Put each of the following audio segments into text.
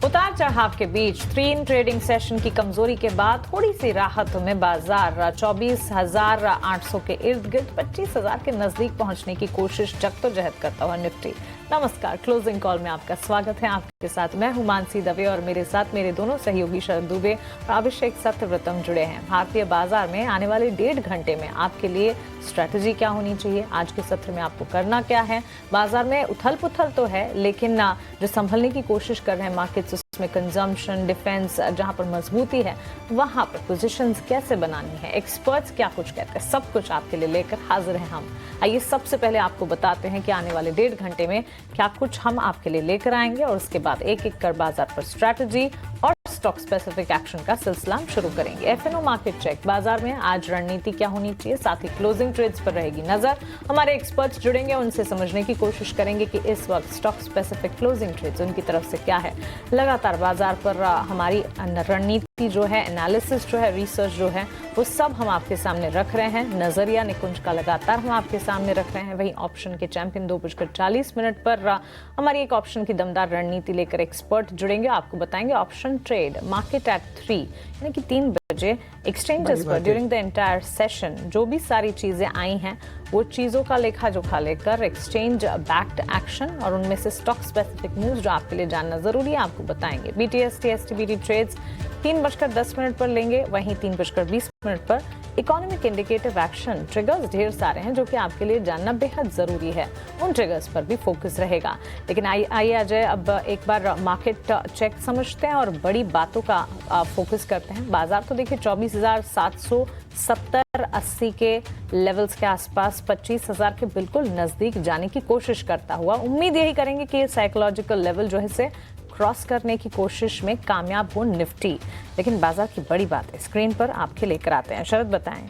उतार चढ़ाव के बीच 3 ट्रेडिंग सेशन की कमजोरी के बाद थोड़ी सी राहत में बाजार 24,800 के इर्द गिर्द 25,000 के नजदीक पहुंचने की कोशिश जद्दोजहद करता हुआ निफ्टी। नमस्कार, क्लोजिंग कॉल में आपका स्वागत है। आपके साथ मैं हूं मानसी दवे और मेरे साथ मेरे दोनों सहयोगी शरद दुबे और अभिषेक सत्यव्रतम जुड़े हैं। भारतीय बाजार में आने वाले 1.5 घंटे में आपके लिए स्ट्रैटेजी क्या होनी चाहिए, आज के सत्र में आपको करना क्या है। बाजार में उथल पुथल तो है, लेकिन जो संभलने की कोशिश कर रहे हैं मार्केट्स, उसमें कंजम्पशन, डिफेंस, जहां पर मजबूती है वहां पर पोजीशंस कैसे बनानी है, एक्सपर्ट्स क्या कुछ कहते हैं, सब कुछ आपके लिए लेकर हाजिर हैं हम। आइए सबसे पहले आपको बताते हैं कि आने वाले 1.5 घंटे में क्या कुछ हम आपके लिए लेकर आएंगे और उसके बाद एक एक कर बाजार पर स्ट्रैटेजी और स्टॉक स्पेसिफिक एक्शन का सिलसिला शुरू करेंगे। एफएनओ मार्केट चेक, बाजार में आज रणनीति क्या होनी चाहिए, साथ ही क्लोजिंग ट्रेड्स पर रहेगी नजर। हमारे एक्सपर्ट्स जुड़ेंगे, उनसे समझने की कोशिश करेंगे कि इस वक्त स्टॉक स्पेसिफिक क्लोजिंग ट्रेड्स उनकी तरफ से क्या है। लगातार बाजार पर हमारी रणनीति जो है, एनालिसिस जो है, रिसर्च जो है, वो सब हम आपके सामने रख रहे हैं। नजरिया निकुंज का लगातार हम आपके सामने रख रहे हैं। वहीं ऑप्शन के चैंपियन 2:40 पर हमारी एक ऑप्शन की दमदार रणनीति लेकर एक्सपर्ट जुड़ेंगे, आपको बताएंगे ऑप्शन ट्रेड मार्केट एट 3 यानी कि 3 बजे एक्सचेंजेस पर ड्यूरिंग द एंटायर सेशन जो भी सारी चीजें आई हैं वो चीजों का लेखा जोखा लेकर एक्सचेंज बैक्ड एक्शन और उनमें से स्टॉक स्पेसिफिक मूव्स जो आपके लिए जानना जरूरी है आपको बताएंगे। बीटीएसटी एसटीबीटी ट्रेड्स 3:10 पर लेंगे, वहीं 3:20 पर इकोनॉमिक इंडिकेटिव एक्शन ट्रिगर्स ढेर सारे हैं जो कि आपके लिए जानना बेहद जरूरी है, उन ट्रिगर्स पर भी फोकस रहेगा। लेकिन आइए अजय अब एक बार मार्केट चेक समझते हैं और बड़ी बातों का फोकस करते हैं। बाजार तो देखिए 24,770-80 के लेवल्स के आसपास 25,000 के बिल्कुल नजदीक जाने की कोशिश करता हुआ, उम्मीद यही करेंगे कि ये साइकोलॉजिकल लेवल जो है से क्रॉस करने की कोशिश में कामयाब हो निफ्टी। लेकिन बाजार की बड़ी बात है स्क्रीन पर आपके लेकर आते हैं, शरद बताएं।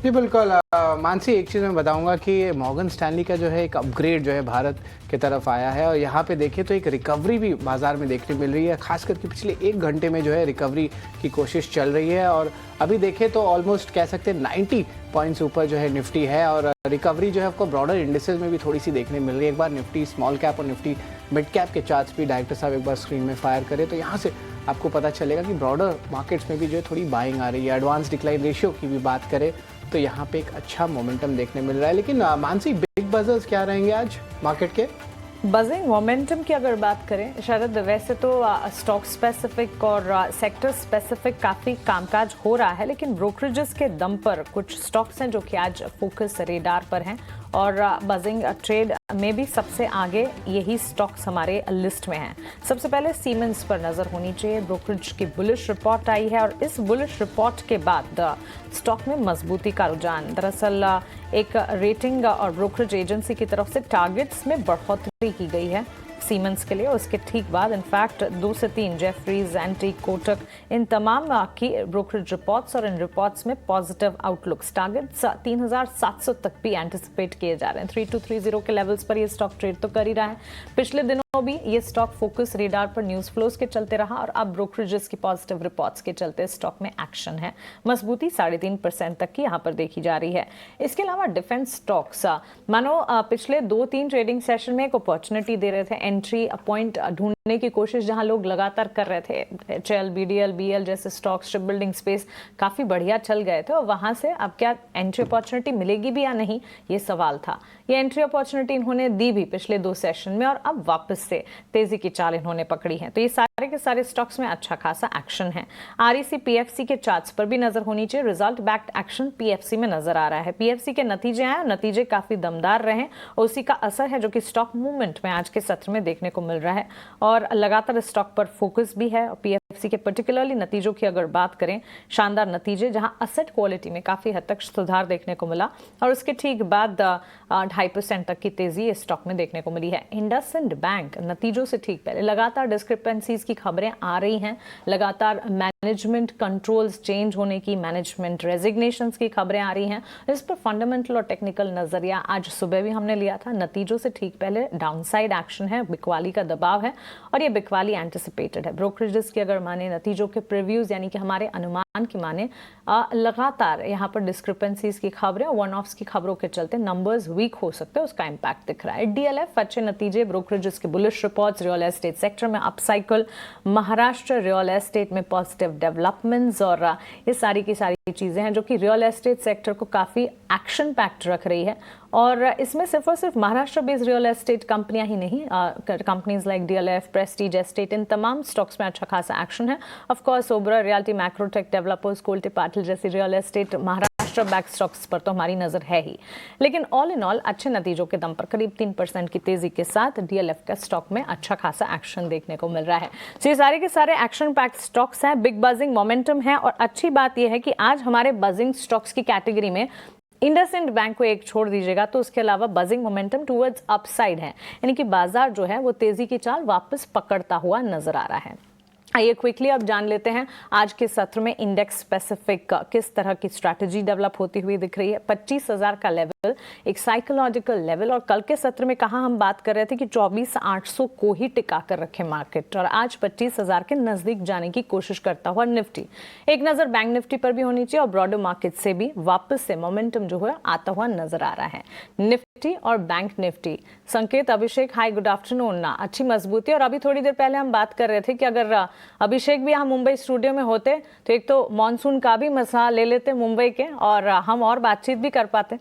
जी बिल्कुल मानसी, एक चीज़ मैं बताऊंगा कि मॉर्गन स्टैनली का जो है एक अपग्रेड जो है भारत की तरफ आया है और यहाँ पे देखें तो एक रिकवरी भी बाजार में देखने मिल रही है। खास करके पिछले 1 घंटे में जो है रिकवरी की कोशिश चल रही है और अभी देखें तो ऑलमोस्ट कह सकते हैं 90 पॉइंट्स ऊपर जो है निफ्टी है और रिकवरी जो है आपको ब्रॉडर इंडिसेस में भी थोड़ी सी देखने मिल रही है। एक बार निफ्टी स्मॉल कैप और निफ्टी मिड कैप के चार्ट्स भी डायरेक्टर साहब एक बार स्क्रीन में फायर करें तो यहाँ से आपको पता चलेगा कि ब्रॉडर मार्केट्स में भी जो है थोड़ी बाइंग आ रही है। एडवांस डिक्लाइन रेशियो की भी बात करें तो यहाँ पे एक अच्छा मोमेंटम देखने मिल रहा है। लेकिन मानसी, बिग बजर्स क्या रहेंगे आज मार्केट के? बजिंग मोमेंटम की अगर बात करें शरद, वैसे तो स्टॉक स्पेसिफिक और सेक्टर स्पेसिफिक काफ़ी कामकाज हो रहा है, लेकिन ब्रोकरेजेस के दम पर कुछ स्टॉक्स हैं जो कि आज फोकस रेडार पर हैं और बजिंग ट्रेड में भी सबसे आगे यही स्टॉक्स हमारे लिस्ट में हैं। सबसे पहले सीमेंस पर नज़र होनी चाहिए। ब्रोकरेज की बुलिश रिपोर्ट आई है और इस बुलिश रिपोर्ट के बाद स्टॉक में मजबूती का रुझान, दरअसल एक रेटिंग और ब्रोकरेज एजेंसी की तरफ से टारगेट्स में बढ़ोतरी की गई है सीमेंस के लिए। उसके ठीक बाद इनफैक्ट 2 से 3 जेफरीज, एंटी, कोटक, इन तमाम की ब्रोकरेज रिपोर्ट्स और इन रिपोर्ट्स में पॉजिटिव आउटलुक्स, टारगेट्स 3,700 तक भी एंटिसिपेट किए जा रहे हैं। 3230 के लेवल्स पर ये स्टॉक ट्रेड तो कर ही रहा है। पिछले दिनों भी ये स्टॉक फोकस रेडार पर न्यूज फ्लोज के चलते रहा और अब ब्रोकरेजेस की पॉजिटिव रिपोर्ट्स के चलते स्टॉक में एक्शन है। मजबूती 3.5% तक की यहाँ पर देखी जा रही है। इसके अलावा डिफेंस स्टॉक्स मानो पिछले 2-3 ट्रेडिंग सेशन में एक अपॉर्चुनिटी दे रहे थे, एंट्री पॉइंट ढूंढने की कोशिश जहां लोग लगातार कर रहे थे। HL, BDL, BL जैसे स्टॉक्स, शिप बिल्डिंग स्पेस काफी बढ़िया चल गए थे और वहां से अब क्या एंट्री अपॉर्चुनिटी मिलेगी भी या नहीं, ये सवाल था। ये एंट्री अपॉर्चुनिटी इन्होंने दी भी पिछले 2 सेशन में और अब वापस से तेजी की चाल इन्होंने पकड़ी है। तो ये सारे के सारे स्टॉक्स में अच्छा खासा एक्शन है। REC PFC के चार्ट्स पर भी नजर होनी चाहिए। रिजल्ट बैक्ड एक्शन PFC में नजर आ रहा है। PFC के नतीजे आए और नतीजे काफी दमदार रहे और उसी का असर है जो कि स्टॉक मूवमेंट में आज के सत्र में देखने को मिल रहा है और लगातार स्टॉक पर फोकस भी है। PFC के पर्टिकुलरली नतीजों की अगर बात करें, शानदार नतीजे जहां असेट क्वालिटी में काफी हद तक सुधार देखने को मिला और उसके ठीक बाद 2.5% तक की तेजी इस स्टॉक में देखने को मिली है। इंडसइंड बैंक नतीजों से ठीक पहले लगातार डिस्क्रिपेंसीज की खबरें आ रही हैं, लगातार मैनेजमेंट कंट्रोल्स चेंज होने की, मैनेजमेंट रेजिग्नेशंस की खबरें आ रही हैं। इस पर फंडामेंटल और टेक्निकल नजरिया आज सुबह भी हमने लिया था। नतीजों से ठीक पहले डाउनसाइड एक्शन है, बिकवाली का दबाव है और ये बिकवाली एंटिसिपेटेड है। ब्रोकरेजेस की अगर माने, नतीजों के प्रीव्यूज यानी कि हमारे अनुमान की माने, लगातार यहाँ पर डिस्क्रिपेंसीज की खबरें और वन ऑफ्स की खबरों के चलते नंबर्स वीक हो सकते हैं, उसका इम्पैक्ट दिख रहा है। डीएलएफ अच्छे नतीजे, ब्रोकरेजेस के bullish reports, real estate sector में अपसाइकिल, महाराष्ट्र रियल एस्टेट में पॉजिटिव डेवलपमेंट्स, और ये सारी की सारी चीज़ें हैं जो कि रियल एस्टेट सेक्टर को काफ़ी एक्शन पैक्ट रख रही है। और इसमें सिर्फ और सिर्फ महाराष्ट्र बेस्ड रियल एस्टेट कंपनियां ही नहीं, companies like DLF, Prestige estate, इन तमाम स्टॉक्स में अच्छा खासा एक्शन है। Of course Oberoi, realty, Macrotech developers, Kolte Patil जैसी रियल एस्टेट महाराष्ट्र बैक स्टॉक्स पर तो हमारी नजर है ही। लेकिन ऑल इन ऑल अच्छे नतीजों के दम पर करीब 3% की तेजी के साथ डीएलएफ का स्टॉक में अच्छा खासा एक्शन देखने को मिल रहा है। तो ये सारे के सारे एक्शन पैक्ट स्टॉक्स हैं, बिग बजिंग मोमेंटम है। और अच्छी बात यह है कि आज हमारे बजिंग स्टॉक्स की कैटेगरी में इंडसइंड बैंक को एक छोड़ दीजिएगा तो उसके अलावा बजिंग मोमेंटम टुवर्ड्स अपसाइड है, यानी कि बाजार जो है वो तेजी की चाल वापस पकड़ता हुआ नजर आ रहा है। आइए क्विकली अब जान लेते हैं आज के सत्र में इंडेक्स स्पेसिफिक किस तरह की स्ट्रैटेजी डेवलप होती हुई दिख रही है। 25,000 का लेवल एक साइकोलॉजिकल लेवल, और कल के सत्र में कहा हम बात कर रहे थे कि 24,800 को ही टिका कर रखे मार्केट, और आज 25,000 के नजदीक जाने की कोशिश करता हुआ निफ्टी। एक नजर बैंक निफ्टी पर भी होनी चाहिए और ब्रॉडर मार्केट से भी वापस से मोमेंटम जो है आता हुआ नजर आ रहा है। निफ्टी और बैंक निफ्टी संकेत, अभिषेक, हाई गुड आफ्टरनून। अच्छी मजबूती, और अभी थोड़ी देर पहले हम बात कर रहे थे कि अगर अभिषेक भी यहाँ मुंबई स्टूडियो में होते तो एक तो मॉनसून का भी मजा ले लेते मुंबई के, और हम और बातचीत भी कर पाते।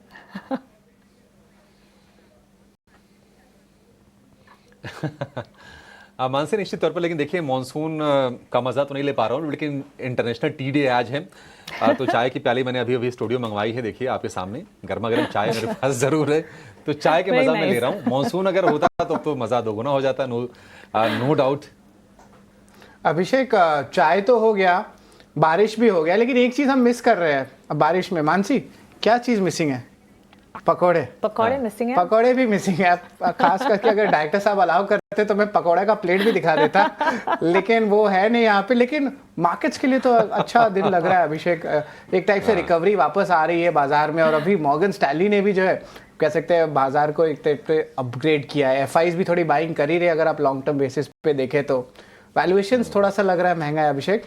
मानसी, निश्चित तौर पर, लेकिन देखिए मानसून का मजा तो नहीं ले पा रहा हूँ, लेकिन इंटरनेशनल टी डे आज है। तो चाय की प्याली मैंने अभी अभी स्टूडियो मंगवाई है, देखिए आपके सामने गर्मा गर्म चाय मेरे पास जरूर है, तो चाय के मजा में ले रहा हूँ। मानसून अगर होता तो मजा दोगुना हो जाता, नो डाउट। अभिषेक, चाय तो हो गया, बारिश भी हो गया, लेकिन एक चीज हम मिस कर रहे हैं अब बारिश में। मानसी, क्या चीज मिसिंग है? पकौड़े मिसिंग है। पकौड़े भी मिसिंग है। खास करके अगर डायरेक्टर साहब अलाउ करते तो मैं पकौड़े का प्लेट भी दिखा देता, लेकिन वो है नहीं यहाँ पे। लेकिन मार्केट्स के लिए तो अच्छा दिन लग रहा है अभिषेक, एक टाइप से रिकवरी वापस आ रही है बाजार में। और अभी मॉर्गन स्टैनली ने भी जो है कह सकते हैं बाजार को एक टाइप पे अपग्रेड किया है। एफआईज भी थोड़ी बाइंग कर ही रहे, अगर आप लॉन्ग टर्म बेसिस पे देखें तो वैल्यूएशंस थोड़ा सा लग रहा है महंगा है अभिषेक।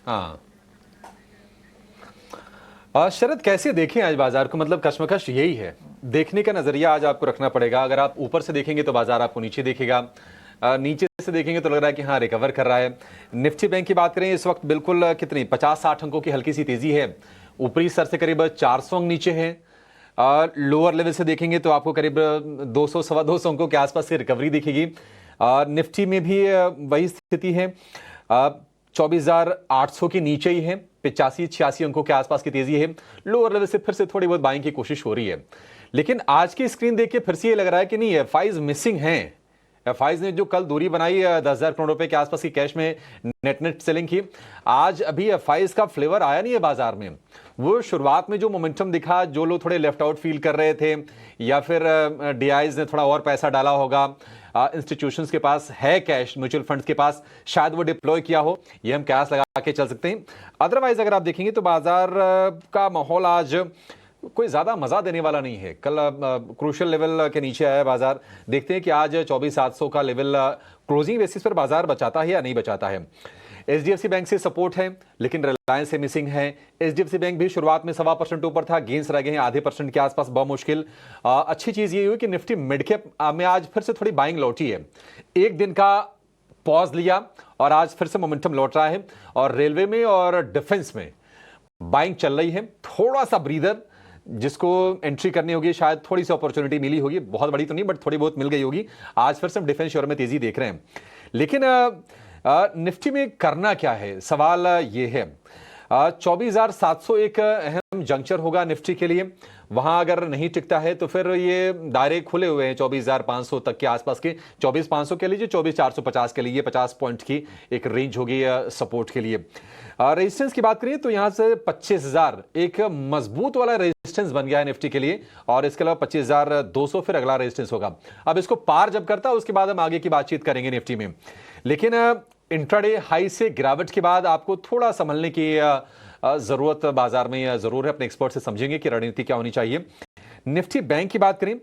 हाँ शरद, कैसे देखें आज बाजार को? मतलब कश्मकश यही है, देखने का नजरिया आज आपको रखना पड़ेगा। अगर आप ऊपर से देखेंगे तो बाजार आपको नीचे देखेगा, नीचे से देखेंगे तो लग रहा है कि हाँ रिकवर कर रहा है। निफ्टी बैंक की बात करें, इस वक्त बिल्कुल कितनी 50-60 अंकों की हल्की सी तेजी है, ऊपरी स्तर से करीब 400 अंक नीचे है। लोअर लेवल से देखेंगे तो आपको करीब 200-225 अंकों के आसपास से रिकवरी दिखेगी। निफ्टी में भी वही स्थिति है, 24,800 के नीचे ही है, 85-86 अंकों के आसपास की तेजी है। लोअर लेवल से फिर से थोड़ी बहुत बाइंग की कोशिश हो रही है, लेकिन आज की स्क्रीन देख के फिर से ये लग रहा है कि नहीं, एफआईज मिसिंग हैं। एफआईज ने जो कल दूरी बनाई 10,000 करोड़ रुपए के आसपास की कैश में नेट सेलिंग की, आज अभी एफआईज का फ्लेवर आया नहीं है बाजार में। वो शुरुआत में जो मोमेंटम दिखा, जो लोग थोड़े लेफ्ट आउट फील कर रहे थे, या फिर डीआईज ने थोड़ा और पैसा डाला होगा, इंस्टीट्यूशंस के पास है कैश, म्यूचुअल फंड्स के पास, शायद वो डिप्लॉय किया हो, ये हम कैश लगा के चल सकते हैं। अदरवाइज अगर आप देखेंगे तो बाजार का माहौल आज कोई ज्यादा मजा देने वाला नहीं है। कल क्रूशियल लेवल के नीचे आया बाजार, देखते हैं कि आज 24,700 का लेवल क्लोजिंग बेसिस पर बाजार बचाता है या नहीं बचाता है। एचडीएफसी बैंक से सपोर्ट है, लेकिन रिलायंस से मिसिंग है। एचडीएफसी बैंक भी शुरुआत में 1.25% ऊपर था, गेंस रह गए हैं आधे % के आसपास, मुश्किल। अच्छी चीज ये हुई कि निफ्टी मिड कैप में आज फिर से थोड़ी बाइंग लौटी है, एक दिन का पॉज लिया और आज फिर से मोमेंटम लौट रहा है। और रेलवे में और डिफेंस में बाइंग चल रही है, थोड़ा सा ब्रीदर, जिसको एंट्री करनी होगी, शायद थोड़ी सी अपॉर्चुनिटी मिली होगी, बहुत बड़ी तो नहीं बट थोड़ी बहुत मिल गई होगी। आज फिर से हम डिफेंस शेयर में तेजी देख रहे हैं, लेकिन निफ्टी में करना क्या है, सवाल ये है। 24,700 एक अहम जंक्चर होगा निफ्टी के लिए, वहां अगर नहीं टिकता है तो फिर ये दायरे खुले हुए हैं 24,500 तक के आसपास के। 24,500 के लिए, 24,450 के लिए, ये 50 पॉइंट की एक रेंज होगी सपोर्ट के लिए। रेजिस्टेंस की बात करिए तो यहां से 25,000 एक मजबूत वाला रेजिस्टेंस बन गया है निफ्टी के लिए, और इसके अलावा 25,200 फिर अगला रेजिस्टेंस होगा। अब इसको पार जब करता है उसके बाद हम आगे की बातचीत करेंगे निफ्टी में, लेकिन इंट्राडे हाई से गिरावट के बाद आपको थोड़ा संभलने की जरूरत बाजार में जरूर है। अपने एक्सपर्ट से समझेंगे कि रणनीति क्या होनी चाहिए। निफ्टी बैंक की बात करें,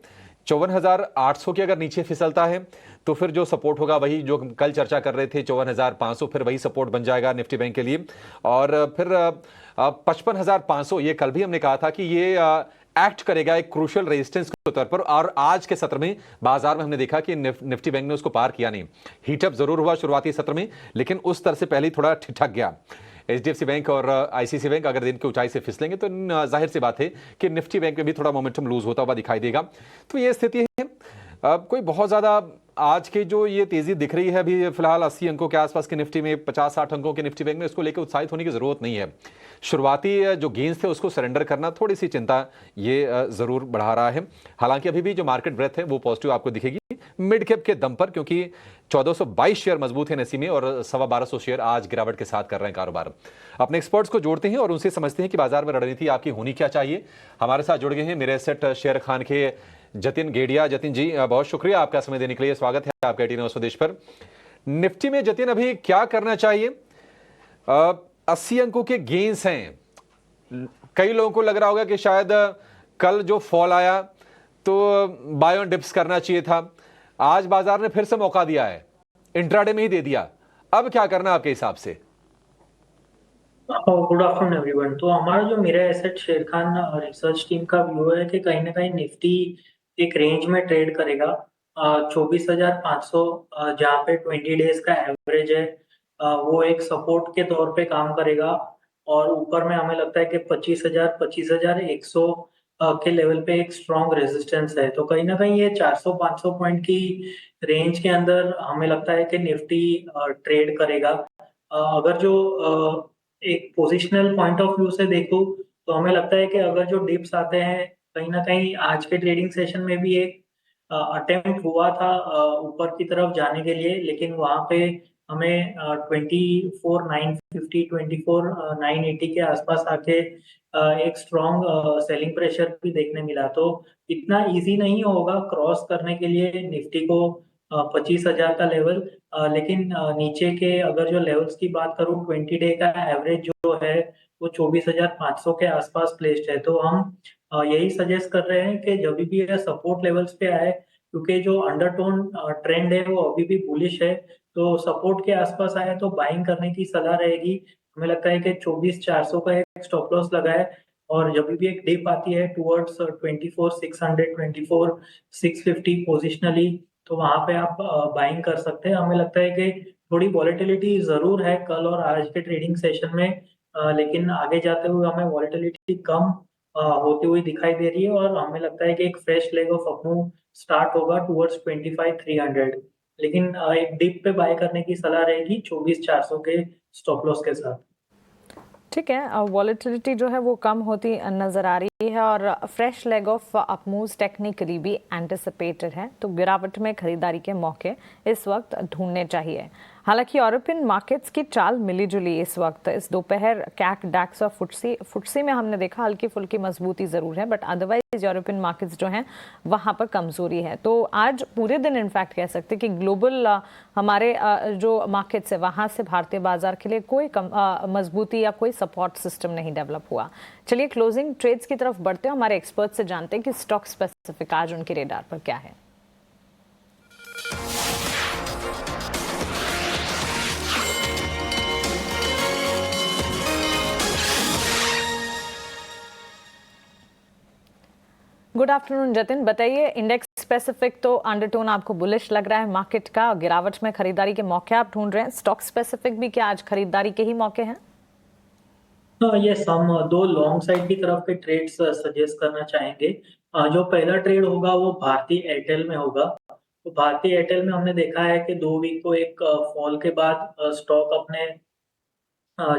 54,800 के अगर नीचे फिसलता है तो फिर जो सपोर्ट होगा वही जो हम कल चर्चा कर रहे थे 54,500, फिर वही सपोर्ट बन जाएगा निफ्टी बैंक के लिए। और फिर 55,500 ये कल भी हमने कहा था कि ये एक्ट करेगा एक क्रूशियल रेजिस्टेंस के तौर पर। और आज के सत्र में बाजार में हमने देखा कि निफ्टी बैंक ने उसको पार किया नहीं। हीटअप जरूर हुआ शुरुआती सत्र में, लेकिन उस तरह से पहले ही थोड़ा ठिठक गया। एचडीएफसी बैंक और आईसीसी बैंक अगर दिन की ऊंचाई से फिसलेंगे तो जाहिर सी बात है कि निफ्टी बैंक में भी थोड़ा मोमेंटम लूज होता हुआ दिखाई देगा। तो ये स्थिति है। कोई बहुत ज्यादा आज की जो ये तेजी दिख रही है अभी फिलहाल 80 अंकों के आसपास के निफ्टी में, 50-60 अंकों के निफ्टी बैंक में, इसको लेकर उत्साहित होने की जरूरत नहीं है। शुरुआती जो गेंस थे उसको सरेंडर करना थोड़ी सी चिंता ये जरूर बढ़ा रहा है। हालांकि अभी भी जो मार्केट ब्रेथ है वो पॉजिटिव आपको दिखेगी मिड कैप के दम पर, क्योंकि 1422 शेयर मजबूत है NSE में और 1250 शेयर आज गिरावट के साथ कर रहे हैं कारोबार। अपने एक्सपर्ट्स को जोड़ते हैं और उनसे समझते हैं कि बाजार में रणनीति आपकी होनी क्या चाहिए। हमारे साथ जुड़ गए हैं मेरे एसेट शेयर खान के जतिन गेडिया। जतिन जी, बहुत शुक्रिया आपका समय देने के लिए। स्वागत है आपका 18 आवर्स स्वदेश पर। निफ्टी में जतिन अभी क्या करना चाहिए? 80 अंकों के गेंस हैं। कई लोगों को लग रहा होगा कि शायद कल जो फॉल आया तो बाय ऑन डिप्स करना चाहिए था। आज बाजार ने फिर से मौका दिया है, इंट्राडे में ही दे दिया। अब क्या करना आपके हिसाब से? Good afternoon everyone. तो हमारा जो मेरा एसेट शेर खान रिसर्च टीम का व्यू है कि कहीं ना कहीं निफ्टी एक रेंज में ट्रेड करेगा 24,500, जहाँ पे 20 डेज का एवरेज है, वो एक सपोर्ट के तौर पे काम करेगा। और ऊपर में हमें लगता है कि 25,000 25,100 के लेवल पे एक स्ट्रॉन्ग रेजिस्टेंस है। तो कहीं ना कहीं ये 400-500 पॉइंट की रेंज के अंदर हमें लगता है कि निफ्टी ट्रेड करेगा। अगर जो एक पोजिशनल पॉइंट ऑफ व्यू से देखूं तो हमें लगता है कि अगर जो डिप्स आते हैं, कहीं ना कहीं आज के ट्रेडिंग सेशन में भी एक अटेम्प्ट हुआ था ऊपर की तरफ जाने के लिए, लेकिन वहां पे हमें 24,950 24,980 के आसपास आके एक स्ट्रॉन्ग सेलिंग प्रेशर भी देखने मिला। तो इतना इजी नहीं होगा क्रॉस करने के लिए निफ्टी को 25,000 का लेवल। लेकिन नीचे के अगर जो लेवल्स की बात करूं, 20 डे का एवरेज जो है वो 24,500 के आसपास प्लेस्ड है। तो हम यही सजेस्ट कर रहे हैं कि जब भी ये सपोर्ट लेवल्स पे आए, क्योंकि जो अंडरटोन ट्रेंड है वो अभी भी बुलिश है, तो सपोर्ट के आसपास आए तो बाइंग करने की सलाह रहेगी। हमें लगता है कि 24,400 का एक स्टॉप लॉस लगाए, और जब भी एक डिप आती है टुवर्ड्स 24,600 24,650 पोजिशनली, तो वहां पे आप बाइंग कर सकते हैं। हमें लगता है कि थोड़ी वॉलेटिलिटी जरूर है कल और आज के ट्रेडिंग सेशन में, लेकिन आगे जाते हुए हमें वॉलेटिलिटी कम होती हुई दिखाई दे रही है, और हमें लगता है कि एक fresh leg of up move start होगा टुवर्ड्स 25,300। लेकिन एक डिप पे बाय करने की सलाह रहेगी 24,400 के स्टॉप लॉस के साथ। ठीक है, वॉलेटिलिटी जो है वो कम होती नजर आ रही है और fresh leg of up moves technically भी एंटिसिपेटेड है, तो गिरावट में खरीदारी के मौके इस वक्त ढूंढने चाहिए। हालांकि यूरोपियन मार्केट्स की चाल मिली जुली इस वक्त। इस दोपहर कैक डैक्स और फुटसी में हमने देखा हल्की फुल्की मजबूती जरूर है, बट अदरवाइज यूरोपियन मार्केट्स जो हैं वहां पर कमजोरी है। तो आज पूरे दिन इनफैक्ट कह सकते हैं कि ग्लोबल हमारे जो मार्केट्स है वहां से भारतीय बाजार के लिए कोई मजबूती या कोई सपोर्ट सिस्टम नहीं डेवलप हुआ। चलिए क्लोजिंग ट्रेड्स की तरफ बढ़ते हैं, हमारे एक्सपर्ट से जानते हैं कि स्टॉक स्पेसिफिक आज उनके रेडार पर क्या है। गुड आफ्टरनून जतिन, बताइए इंडेक्स स्पेसिफिक तो अंडरटोन आपको बुलिश लग रहा है मार्केट का, गिरावट में खरीदारी के मौके आप ढूंढ रहे हैं। स्टॉक स्पेसिफिक भी क्या आज खरीदारी के ही मौके हैं? ये हम दो लॉन्ग साइड की तरफ के ट्रेड्स सजेस्ट करना चाहेंगे। जो पहला ट्रेड होगा वो भारतीय एयरटेल में होगा। तो भारतीय एयरटेल में हमने देखा है कि 2 वीक को एक फॉल के बाद स्टॉक अपने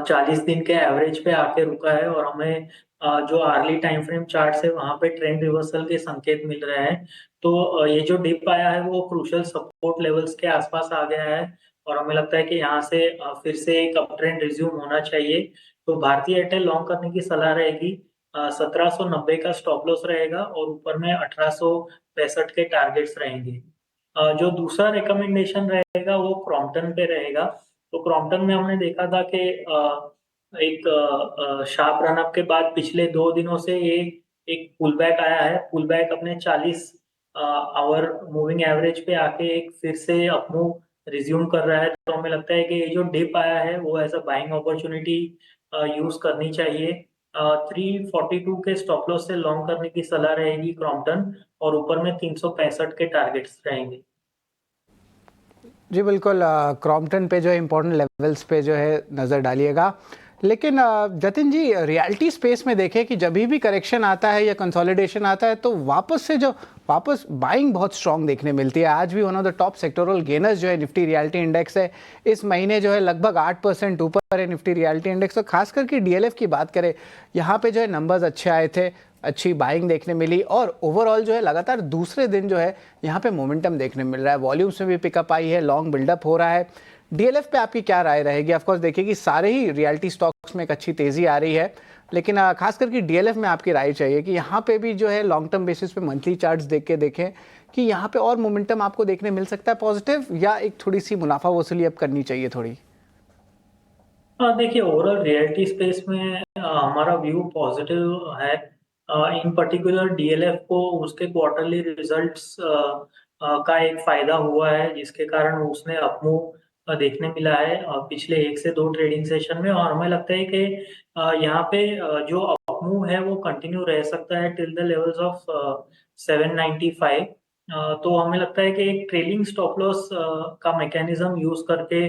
40 दिन के एवरेज पे आके रुका है, और हमें जो अर्ली टाइम फ्रेम चार्ट है वहां पे ट्रेंड रिवर्सल के संकेत मिल रहे हैं। तो ये जो डिप आया है वो क्रूशियल सपोर्ट लेवल्स के आसपास आ गया है, और हमें लगता है कि यहाँ से फिर से एक अप ट्रेंड रिज्यूम होना चाहिए। तो भारतीय एयरटेल लॉन्ग करने की सलाह रहेगी। 1790 का स्टॉप लॉस रहेगा और ऊपर में 1865 के टारगेट्स रहेंगे। जो दूसरा रिकमेंडेशन रहेगा वो क्रॉम्पटन पे रहेगा। तो क्रॉम्पटन में हमने देखा था कि एक शार्प रन अप के बाद पिछले 2 दिनों से ये एक पुल बैक आया है। पुल बैक अपने 40 आवर मूविंग एवरेज पे आके एक फिर से अपमूव रिज्यूम कर रहा है, तो हमें लगता है कि ये जो डिप आया है वो as a buying opportunity use करनी चाहिए। 342 के स्टॉप लॉस से लॉन्ग करने की सलाह रहेगी क्रॉम्पटन, और ऊपर में 365 के टारगेट्स रहेंगे। जी बिल्कुल, क्रॉम्पटन पे जो है इंपॉर्टेंट लेवल्स पे जो है नज़र डालिएगा। लेकिन जतिन जी, रियल्टी स्पेस में देखें कि जब भी करेक्शन आता है या कंसोलिडेशन आता है तो वापस बाइंग बहुत स्ट्रांग देखने मिलती है। आज भी one of the top sectoral gainers जो है निफ्टी रियल्टी इंडेक्स है, इस महीने जो है लगभग 8% ऊपर है निफ्टी रियल्टी इंडेक्स। तो खास करके डीएलएफ की बात करें, यहाँ पे जो है नंबर्स अच्छे आए थे, अच्छी बाइंग देखने मिली, और ओवरऑल जो है लगातार दूसरे दिन जो है यहाँ पे मोमेंटम देखने मिल रहा है, वॉल्यूम्स में भी पिकअप आई है, लॉन्ग बिल्डअप हो रहा है। डीएलएफ पे आपकी क्या राय रहेगी? ऑफ कोर्स देखिए कि सारे ही रियल्टी स्टॉक्स में एक अच्छी तेजी आ रही है, लेकिन खास करके डीएलएफ में आपकी राय चाहिए कि यहाँ पे भी जो है लॉन्ग टर्म बेसिस पे मंथली चार्ट्स देख के देखें कि यहाँ पे और मोमेंटम आपको देखने मिल सकता है पॉजिटिव, या एक थोड़ी सी मुनाफा वसूली अब करनी चाहिए थोड़ी? हाँ, देखिए ओवरऑल रियलिटी स्पेस में हमारा व्यू पॉजिटिव है। इन पर्टिकुलर डीएलएफ को उसके क्वार्टरली रिजल्ट्स का एक फायदा हुआ है, जिसके कारण उसने अपमूव देखने मिला है पिछले 1 से 2 ट्रेडिंग सेशन में, और हमें लगता है कि यहाँ पे जो अपमूव है वो कंटिन्यू रह सकता है टिल द लेवल्स ऑफ 795। तो हमें लगता है कि एक ट्रेलिंग स्टॉप लॉस का मैकेनिज्म यूज करके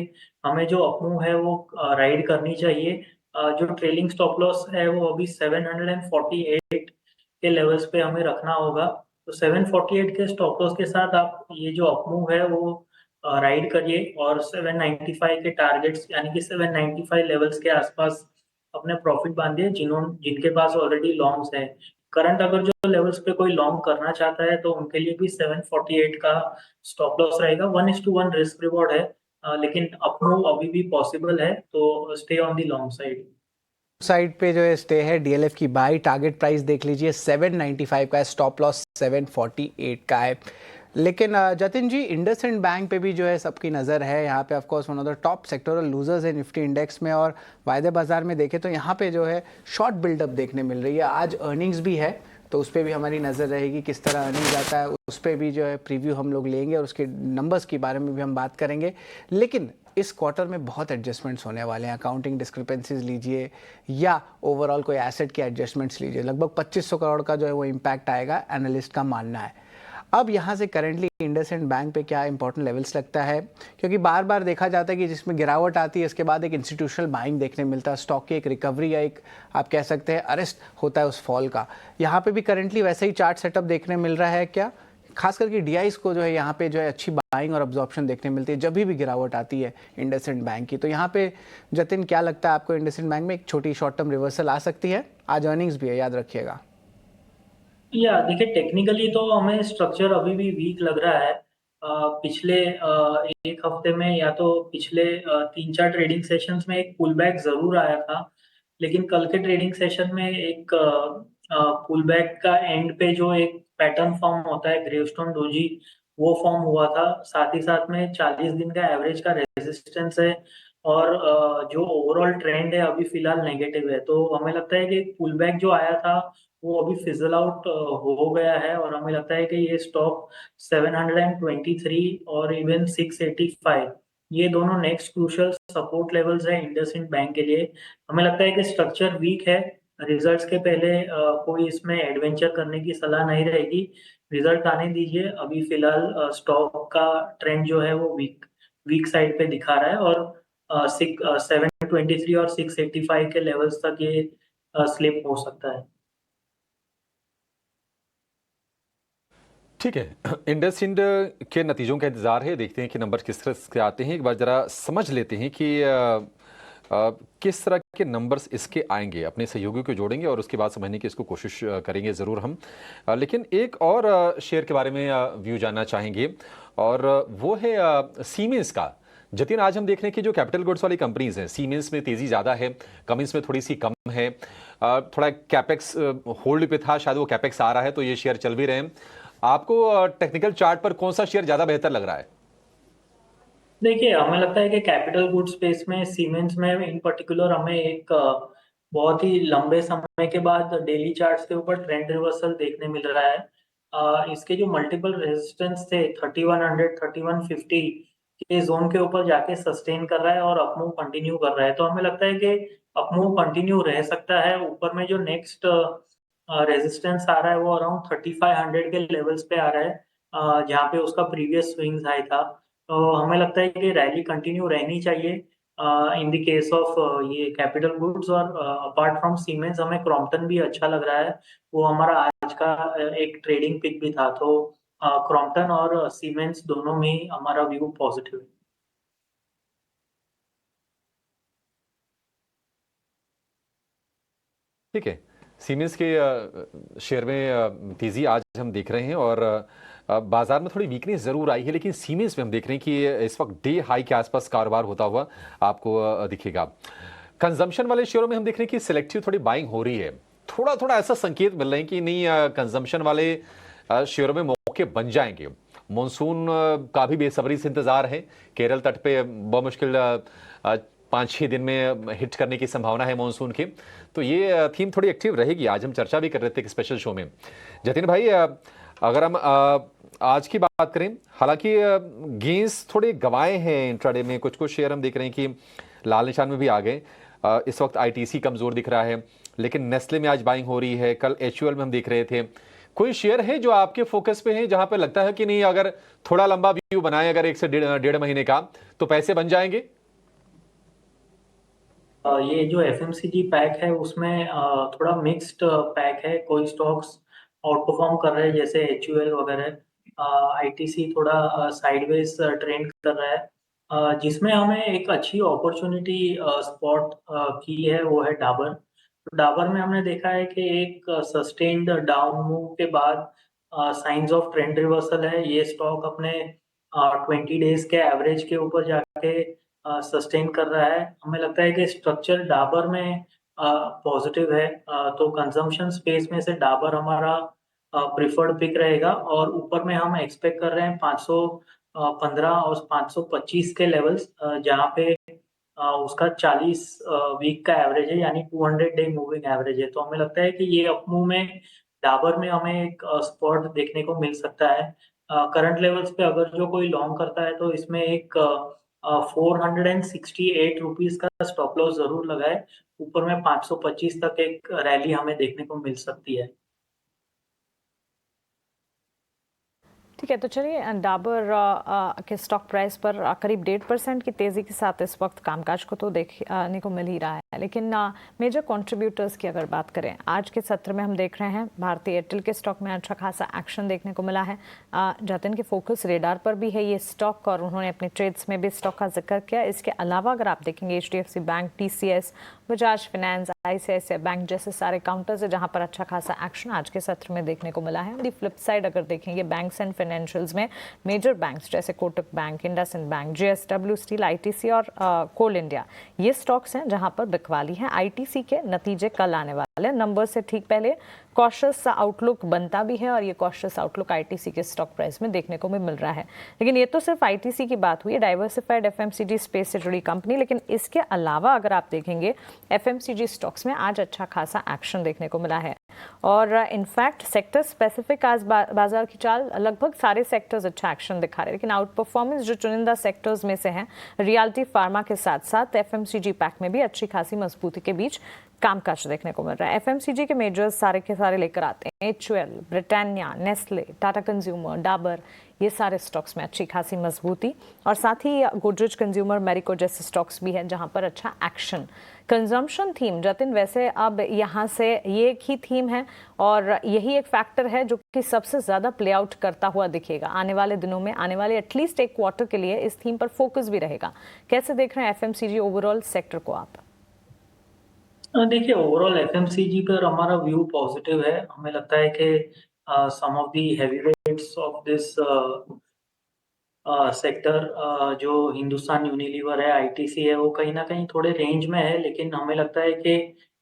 हमें जो अपमूव है वो राइड करनी चाहिए। जो ट्रेलिंग स्टॉप लॉस है वो अभी 748 के लेवल्स पे हमें रखना होगा। तो 748 के स्टॉप लॉस के साथ आप ये जो अपमूव है वो राइड करिए, और 795 के टारगेट्स यानी कि 795 लेवल्स के आसपास अपने प्रॉफिट बांधिए जिनके पास ऑलरेडी लॉन्ग्स हैं। करंट अगर जो लेवल्स पे कोई लॉन्ग करना चाहता है तो उनके लिए भी 748 का स्टॉप लॉस रहेगा। 1:1 रिस्क रिवॉर्ड है, लेकिन अपमूव अभी भी पॉसिबल है, तो stay on the long side. Side पे जो है स्टे है डीएलएफ की बाई। टारगेट प्राइस देख लीजिए 795 का है, स्टॉप लॉस 748 का है। लेकिन जतिन जी, इंडसइंड बैंक पे भी जो है सबकी नज़र है। यहाँ पे of course one of the top sectoral losers है निफ्टी इंडेक्स में, और वायदे बाजार में देखें तो यहाँ पे जो है शॉर्ट बिल्डअप देखने मिल रही है। आज अर्निंग्स भी है, तो उस पर भी हमारी नज़र रहेगी किस तरह अर्निंग जाता है, उस पर भी जो है प्रीव्यू हम लोग लेंगे और उसके नंबर्स के बारे में भी हम बात करेंगे। लेकिन इस क्वार्टर में बहुत एडजस्टमेंट्स होने वाले हैं, अकाउंटिंग डिस्क्रिपेंसीज लीजिए या ओवरऑल कोई एसेट के एडजस्टमेंट्स लीजिए, लगभग 2500 करोड़ का जो है वो इम्पैक्ट आएगा, एनालिस्ट का मानना है। अब यहाँ से करेंटली इंडसइंड बैंक पे क्या इंपॉर्टेंट लेवल्स लगता है? क्योंकि बार बार देखा जाता है कि जिसमें गिरावट आती है इसके बाद एक इंस्टीट्यूशनल बाइंग देखने मिलता है, स्टॉक की एक रिकवरी या एक आप कह सकते हैं अरेस्ट होता है उस फॉल का। यहाँ पे भी करेंटली वैसे ही चार्ट सेटअप देखने मिल रहा है क्या? खास करके डीआईस को जो है यहाँ पे जो है अच्छी बाइंग और अब्जॉर्प्शन देखने मिलती है जब भी गिरावट आती है इंडसइंड बैंक की। तो यहाँ पे जतिन क्या लगता है आपको, इंडसइंड बैंक में एक छोटी शॉर्ट टर्म रिवर्सल आ सकती है? आज अर्निंग्स भी है, याद रखिएगा। या देखिए, टेक्निकली तो हमें स्ट्रक्चर अभी भी वीक लग रहा है। पिछले एक हफ्ते में या तो पिछले 3-4 ट्रेडिंग सेशंस में एक पुल बैक जरूर आया था, लेकिन कल के ट्रेडिंग सेशन में एक पुल बैक का एंड पे जो एक पैटर्न फॉर्म होता है ग्रेवस्टोन डोजी, वो फॉर्म हुआ था। साथ ही साथ में 40 दिन का एवरेज का रेजिस्टेंस है, और जो ओवरऑल ट्रेंड है अभी फिलहाल नेगेटिव है। तो हमें लगता है कि पुल बैक जो आया था वो अभी फिजल आउट हो गया है, और हमें लगता है कि ये स्टॉक 723 और इवन 685, ये दोनों नेक्स्ट क्रूशियल सपोर्ट लेवल्स है इंडसइंड बैंक के लिए। हमें लगता है कि स्ट्रक्चर वीक है। रिजल्ट्स के पहले कोई इसमें एडवेंचर करने की सलाह नहीं रहेगी। रिजल्ट आने दीजिए। अभी फिलहाल स्टॉक का ट्रेंड जो है वो वीक वीक साइड पे दिखा रहा है, और 723 और 685 के लेवल्स तक ये स्लिप हो सकता है। ठीक है, इंडसइंड के नतीजों का इंतजार है, देखते हैं कि नंबर किस तरह से आते हैं। एक बार जरा समझ लेते हैं कि किस तरह के नंबर्स इसके आएंगे। अपने सहयोगियों को जोड़ेंगे और उसके बाद समझने की इसको कोशिश करेंगे ज़रूर हम। लेकिन एक और शेयर के बारे में व्यू जानना चाहेंगे, और वो है सीमेंस का। जतिन, आज हम देख रहे हैं कि जो कैपिटल गुड्स वाली कंपनीज हैं, सीमेंस में तेज़ी ज़्यादा है, कमिंस में थोड़ी सी कम है। थोड़ा कैपेक्स होल्ड पे था, शायद वो कैपेक्स आ रहा है तो ये शेयर चल भी रहे हैं। आपको टेक्निकल चार्ट पर कौन सा शेयर ज़्यादा बेहतर लग रहा है? देखिए, हमें लगता है कि कैपिटल गुड्स स्पेस में सीमेंस में इन पर्टिकुलर हमें एक बहुत ही लंबे समय के बाद डेली चार्ट्स के ऊपर ट्रेंड रिवर्सल देखने मिल रहा है। इसके जो मल्टीपल रेजिस्टेंस थे 3100 3150 के जोन के ऊपर जाके सस्टेन कर रहा है और अपमूव कंटिन्यू कर रहा है। तो हमें लगता है कि अपमूव कंटिन्यू रह सकता है। ऊपर में जो नेक्स्ट रेजिस्टेंस आ रहा है वो अराउंड 3500 के लेवल्स पे आ रहा है, जहाँ पे उसका प्रीवियस स्विंग्स हाई था। तो हमें लगता है कि रैली कंटिन्यू रहनी चाहिए इन द केस ऑफ ये कैपिटल गुड्स। और अपार्ट फ्रॉम सीमेंस हमें क्रॉम्पटन भी अच्छा लग रहा है, वो हमारा आज का एक ट्रेडिंग पिक भी था। तो क्रॉम्पटन और सीमेंस दोनों में ही हमारा व्यू पॉजिटिव है। ठीक है, सीमेंस के शेयर में तेजी आज हम देख रहे हैं और बाजार में थोड़ी वीकनेस जरूर आई है, लेकिन सीमेंस में हम देख रहे हैं कि इस वक्त डे हाई के आसपास कारोबार होता हुआ आपको दिखेगा। कंजम्पशन वाले शेयरों में हम देख रहे हैं कि सिलेक्टिव थोड़ी बाइंग हो रही है। थोड़ा थोड़ा ऐसा संकेत मिल रहे हैं कि नहीं, कंजम्पशन वाले शेयरों में मौके बन जाएंगे। मॉनसून का भी बेसब्री से इंतजार है। केरल तट पे बहुत मुश्किल 5-6 दिन में हिट करने की संभावना है मॉनसून की। तो ये थीम थोड़ी एक्टिव रहेगी। आज हम चर्चा भी कर रहे थे एक स्पेशल शो में। जतिन भाई, अगर हम आज की बात करें, हालांकि गेंस थोड़े गवाए हैं इंट्राडे में। कुछ कुछ शेयर हम देख रहे हैं कि लाल निशान में भी आ गए। इस वक्त आईटीसी कमजोर दिख रहा है, लेकिन नेस्ले में आज बाइंग हो रही है। कल एचयूएल में हम देख रहे थे। कोई शेयर है जो आपके फोकस पे है, जहां पे लगता है कि नहीं, अगर थोड़ा लंबा व्यू बनाए, अगर 1 से 1.5 महीने का, तो पैसे बन जाएंगे? ये जो एफएमसीजी पैक है उसमें थोड़ा मिक्स्ड पैक है। कोई स्टॉक्स आउट परफॉर्म कर रहे हैं जैसे एचयूएल वगैरह। आईटीसी थोड़ा साइडवेज ट्रेंड कर रहा है। जिसमें हमें एक अच्छी अपॉर्चुनिटी स्पॉट की है वो है डाबर। तो डाबर में हमने देखा है कि एक सस्टेन्ड डाउन मूव के बाद साइंस ऑफ ट्रेंड रिवर्सल है। ये स्टॉक अपने 20 डेज के एवरेज के ऊपर जाके सस्टेन कर रहा है। हमें लगता है कि स्ट्रक्चर डाबर में पॉजिटिव है। तो कंजम्पशन स्पेस में से डाबर हमारा प्रिफर्ड पिक रहेगा। और ऊपर में हम एक्सपेक्ट कर रहे हैं 515 और 525 के लेवल्स, जहाँ पे उसका 40 वीक का एवरेज है, यानी 200 डे मूविंग एवरेज है। तो हमें लगता है कि ये अपमूव में डाबर में हमें एक स्पॉट देखने को मिल सकता है। करंट लेवल्स पे अगर जो कोई लॉन्ग करता है तो इसमें एक 468 रुपीज का स्टॉप लॉस जरूर लगाए। ऊपर में 525 तक एक रैली हमें देखने को मिल सकती है। ठीक है, तो चलिए डाबर के स्टॉक प्राइस पर करीब 1.5% की तेज़ी के साथ इस वक्त कामकाज को तो देखने को मिल ही रहा है। लेकिन मेजर कंट्रीब्यूटर्स की अगर बात करें, आज के सत्र में हम देख रहे हैं भारतीय एयरटेल के स्टॉक में अच्छा खासा एक्शन देखने को मिला है। जतिन के फोकस रेडार पर भी है ये स्टॉक और उन्होंने अपने ट्रेड्स में भी स्टॉक का जिक्र किया। इसके अलावा अगर आप देखेंगे HDFC bank, TCS, Bajaj finance, ICICI bank जैसे सारे काउंटर्स है जहां पर अच्छा खासा एक्शन आज के सत्र में देखने को मिला है। दी फ्लिप साइड अगर देखेंगे बैंक्स एंड फाइनेंशियल्स में मेजर बैंक्स जैसे Kotak bank, IndusInd bank, JSW steel, ITC और कोल इंडिया, ये स्टॉक्स हैं जहां पर बिकवाली है। आईटीसी के नतीजे कल आने वाले, नंबर से ठीक पहले कॉशियस आउटलुक बनता भी है और ये कॉशियस आउटलुक आईटीसी के स्टॉक प्राइस में देखने को भी मिल रहा है। लेकिन ये तो सिर्फ आईटीसी की बात हुई है, डाइवर्सिफाइड एफएमसीजी स्पेस से जुड़ी कंपनी। लेकिन इसके अलावा अगर आप देखेंगे एफएमसीजी स्टॉक्स में आज अच्छा खासा एक्शन देखने को मिला है और इनफैक्ट सेक्टर स्पेसिफिक आज बाजार की चाल, लगभग सारे सेक्टर्स अच्छा एक्शन दिखा रहे हैं। लेकिन आउट परफॉर्मेंस जो चुनिंदा सेक्टर्स में से हैं, रियल्टी, फार्मा के साथ साथ एफएमसीजी पैक में भी अच्छी खासी मजबूती के बीच कामकाज देखने को मिल रहा है। एफएमसीजी के मेजर्स सारे के सारे लेकर आते हैं। HUL, Britannia, Nestle, Tata consumer, Dabur, ये सारे स्टॉक्स में अच्छी खासी मजबूती और साथ ही गोदरेज कंज्यूमर, मैरिको जैसे स्टॉक्स भी हैं जहां पर अच्छा एक्शन। कंजम्पशन थीम जतिन, वैसे अब यहाँ से ये एक ही थीम है और यही एक फैक्टर है जो कि सबसे ज़्यादा प्ले आउट करता हुआ दिखेगा आने वाले दिनों में। आने वाले एटलीस्ट एक क्वार्टर के लिए इस थीम पर फोकस भी रहेगा। कैसे देख रहे हैं एफएमसीजी ओवरऑल सेक्टर को आप? देखिए, ओवरऑल एफएमसीजी पर हमारा व्यू पॉजिटिव है। हमें लगता है कि some of the heavyweights of this sector, जो हिंदुस्तान यूनिलीवर है, आईटीसी है, वो कहीं ना कहीं थोड़े रेंज में है। लेकिन हमें लगता है कि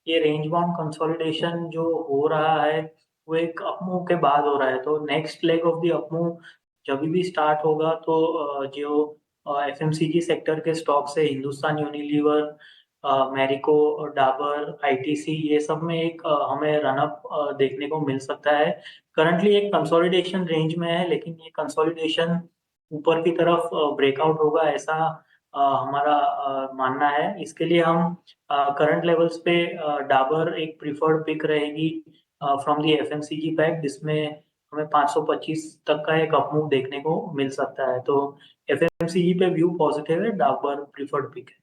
ये रेंज बाउंड कंसोलिडेशन जो हो रहा है वो एक अपमूव के बाद हो रहा है। तो next leg of the up move जब भी स्टार्ट होगा तो जो एफएमसीजी सेक्टर के स्टॉक्स है, हिंदुस्तान यूनिलीवर, मैरिको, डाबर, आईटीसी, ये सब में एक हमें रनअप देखने को मिल सकता है। करंटली एक कंसोलिडेशन रेंज में है, लेकिन ये कंसोलिडेशन ऊपर की तरफ ब्रेकआउट होगा, ऐसा हमारा मानना है। इसके लिए हम करंट लेवल्स पे डाबर एक प्रिफर्ड पिक रहेगी फ्रॉम द एफएमसीजी पैक, जिसमें हमें 525 तक का एक अप मूव देखने को मिल सकता है। तो एफएमसीजी पे व्यू पॉजिटिव है, डाबर प्रिफर्ड पिक है।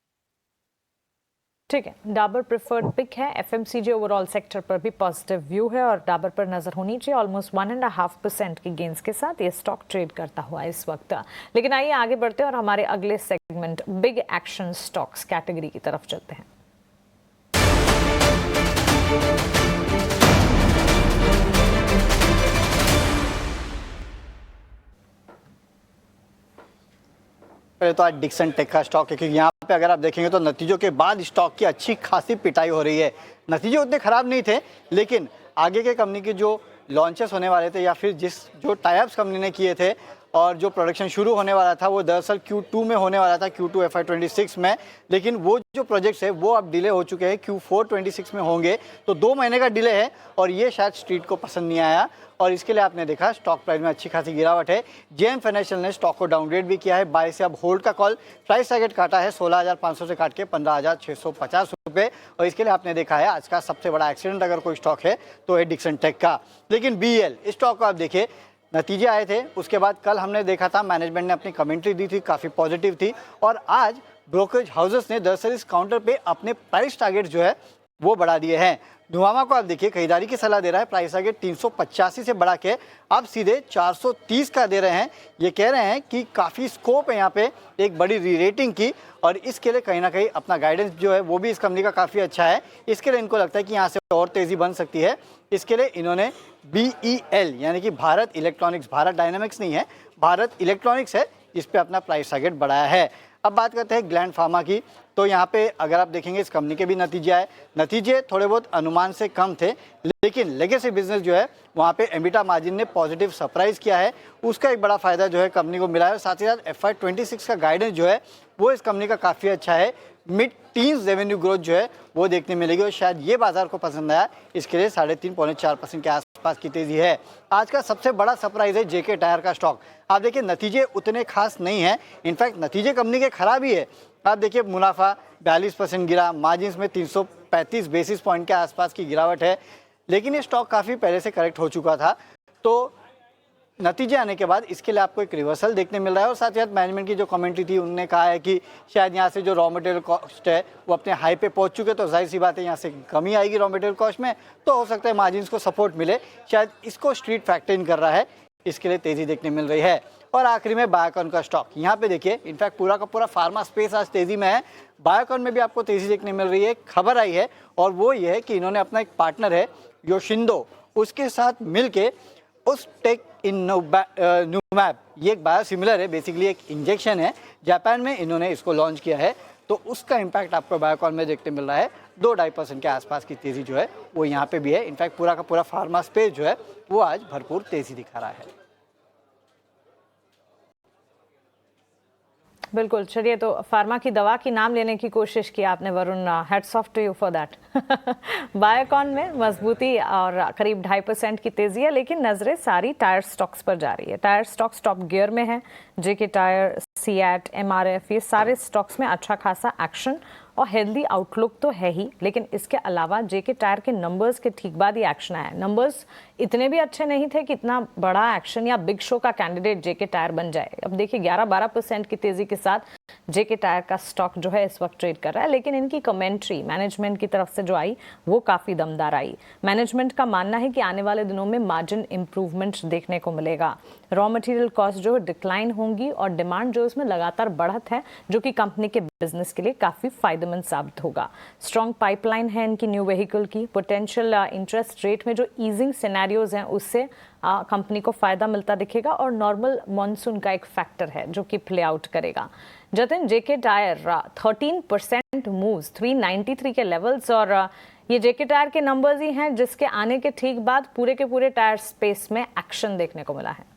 ठीक है, डाबर प्रिफर्ड पिक है। एफएमसीजी ओवरऑल सेक्टर पर भी पॉजिटिव व्यू है और डाबर पर नजर होनी चाहिए। ऑलमोस्ट 1.5% की गेंस के साथ ये स्टॉक ट्रेड करता हुआ इस वक्त। लेकिन आइए आगे बढ़ते हैं और हमारे अगले segment big action stocks category की तरफ चलते हैं। पहले तो आज डिक्सन टेक का स्टॉक है, क्योंकि यहाँ पे अगर आप देखेंगे तो नतीजों के बाद स्टॉक की अच्छी खासी पिटाई हो रही है। नतीजे उतने खराब नहीं थे, लेकिन आगे के कंपनी के जो लॉन्चेस होने वाले थे या फिर जो टाइप्स कंपनी ने किए थे और जो प्रोडक्शन शुरू होने वाला था वो दरअसल Q2 में होने वाला था, Q2 FY26 में, लेकिन वो जो प्रोजेक्ट्स है वो अब डिले हो चुके हैं, Q4 26 में होंगे। तो 2 महीने का डिले है और ये शायद स्ट्रीट को पसंद नहीं आया और इसके लिए आपने देखा स्टॉक प्राइस में अच्छी खासी गिरावट है। जेएम फाइनेंशियल ने स्टॉक को डाउनग्रेड भी किया है, बाय से अब होल्ड का कॉल, प्राइस टारगेट काटा है 16,500 से काट के 15,650 रुपये और इसके लिए आपने देखा है आज का सबसे बड़ा एक्सीडेंट अगर कोई स्टॉक है तो है डिक्सन टेक का। लेकिन BEL स्टॉक को आप देखिए, नतीजे आए थे, उसके बाद कल हमने देखा था मैनेजमेंट ने अपनी कमेंट्री दी थी, काफ़ी पॉजिटिव थी और आज ब्रोकरेज हाउसेस ने दरअसल इस काउंटर पे अपने प्राइस टारगेट जो है वो बढ़ा दिए हैं। नुवामा को आप देखिए खरीदारी की सलाह दे रहा है, प्राइस टारगेट 385 से बढ़ा के अब सीधे 430 का दे रहे हैं। ये कह रहे हैं कि काफ़ी स्कोप है यहाँ पे एक बड़ी री रेटिंग की और इसके लिए कहीं ना कहीं अपना गाइडेंस जो है वो भी इस कंपनी का काफ़ी अच्छा है। इसके लिए इनको लगता है कि यहाँ से और तेज़ी बन सकती है। इसके लिए इन्होंने BEL यानी कि भारत इलेक्ट्रॉनिक्स, भारत डायनामिक्स नहीं है, भारत इलेक्ट्रॉनिक्स है, इस पर अपना प्राइस टारगेट बढ़ाया है। अब बात करते हैं ग्लैंड फार्मा की, तो यहाँ पे अगर आप देखेंगे इस कंपनी के भी नतीजे आए, नतीजे थोड़े बहुत अनुमान से कम थे, लेकिन लेगेसी बिजनेस जो है वहाँ पे एबिटा मार्जिन ने पॉजिटिव सरप्राइज किया है, उसका एक बड़ा फायदा जो है कंपनी को मिला है। साथ ही साथ FY26 का गाइडेंस जो है वो इस कंपनी का काफ़ी अच्छा है, मिड टीन्स रेवेन्यू ग्रोथ जो है वो देखने मिलेगी और शायद ये बाजार को पसंद आया, इसके लिए 3.5-4% के आसपास की तेजी है। आज का सबसे बड़ा सरप्राइज है JK टायर का स्टॉक। आप देखिए नतीजे उतने खास नहीं है, इनफैक्ट नतीजे कंपनी के खराब ही है। आप देखिए मुनाफा 42% गिरा, मार्जिन्स में 335 बेसिस पॉइंट के आसपास की गिरावट है, लेकिन ये स्टॉक काफ़ी पहले से करेक्ट हो चुका था। तो नतीजे आने के बाद इसके लिए आपको एक रिवर्सल देखने मिल रहा है और साथ ही साथ मैनेजमेंट की जो कमेंट्री थी उन्होंने कहा है कि शायद यहाँ से जो रॉ मटेरियल कॉस्ट है वो अपने हाई पे पहुँच चुके, तो जाहिर सी बात है यहाँ से कमी आएगी रॉ मटेरियल कॉस्ट में, तो हो सकता है मार्जिन्स को सपोर्ट मिले, शायद इसको स्ट्रीट फैक्टर इन कर रहा है, इसके लिए तेज़ी देखने मिल रही है। और आखिरी में बायोकॉन का स्टॉक, यहाँ पे देखिए इनफैक्ट पूरा का पूरा फार्मा स्पेस आज तेज़ी में है, बायोकॉन में भी आपको तेज़ी देखने मिल रही है। खबर आई है और वो ये है कि इन्होंने अपना एक पार्टनर है योशिंदो, उसके साथ मिलके उस टेक नुमैब, ये एक बायोसिमिलर है, बेसिकली एक इंजेक्शन है, जापान में इन्होंने इसको लॉन्च किया है, तो उसका इम्पैक्ट आपको बायोकॉन में देखने मिल रहा है। 2-2.5% के आसपास की तेज़ी जो है वो यहाँ पे भी है। इनफैक्ट पूरा का पूरा फार्मा स्पेस जो है वो आज भरपूर तेज़ी दिखा रहा है। बिल्कुल, चलिए तो फार्मा की दवा की नाम लेने की कोशिश की आपने Varun, hats off to you for that. Biocon में मजबूती और करीब 2.5% की तेजी है, लेकिन नजरें सारी टायर स्टॉक्स पर जा रही है। टायर स्टॉक्स टॉप गियर में है, JK टायर, CEAT, MRF, ये सारे स्टॉक्स में अच्छा खासा एक्शन और हेल्दी आउटलुक तो है ही, लेकिन इसके अलावा JK टायर के नंबर्स के ठीक बाद ही एक्शन आया। नंबर्स इतने भी अच्छे नहीं थे कि इतना बड़ा एक्शन या बिग शो का कैंडिडेट JK टायर बन जाए। अब देखिए 11-12% की तेजी के साथ JK टायर का स्टॉक जो है इस वक्त ट्रेड कर रहा है, लेकिन इनकी कमेंट्री मैनेजमेंट की तरफ से जो आई वो काफ़ी दमदार आई। मैनेजमेंट का मानना है कि आने वाले दिनों में मार्जिन इंप्रूवमेंट देखने को मिलेगा, रॉ मटेरियल कॉस्ट जो डिक्लाइन होंगी और डिमांड जो इसमें लगातार बढ़त है, जो कि कंपनी के बिजनेस के लिए काफ़ी फायदेमंद साबित होगा। स्ट्रॉन्ग पाइपलाइन है इनकी न्यू व्हीकल की, पोटेंशियल इंटरेस्ट रेट में जो ईजिंग सिनेरियोज हैं उससे कंपनी को फायदा मिलता दिखेगा और नॉर्मल मॉनसून का एक फैक्टर है जो कि प्ले आउट करेगा। जतिन, JK टायर 13% मूव्स 393 के लेवल्स और ये JK टायर के नंबर्स ही हैं जिसके आने के ठीक बाद पूरे के पूरे टायर स्पेस में एक्शन देखने को मिला है।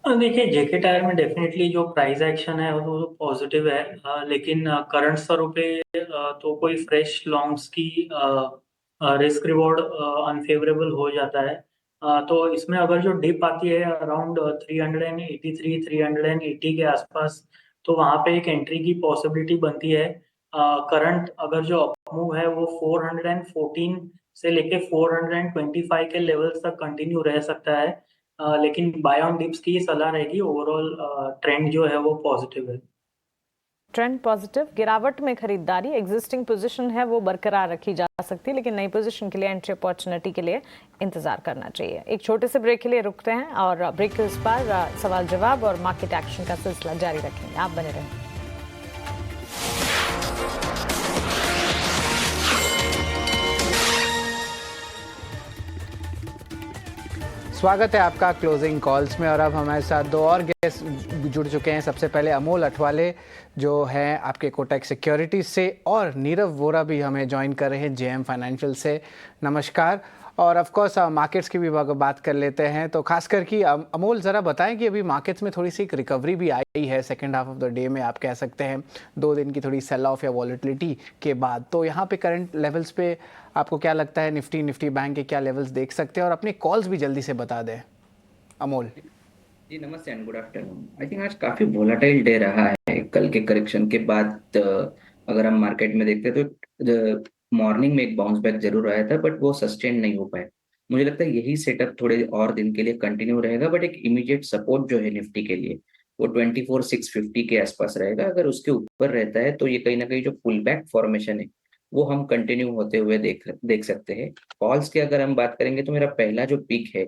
देखिए जेके टायर में डेफिनेटली जो प्राइस एक्शन है वो पॉजिटिव है, लेकिन करंट स्तरों पे तो कोई फ्रेश लॉन्ग्स की रिस्क रिवॉर्ड अनफेवरेबल हो जाता है। तो इसमें अगर जो डिप आती है अराउंड 383 380 के आसपास, तो वहाँ पे एक एंट्री की पॉसिबिलिटी बनती है। करंट अगर जो अपमूव है वो 414 से लेके 425 के लेवल्स तक कंटिन्यू रह सकता है। लेकिन बाय ऑन डिप्स की सलाह रहेगी, ओवरऑल ट्रेंड जो है वो पॉजिटिव है। ट्रेंड पॉजिटिव, गिरावट में खरीदारी, एग्जिस्टिंग पोजीशन है वो बरकरार रखी जा सकती है, लेकिन नई पोजीशन के लिए एंट्री अपॉर्चुनिटी के लिए इंतजार करना चाहिए। एक छोटे से ब्रेक के लिए रुकते हैं और ब्रेक के उस पर सवाल जवाब और मार्केट एक्शन का सिलसिला जारी रखेंगे। आप बने रहें। स्वागत है आपका क्लोजिंग कॉल्स में। और अब हमारे साथ दो और गेस्ट जुड़ चुके हैं। सबसे पहले अमोल अठवाले जो हैं आपके कोटक सिक्योरिटीज से, और नीरव वोरा भी हमें ज्वाइन कर रहे हैं जेएम फाइनेंशियल से। नमस्कार। और ऑफ कोर्स मार्केट्स की भी बात कर लेते हैं। तो खासकर कि अमोल ज़रा बताएं कि अभी मार्केट्स में थोड़ी सी एक रिकवरी भी आई है second half of the day में, आप कह सकते हैं 2 दिन की थोड़ी सेल ऑफ या वॉलेटिलिटी के बाद। तो यहाँ पे करंट लेवल्स पे आपको क्या लगता है, निफ्टी बैंक के क्या लेवल्स देख सकते हैं? और अपने कॉल्स भी जल्दी से बता दें अमोल। जी नमस्ते and good afternoon. I think आज काफी वोलाटाइल डे रहा है। कल के करेक्शन के बाद अगर हम मार्केट में देखते हैं तो मॉर्निंग में एक बाउंस बैक जरूर आया था, बट वो सस्टेन नहीं हो पाया। मुझे लगता है यही सेटअप थोड़े और दिन के लिए कंटिन्यू रहेगा, बट एक इमीडिएट सपोर्ट जो है निफ्टी के लिए वो 24,650 के आसपास रहेगा। अगर उसके ऊपर रहता है तो ये कहीं ना कहीं जो पुल बैक फॉर्मेशन है वो हम कंटिन्यू होते हुए देख सकते हैं। कॉल्स की अगर हम बात करेंगे तो मेरा पहला जो पिक है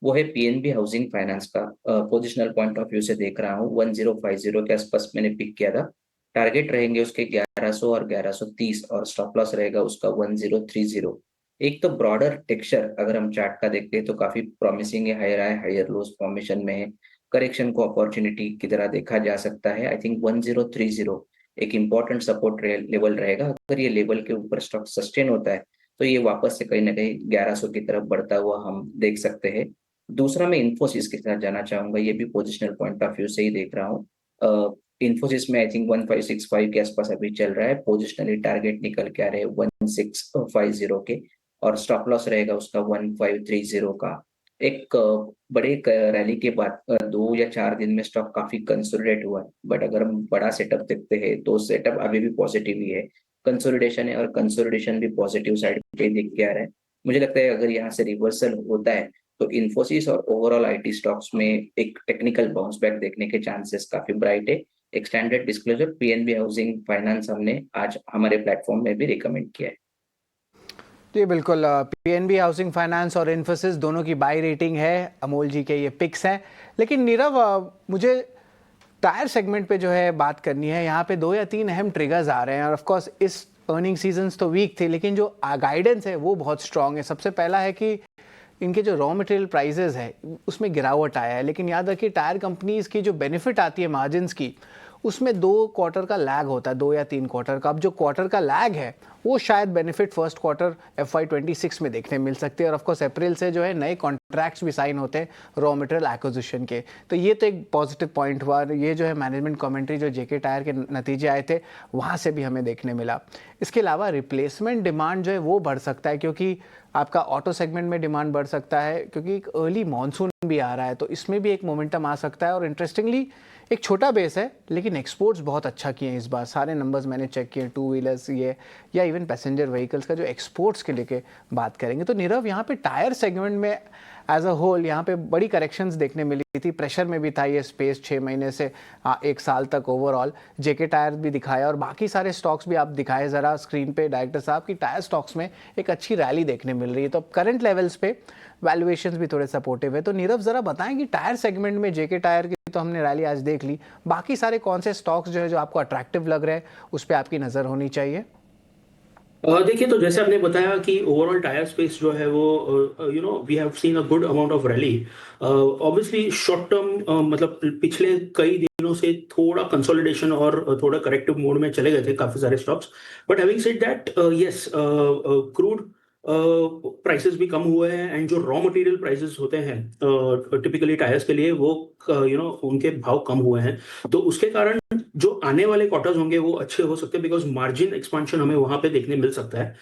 वो है पीएनबी हाउसिंग फाइनेंस का। पोजिशनल पॉइंट ऑफ व्यू से देख रहा हूँ 1050 के आसपास मैंने पिक किया था। टारगेट रहेंगे उसके 1100 और 1130 और स्टॉप लॉस रहेगा उसका 1030। एक तो ब्रॉडर टेक्सचर अगर हम चार्ट का देखते हैं तो काफी प्रॉमिसिंग है, higher high higher lows formation में है। करेक्शन को अपॉर्चुनिटी की तरह देखा जा सकता है। आई थिंक 1030 एक इंपॉर्टेंट सपोर्ट लेवल रहेगा। अगर ये लेवल के ऊपर स्टॉक सस्टेन होता है तो ये वापस से कहीं ना कहीं 1100 की तरफ बढ़ता हुआ हम देख सकते हैं। दूसरा मैं इन्फोसिस के साथ जाना चाहूंगा, ये भी पोजिशनल पॉइंट ऑफ व्यू से ही देख रहा हूँ। इन्फोसिस में आई थिंक 1565 के आसपास अभी चल रहा है। पोजिशनली टारगेट निकल के आ रहे हैं 1650 के और स्टॉप लॉस रहेगा उसका 1530 का। एक बड़े रैली के बाद 2 या 4 दिन में स्टॉक काफी कंसोलिडेट हुआ है, बट अगर हम बड़ा सेटअप देखते हैं तो सेटअप अभी भी पॉजिटिव ही है। कंसोलिडेशन है और कंसोलिडेशन भी पॉजिटिव साइड पे दिख के आ रहा है। मुझे लगता है अगर यहाँ से रिवर्सल होता है तो इन्फोसिस और ओवरऑल आईटी स्टॉक्स में एक टेक्निकल बाउंस बैक देखने के चांसेस काफी ब्राइट है। एक standard disclosure PNB housing finance हमने आज हमारे प्लेटफॉर्म में भी रिकमेंड किया है। जी बिल्कुल, पीएनबी हाउसिंग फाइनेंस और इन्फोसिस दोनों की बाई रेटिंग है। अमोल जी के ये पिक्स हैं। लेकिन नीरव, मुझे टायर सेगमेंट पे जो है बात करनी है। यहाँ पे 2 या 3 अहम ट्रिगर्स आ रहे हैं और ऑफ कोर्स इस अर्निंग सीजन्स तो वीक थे, लेकिन जो गाइडेंस है वो बहुत स्ट्रांग है। सबसे पहला है कि इनके जो रॉ मटेरियल प्राइसेस है उसमें गिरावट आया है। लेकिन याद रखिए टायर कंपनीज की जो बेनिफिट आती है मार्जिन्स की, उसमें 2 क्वार्टर का लैग होता है, 2 या 3 क्वार्टर का। अब जो क्वार्टर का लैग है वो शायद बेनिफिट फर्स्ट क्वार्टर FY26 में देखने मिल सकते हैं। और ऑफकोर्स अप्रैल से जो है नए कॉन्ट्रैक्ट्स भी साइन होते हैं रॉ मटेरियल एक्विजिशन के। तो ये तो एक पॉजिटिव पॉइंट हुआ। ये जो है मैनेजमेंट कमेंट्री जो जेके टायर के नतीजे आए थे वहाँ से भी हमें देखने मिला। इसके अलावा रिप्लेसमेंट डिमांड जो है वो बढ़ सकता है, क्योंकि आपका ऑटो सेगमेंट में डिमांड बढ़ सकता है, क्योंकि एक अर्ली मानसून भी आ रहा है, तो इसमें भी एक मोमेंटम आ सकता है। और इंटरेस्टिंगली एक छोटा बेस है लेकिन एक्सपोर्ट्स बहुत अच्छा किए हैं इस बार। सारे नंबर्स मैंने चेक किए, 2 व्हीलर्स ये या इवन पैसेंजर व्हीकल्स का जो एक्सपोर्ट्स के लेके बात करेंगे तो नीरव, यहाँ पे टायर सेगमेंट में एज अ होल यहाँ पे बड़ी करेक्शंस देखने मिली थी। प्रेशर में भी था ये स्पेस 6 महीने से 1 साल तक ओवरऑल। जेके टायर भी दिखाया और बाकी सारे स्टॉक्स भी आप दिखाए ज़रा स्क्रीन पे डायरेक्टर साहब की टायर स्टॉक्स में एक अच्छी रैली देखने मिल रही है। तो करंट लेवल्स पे वैल्यूएशंस भी थोड़े सपोर्टिव है। तो नीरव ज़रा बताएं कि टायर सेगमेंट में जेके टायर की तो हमने रैली आज देख ली, बाकी सारे कौन से स्टॉक्स जो है जो आपको अट्रैक्टिव लग रहे हैं उस पर आपकी नज़र होनी चाहिए? देखिए, तो जैसे आपने बताया कि ओवरऑल टायर स्पेस जो है वो we have seen a good amount of rally. Obviously short term मतलब पिछले कई दिनों से थोड़ा कंसोलिडेशन और थोड़ा करेक्टिव मोड में चले गए थे काफी सारे stocks. But having said that, yes, crude prices भी कम हुए हैं एंड जो रॉ मटेरियल प्राइसेस होते हैं टिपिकली टायर्स के लिए वो उनके भाव कम हुए हैं, तो उसके कारण जो आने वाले क्वार्टर्स होंगे वो अच्छे हो सकते हैं बिकॉज मार्जिन एक्सपेंशन हमें वहां पे देखने मिल सकता है।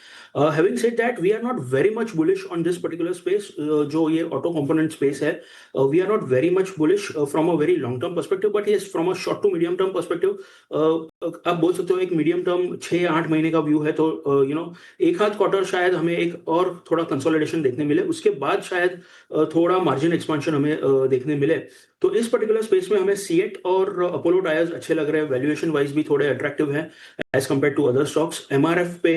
Having said that we are not very much bullish on this particular space, जो ये ऑटो कंपोनेंट स्पेस है, we are not very much bullish from a very long term perspective, but yes from a short to medium term perspective आप बोल सकते हो एक medium term 6-8 महीने का व्यू है, तो एक आध क्वार्टर शायद हमें एक और थोड़ा कंसोलिडेशन देखने मिले, उसके बाद शायद थोड़ा मार्जिन एक्सपेंशन हमें देखने मिले। तो इस पर्टिकुलर स्पेस में हमें सीएट और अपोलो टायर्स अच्छे लग रहे हैं, वैल्यूएशन वाइज भी थोड़े अट्रैक्टिव हैं as compared to other stocks. MRF पे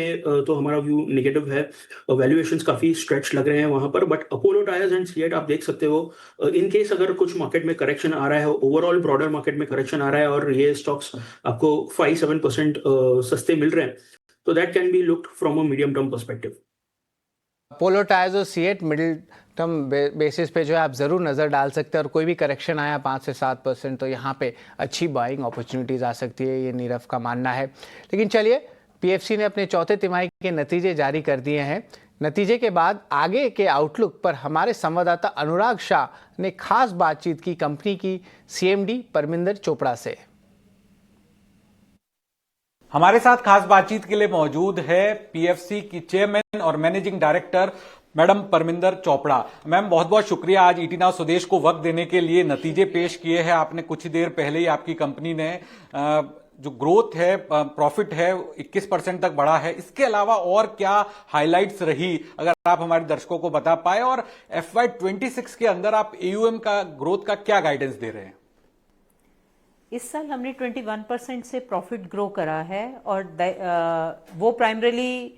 तो हमारा व्यू नेगेटिव है, वैल्यूएशंस काफी स्ट्रेच लग रहे हैं वहां पर, बट अपोलो टायर्स एंड सीएट आप देख सकते हो इन केस अगर कुछ मार्केट में करेक्शन आ रहा है, ओवरऑल ब्रॉडर मार्केट में करेक्शन आ रहा है और ये स्टॉक्स आपको 5-7% सस्ते मिल रहे हैं, तो that can be looked from a medium term perspective. Apollo tyres और सीएट मिडिल टर्म बेसिस पे जो है आप ज़रूर नज़र डाल सकते हैं, और कोई भी करेक्शन आया 5 से 7% तो यहाँ पे अच्छी बाइंग अपॉर्चुनिटीज़ आ सकती है, ये नीरव का मानना है। लेकिन चलिए, पीएफसी ने अपने चौथे तिमाही के नतीजे जारी कर दिए हैं। नतीजे के बाद आगे के आउटलुक पर हमारे संवाददाता अनुराग शाह ने खास बातचीत की कंपनी की सीएमडी परमिंदर चोपड़ा से। हमारे साथ खास बातचीत के लिए मौजूद है पीएफसी की चेयरमैन और managing director madam Parminder Chopra. Ma'am, बहुत बहुत शुक्रिया आज ईटी नाउ स्वदेश को वक्त देने के लिए। नतीजे पेश किए हैं आपने कुछ ही देर पहले ही, आपकी कंपनी ने जो ग्रोथ है, प्रॉफिट है 21% तक बढ़ा है। इसके अलावा और क्या हाइलाइट्स रही, अगर आप हमारे दर्शकों को बता पाए, और FY26 के अंदर आप एयूएम का ग्रोथ का क्या गाइडेंस दे रहे हैं? इस साल हमने 21% से प्रॉफिट ग्रो करा है, और वो primarily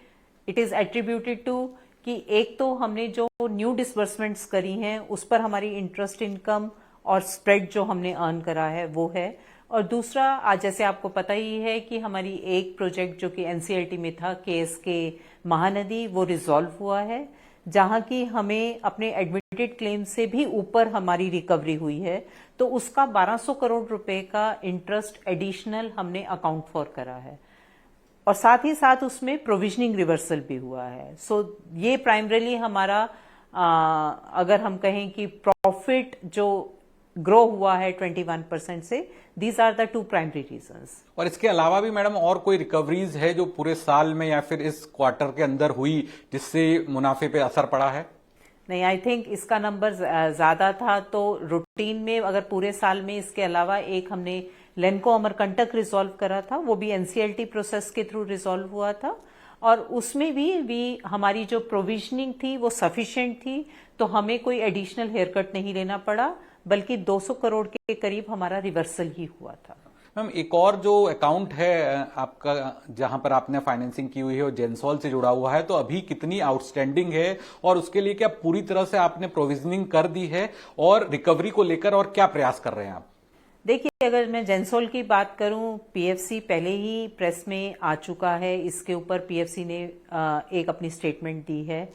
it is attributed to कि एक तो हमने जो न्यू डिसबर्समेंट्स करी हैं उस पर हमारी इंटरेस्ट इनकम और स्प्रेड जो हमने अर्न करा है वो है, और दूसरा आज जैसे आपको पता ही है कि हमारी एक प्रोजेक्ट जो कि एनसीएलटी में था, केएसके महानदी, वो रिजॉल्व हुआ है, जहां की हमें अपने एडमिटेड क्लेम से भी ऊपर हमारी रिकवरी हुई है, तो उसका 1200 करोड़ रुपए का इंटरेस्ट एडिशनल हमने अकाउंट फॉर करा है, और साथ ही साथ उसमें प्रोविजनिंग रिवर्सल भी हुआ है। सो ये प्राइमरीली हमारा अगर हम कहें कि प्रॉफिट जो ग्रो हुआ है 21% से, these are the 2 primary reasons. और इसके अलावा भी मैडम और कोई रिकवरीज है जो पूरे साल में या फिर इस क्वार्टर के अंदर हुई जिससे मुनाफे पे असर पड़ा है? नहीं, आई थिंक इसका नंबर ज्यादा था, तो रूटीन में अगर पूरे साल में इसके अलावा एक हमने लेनको अमरकंटक रिजॉल्व करा था, वो भी एनसीएलटी प्रोसेस के थ्रू रिजॉल्व हुआ था, और उसमें भी हमारी जो प्रोविजनिंग थी वो सफिशिएंट थी, तो हमें कोई एडिशनल हेयर कट नहीं लेना पड़ा, बल्कि 200 करोड़ के करीब हमारा रिवर्सल ही हुआ था। मैम, एक और जो अकाउंट है आपका जहां पर आपने फाइनेंसिंग की हुई है और जेंसॉल से जुड़ा हुआ है, तो अभी कितनी आउटस्टैंडिंग है और उसके लिए क्या पूरी तरह से आपने प्रोविजनिंग कर दी है, और रिकवरी को लेकर और क्या प्रयास कर रहे हैं आप? देखिए, अगर मैं जेंसॉल की बात करूं, पीएफसी पहले ही प्रेस में आ चुका है, इसके ऊपर पीएफसी ने एक अपनी स्टेटमेंट दी है।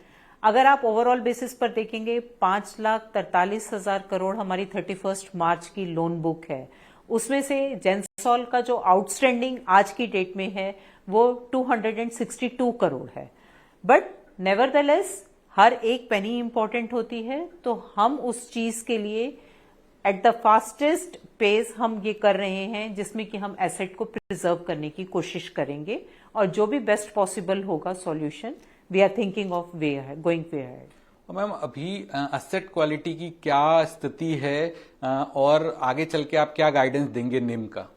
अगर आप ओवरऑल बेसिस पर देखेंगे, 5,43,000 करोड़ हमारी 31 मार्च की लोन बुक है, उसमें से जेंसॉल का जो आउटस्टैंडिंग आज की डेट में है वो 262 करोड़ है। बट नेवरदलेस हर एक पेनी इंपॉर्टेंट होती है, तो हम उस चीज के लिए एट द फास्टेस्ट पेस हम ये कर रहे हैं, जिसमें कि हम एसेट को प्रिजर्व करने की कोशिश करेंगे, और जो भी बेस्ट पॉसिबल होगा solution, we are thinking of going way ahead. Ma'am, अभी एसेट क्वालिटी की क्या स्थिति है और आगे चल के आप क्या गाइडेंस देंगे निम का?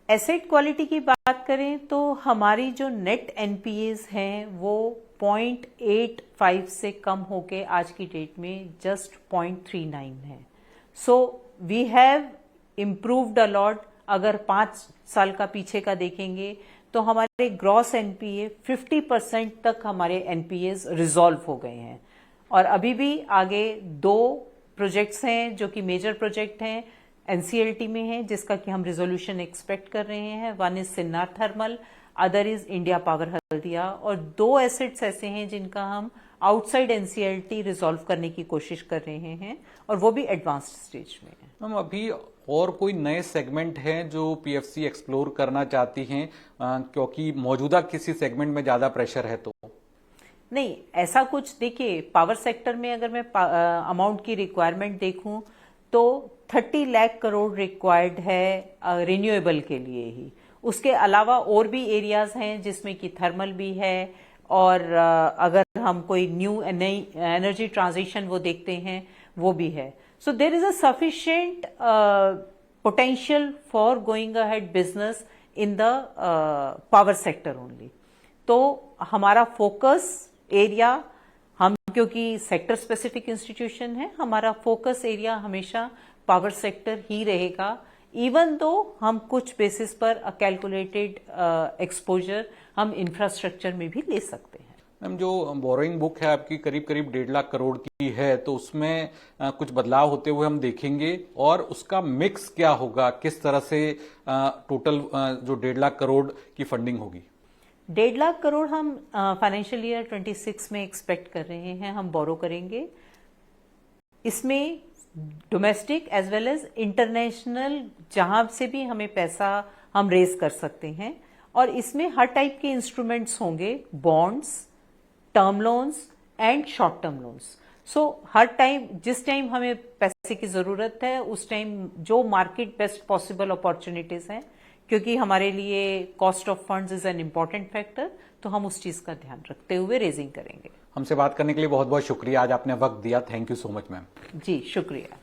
एसेट क्वालिटी की बात करें तो हमारी जो नेट एनपीएस हैं वो 0.85 से कम होके आज की डेट में जस्ट 0.39 है। So we have improved a lot. अगर 5 साल का पीछे का देखेंगे तो हमारे ग्रॉस एनपीए 50% तक हमारे एनपीएस रिजॉल्व हो गए हैं, और अभी भी आगे 2 प्रोजेक्ट्स हैं जो कि मेजर प्रोजेक्ट हैं, एनसीएलटी में है, जिसका कि हम रिजोल्यूशन एक्सपेक्ट कर रहे हैं। One is Sinnar thermal, other is India power Haldia, और 2 एसेट्स ऐसे हैं जिनका हम आउटसाइड एनसीएलटी रिजॉल्व करने की कोशिश कर रहे हैं, और वो भी एडवांस्ड स्टेज में है। मैम, अभी और कोई नए सेगमेंट हैं जो पीएफसी एक्सप्लोर करना चाहती हैं, क्योंकि मौजूदा किसी सेगमेंट में ज्यादा प्रेशर है? तो नहीं, ऐसा कुछ देखिए, पावर सेक्टर में अगर मैं अमाउंट की रिक्वायरमेंट देखूं तो 30 लाख करोड़ रिक्वायर्ड है रिन्यूएबल के लिए ही। उसके अलावा और भी एरियाज हैं जिसमें कि थर्मल भी है, और अगर हम कोई नई एनर्जी ट्रांजिशन वो देखते हैं वो भी है। So there is a sufficient potential for going ahead business in the power sector only. तो हमारा फोकस एरिया, हम क्योंकि सेक्टर स्पेसिफिक इंस्टीट्यूशन है, हमारा फोकस एरिया हमेशा पावर सेक्टर ही रहेगा, इवन दो हम कुछ बेसिस पर कैलकुलेटेड एक्सपोजर हम इंफ्रास्ट्रक्चर में भी ले सकते हैं। मैम, जो बोरोइंग बुक है आपकी करीब करीब 1.5 लाख करोड़ की है, तो उसमें कुछ बदलाव होते हुए हम देखेंगे, और उसका मिक्स क्या होगा, किस तरह से टोटल जो 1.5 लाख करोड़ की फंडिंग होगी? 1.5 लाख करोड़ हम फाइनेंशियल ईयर 26 में एक्सपेक्ट कर रहे हैं, हम बोरो करेंगे। इसमें domestic as well as international जहां से भी हमें पैसा हम रेज कर सकते हैं, और इसमें हर टाइप के इंस्ट्रूमेंट्स होंगे, bonds, term loans and short term loans. So her time, जिस टाइम हमें पैसे की जरूरत है उस टाइम जो मार्केट बेस्ट पॉसिबल अपॉर्चुनिटीज हैं, क्योंकि हमारे लिए cost of funds is an important factor, तो हम उस चीज का ध्यान रखते हुए रेजिंग करेंगे। हमसे बात करने के लिए बहुत बहुत शुक्रिया, आज आपने वक्त दिया, thank you so much ma'am. जी शुक्रिया।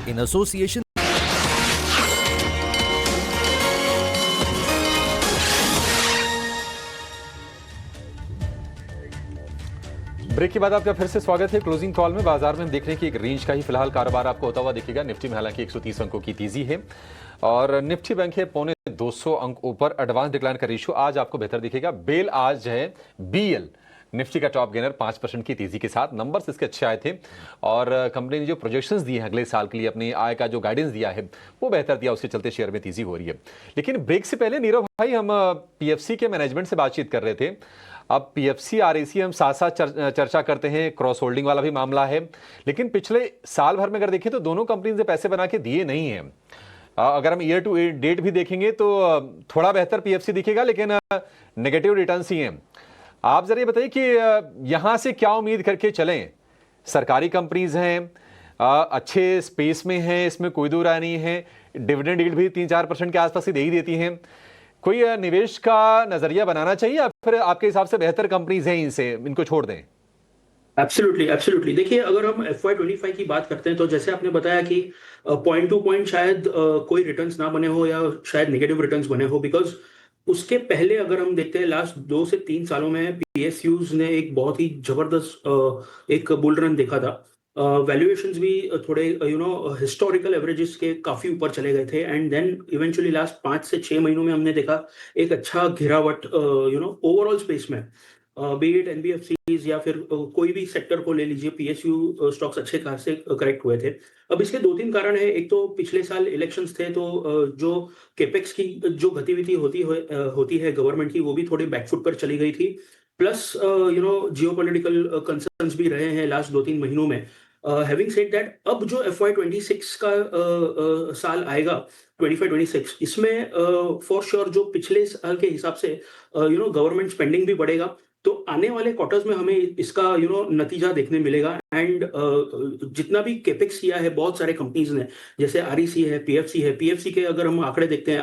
in association ब्रेक के बाद आपका फिर से स्वागत है क्लोजिंग कॉल में। बाजार में हम देख रहे हैं कि एक रेंज का ही फिलहाल कारोबार आपको होता हुआ दिखेगा। निफ्टी में हालांकि 130 अंकों की तेजी है और निफ्टी बैंक है 250 अंक ऊपर। एडवांस डिक्लाइन का रेशियो आज आपको बेहतर दिखेगा। बेल आज है बीएल निफ्टी का टॉप गेनर 5% की तेजी के साथ। नंबर्स इसके अच्छे आए थे और कंपनी ने जो प्रोजेक्शंस दिए हैं अगले साल के लिए, अपनी आय का जो गाइडेंस दिया है वो बेहतर दिया, उसके चलते शेयर में तेजी हो रही है। लेकिन ब्रेक से पहले नीरव भाई, हम पीएफसी के मैनेजमेंट से बातचीत कर रहे थे। अब पीएफसी आरएसी हम साथ साथ चर्चा करते हैं, क्रॉस होल्डिंग वाला भी मामला है, लेकिन पिछले साल भर में अगर देखें तो दोनों कंपनी ने पैसे बना के दिए नहीं है। अगर हम ईयर टू डेट भी देखेंगे तो थोड़ा बेहतर पीएफसी दिखेगा, लेकिन नेगेटिव रिटर्न्स ही हैं। आप जरा ये बताइए कि यहां से क्या उम्मीद करके चलें? सरकारी कंपनीज हैं, अच्छे स्पेस में हैं, इसमें कोई दो राय नहीं है। डिविडेंड यील्ड भी 3-4% के आसपास ही दे ही देती हैं। कोई निवेश का नजरिया बनाना चाहिए या फिर आपके हिसाब से बेहतर कंपनीज हैं, इनको छोड़ दें? Absolutely absolutely. देखिए, अगर हम FY25 की बात करते हैं तो जैसे आपने बताया कि पॉइंट टू पॉइंट शायद कोई रिटर्न्स ना बने हो या शायद नेगेटिव रिटर्न्स बने हो, बिकॉज उसके पहले अगर हम देखते हैं लास्ट 2 से 3 सालों में PSUs ने एक बहुत ही जबरदस्त एक बुल रन देखा था। वैल्यूएशंस भी थोड़े हिस्टोरिकल एवरेजेस के काफी ऊपर चले गए थे, एंड देन इवेंचुअली लास्ट 5 से 6 महीनों में हमने देखा एक अच्छा गिरावट ओवरऑल स्पेस में, बी इट NBFCs या फिर कोई भी सेक्टर को ले लीजिए, PSU स्टॉक्स अच्छे खासे करेक्ट हुए थे। अब इसके 2-3 कारण है। एक तो पिछले साल इलेक्शंस थे, तो जो केपेक्स की जो गतिविधि होती है गवर्नमेंट की, वो भी थोड़ी बैकफुट पर चली गई थी। प्लस जियोपॉलिटिकल कंसर्न्स भी रहे हैं लास्ट 2-3 महीनों में। हैविंग सेड दैट, अब जो FY26 का साल आएगा 25-26, इसमें फॉर श्योर जो पिछले साल के हिसाब से गवर्नमेंट स्पेंडिंग भी बढ़ेगा, तो आने वाले क्वार्टर्स में हमें इसका नतीजा देखने मिलेगा। एंड जितना भी केपेक्स किया है बहुत सारे कंपनीज ने, जैसे REC है, PFC है। PFC के अगर हम आंकड़े देखते हैं,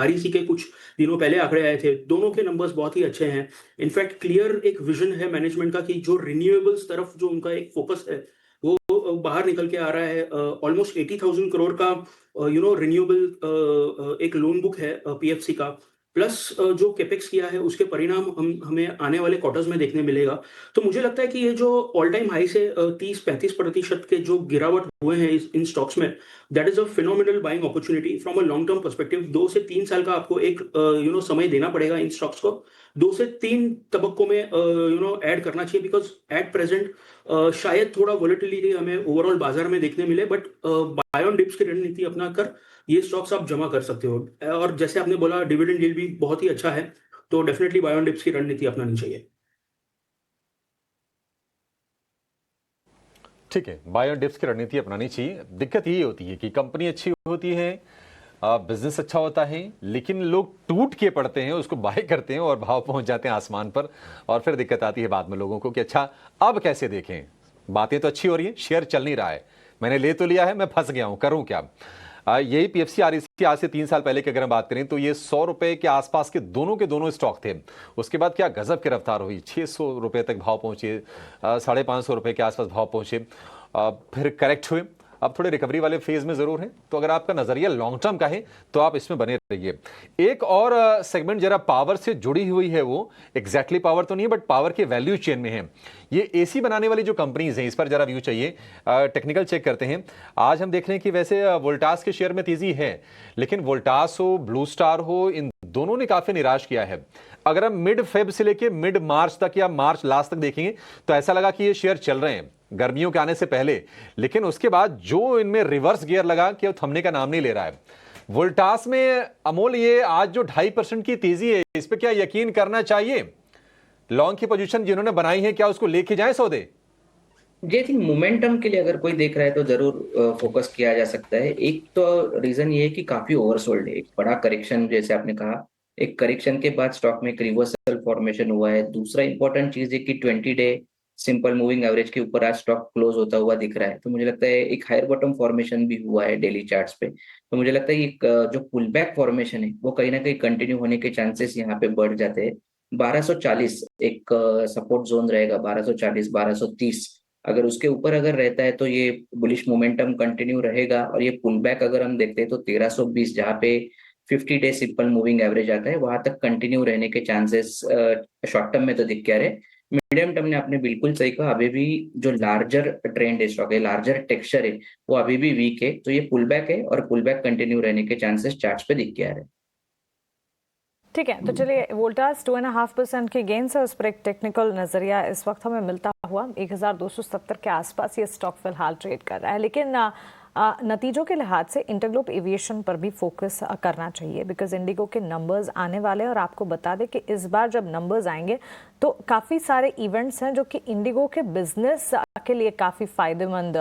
REC के कुछ दिनों पहले आंकड़े आए थे, दोनों के नंबर्स बहुत ही अच्छे हैं। इनफैक्ट क्लियर एक विजन है मैनेजमेंट का कि जो रिन्यूएबल्स तरफ जो उनका एक फोकस है वो बाहर निकल के आ रहा है। ऑलमोस्ट 80,000 करोड़ का रिन्यूएबल एक लोन बुक है PFC का, प्लस जो केपेक्स किया है उसके परिणाम हमें आने वाले क्वार्टर्स में देखने मिलेगा। तो मुझे लगता है कि ये जो ऑल टाइम हाई से 30-35% के जो गिरावट हुए हैं इन स्टॉक्स में, that is a phenomenal buying opportunity from a long term perspective. 2 से 3 साल का आपको एक समय देना पड़ेगा इन स्टॉक्स को। 2 से 3 तबक्कों में ऐड करना चाहिए, बिकॉज एट प्रेजेंट शायद थोड़ा वॉलेटिलिटी हमें ओवरऑल बाजार में देखने मिले, बट बाय ऑन डिप्स की रणनीति अपना कर ये स्टॉक्स आप जमा कर सकते हो। और जैसे आपने बोला, डिविडेंड यील्ड भी बहुत ही अच्छा है, तो डेफिनेटली बाय ऑन डिप्स की रणनीति अपनानी चाहिए। ठीक है, बाय और डिप्स की रणनीति अपनानी चाहिए। दिक्कत यही होती है कि कंपनी अच्छी होती है, बिजनेस अच्छा होता है, लेकिन लोग टूट के पड़ते हैं, उसको बाय करते हैं और भाव पहुंच जाते हैं आसमान पर, और फिर दिक्कत आती है बाद में लोगों को कि अच्छा अब कैसे देखें, बातें तो अच्छी हो रही है, शेयर चल नहीं रहा है, मैंने ले तो लिया है, मैं फंस गया हूं, करूं क्या। यही पीएफसी आरईसी आज से 3 साल पहले की अगर हम बात करें तो ये 100 रुपए के आसपास के दोनों स्टॉक थे। उसके बाद क्या गजब की रफ्तार हुई, 600 रुपए तक भाव पहुंचे, 550 रुपए के आसपास भाव पहुंचे, फिर करेक्ट हुए, अब थोड़े रिकवरी वाले फेज में जरूर है। तो अगर आपका नजरिया लॉन्ग टर्म का है तो आप इसमें बने रहिए। एक और सेगमेंट जरा पावर से जुड़ी हुई है, वो एग्जैक्टली पावर तो नहीं है बट पावर के वैल्यू चेन में है। ये एसी बनाने वाली जो कंपनीज हैं, इस पर जरा व्यू चाहिए, टेक्निकल चेक करते हैं। आज हम देख रहे हैं कि वैसे वोल्टास के शेयर में तेजी है, लेकिन वोल्टास हो, ब्लू स्टार हो, इन दोनों ने काफी निराश किया है। अगर हम मिड फेब से लेके मिड मार्च तक या मार्च लास्ट तक देखेंगे तो ऐसा लगा कि ये शेयर चल रहे हैं गर्मियों के आने से पहले, लेकिन उसके बाद जो इनमें रिवर्स गियर लगा कि थमने का नाम नहीं ले रहा है। वोल्टास में अमोल, ये आज जो 2.5% की तेजी है, इस पे क्या यकीन करना चाहिए? लॉन्ग की पोजीशन जिन्होंने बनाई है, क्या उसको लेके जाएं सौदे? जी, आई थिंक मोमेंटम के लिए अगर कोई देख रहा है तो जरूर फोकस किया जा सकता है। एक तो रीजन ये है कि काफी ओवरसोल्ड है, एक बड़ा करेक्शन जैसे आपने कहा, एक करेक्शन के बाद स्टॉक में एक रिवर्सल फॉर्मेशन हुआ है। दूसरा इंपॉर्टेंट चीज है कि 20 डे सिंपल मूविंग एवरेज के ऊपर आज स्टॉक क्लोज होता हुआ दिख रहा है, तो मुझे लगता है एक हायर बॉटम फॉर्मेशन भी हुआ है डेली चार्ट्स पे। तो मुझे लगता है एक जो पुल बैक फॉर्मेशन है वो कहीं ना कहीं कंटिन्यू होने के चांसेस यहाँ पे बढ़ जाते हैं। 1240 एक सपोर्ट जोन रहेगा, 1240 1230, अगर उसके ऊपर अगर रहता है तो ये बुलिश मोमेंटम कंटिन्यू रहेगा। और ये पुल बैक अगर हम देखते हैं तो 1320 जहाँ पे 50 डे सिंपल मूविंग एवरेज आता है वहां तक कंटिन्यू रहने के चांसेस शॉर्ट टर्म में तो दिख क्या रहे। मीडियम टर्म ने आपने बिल्कुल सही कहा, अभी भी जो लार्जर ट्रेंड है स्टॉक है, लार्जर टेक्सचर है, वो अभी भी वीक है। तो ये पुल बैक है और पुल बैक कंटिन्यू रहने के चांसेस चार्ट्स पे दिख क्या रहे। ठीक है, तो चलिए वोल्टास 2.5% के गेन से उस पर एक टेक्निकल नजरिया इस वक्त हमें मिलता हुआ 1270 के आसपास ये स्टॉक फिलहाल ट्रेड कर रहा है। लेकिन नतीजों के लिहाज से इंटरग्लोब एविएशन पर भी फोकस करना चाहिए, बिकॉज इंडिगो के नंबर्स आने वाले हैं। और आपको बता दें कि इस बार जब नंबर्स आएंगे तो काफ़ी सारे इवेंट्स हैं जो कि इंडिगो के बिजनेस के लिए काफ़ी फायदेमंद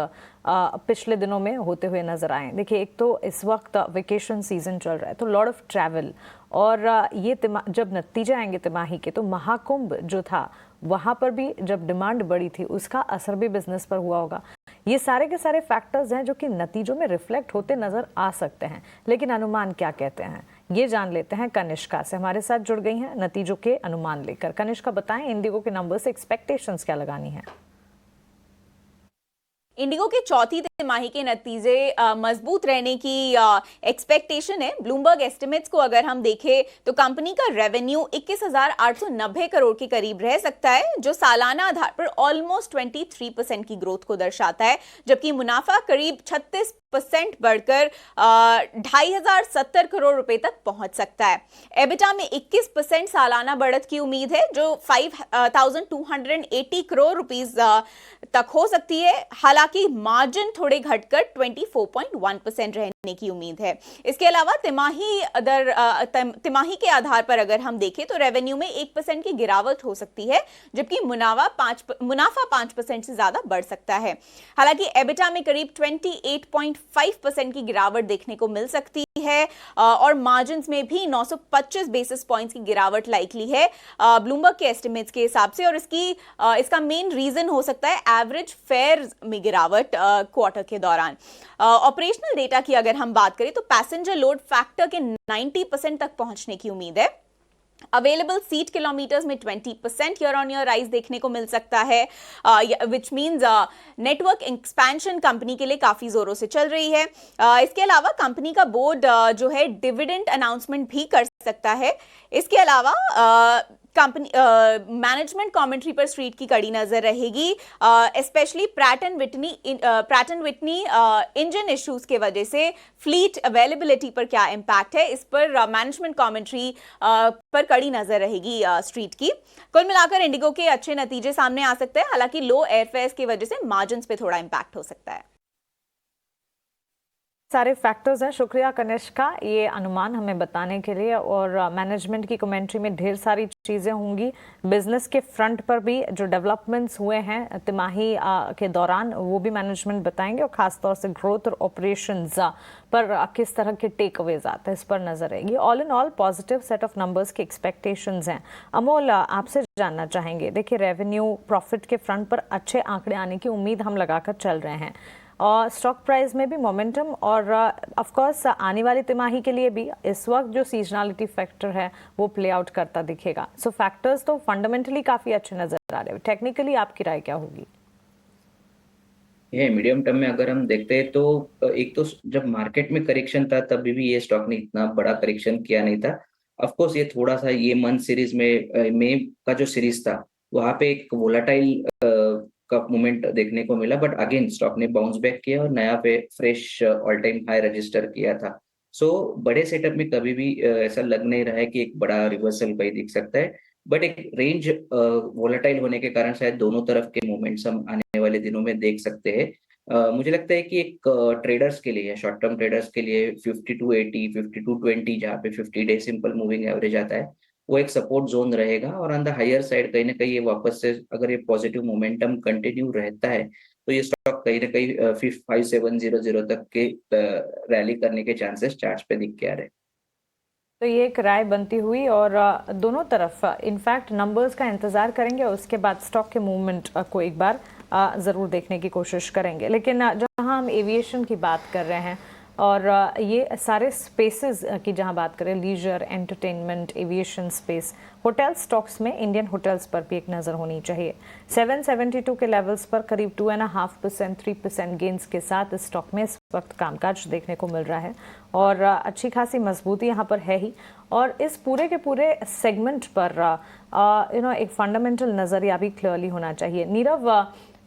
पिछले दिनों में होते हुए नजर आए। देखिए, एक तो इस वक्त वेकेशन सीजन चल रहा है, तो लॉट ऑफ ट्रैवल, और ये जब नतीजे आएंगे तिमाही के तो महाकुंभ जो था वहाँ पर भी जब डिमांड बढ़ी थी उसका असर भी बिजनेस पर हुआ होगा। ये सारे के सारे फैक्टर्स हैं जो कि नतीजों में रिफ्लेक्ट होते नजर आ सकते हैं। लेकिन अनुमान क्या कहते हैं ये जान लेते हैं। कनिष्का से हमारे साथ जुड़ गई हैं नतीजों के अनुमान लेकर। कनिष्का, बताएं इंडिगो के नंबर से एक्सपेक्टेशंस क्या लगानी है? इंडिगो के चौथी तिमाही के नतीजे मजबूत रहने की एक्सपेक्टेशन है। ब्लूमबर्ग एस्टिमेट्स को अगर हम देखें तो कंपनी का रेवेन्यू 21,890 करोड़ के करीब रह सकता है, जो सालाना आधार पर ऑलमोस्ट 23% की ग्रोथ को दर्शाता है, जबकि मुनाफा करीब 36% बढ़कर 2,570 करोड़ रुपए तक पहुंच सकता है। एबिटा में 21% सालाना बढ़त की उम्मीद है, जो 5,280 करोड़ रुपीस तक हो सकती है। हालांकि मार्जिन थोड़े घटकर 24.1% रहने की उम्मीद है। इसके अलावा तिमाही के आधार पर अगर हम देखें तो रेवेन्यू में 1% की गिरावट हो सकती है, जबकि मुनाफा 5% से ज्यादा बढ़ सकता है। हालांकि एबिटा में करीब 28.5% की गिरावट देखने को मिल सकती है और मार्जिन में भी 925 बेसिस पॉइंट्स की गिरावट लाइकली है ब्लूमबर्ग के एस्टिमेट्स के हिसाब से। और इसका मेन रीजन हो सकता है एवरेज फेयर में गिरावट क्वार्टर के दौरान। ऑपरेशनल डेटा की अगर हम बात करें तो पैसेंजर लोड फैक्टर के 90% तक पहुंचने की उम्मीद है। अवेलेबल सीट किलोमीटर्स में 20% ईयर ऑन ईयर राइज देखने को मिल सकता है, which means network expansion company के लिए काफी जोरों से चल रही है। इसके अलावा कंपनी का बोर्ड जो है डिविडेंड अनाउंसमेंट भी कर सकता है। इसके अलावा कंपनी मैनेजमेंट कमेंट्री पर स्ट्रीट की कड़ी नजर रहेगी, specially Pratt and Whitney engine issues के वजह से फ्लीट अवेलेबिलिटी पर क्या इंपैक्ट है, इस पर मैनेजमेंट कमेंट्री पर कड़ी नजर रहेगी स्ट्रीट की। कुल मिलाकर इंडिगो के अच्छे नतीजे सामने आ सकते हैं, हालांकि लो एयरफेयर्स की वजह से मार्जिन्स पे थोड़ा इंपैक्ट हो सकता है। सारे फैक्टर्स हैं। शुक्रिया कनिष्का ये अनुमान हमें बताने के लिए, और मैनेजमेंट की कमेंट्री में ढेर सारी चीज़ें होंगी। बिजनेस के फ्रंट पर भी जो डेवलपमेंट्स हुए हैं तिमाही के दौरान वो भी मैनेजमेंट बताएंगे, और ख़ासतौर से ग्रोथ और ऑपरेशंस पर किस तरह के टेक अवेज आते हैं इस पर नजर रहेगी। All in all positive set of numbers की एक्सपेक्टेशंस हैं। अमोल आपसे जानना चाहेंगे, देखिए रेवेन्यू प्रॉफिट के फ्रंट पर अच्छे आंकड़े आने की उम्मीद हम लगाकर चल रहे हैं, और स्टॉक प्राइस में भी मोमेंटम, और ऑफ कोर्स आने वाली तिमाही के लिए भी इस वक्त जो सीजनलिटी फैक्टर है वो प्ले आउट करता दिखेगा। सो फैक्टर्स तो फंडामेंटली काफ़ी अच्छे नजर आ रहे हैं। टेक्निकली आपकी राय क्या होगी? ये मीडियम टर्म में अगर हम देखते हैं तो एक तो जब मार्केट में करेक्शन था तभी भी ये स्टॉक ने इतना बड़ा करेक्शन किया नहीं था। ऑफ कोर्स ये थोड़ा सा ये मंथ सीरीज में मई का जो सीरीज था वहां पे एक वोलाटाइल का मोमेंट देखने को मिला, बट अगेन स्टॉक ने बाउंस बैक किया और नया पे fresh all time high register किया था। सो बड़े सेटअप में कभी भी ऐसा लग नहीं रहा है कि एक बड़ा रिवर्सल कहीं दिख सकता है, बट एक रेंज वोलेटाइल होने के कारण शायद दोनों तरफ के मोमेंट्स हम आने वाले दिनों में देख सकते हैं। मुझे लगता है कि एक ट्रेडर्स के लिए, शॉर्ट टर्म ट्रेडर्स के लिए 5280, 5220 जहाँ पे 50 डे सिंपल मूविंग एवरेज आता है वो एक सपोर्ट जोन रहेगा, और ऑन द हायर साइड कहीं ना कहीं ये वापस से अगर ये पॉजिटिव मोमेंटम कंटिन्यू रहता है तो ये स्टॉक कहीं ना कहीं 5700 तक के रैली करने के चांसेस चार्ट्स पे दिख के आ रहे हैं। तो ये एक राय बनती हुई, और दोनों तरफ इनफैक्ट नंबर्स का इंतजार करेंगे, और उसके बाद स्टॉक के मूवमेंट को एक बार ज़रूर देखने की कोशिश करेंगे। लेकिन जहां हम एविएशन की बात कर रहे हैं और ये सारे स्पेसेस की जहां बात करें, leisure, entertainment, aviation space, hotel stocks में इंडियन होटल्स पर भी एक नज़र होनी चाहिए। 772 के लेवल्स पर करीब 2.5%, 3% गेंस के साथ इस स्टॉक में इस वक्त कामकाज देखने को मिल रहा है, और अच्छी खासी मजबूती यहाँ पर है ही। और इस पूरे के पूरे सेगमेंट पर एक फंडामेंटल नज़रिया भी क्लियरली होना चाहिए। नीरव,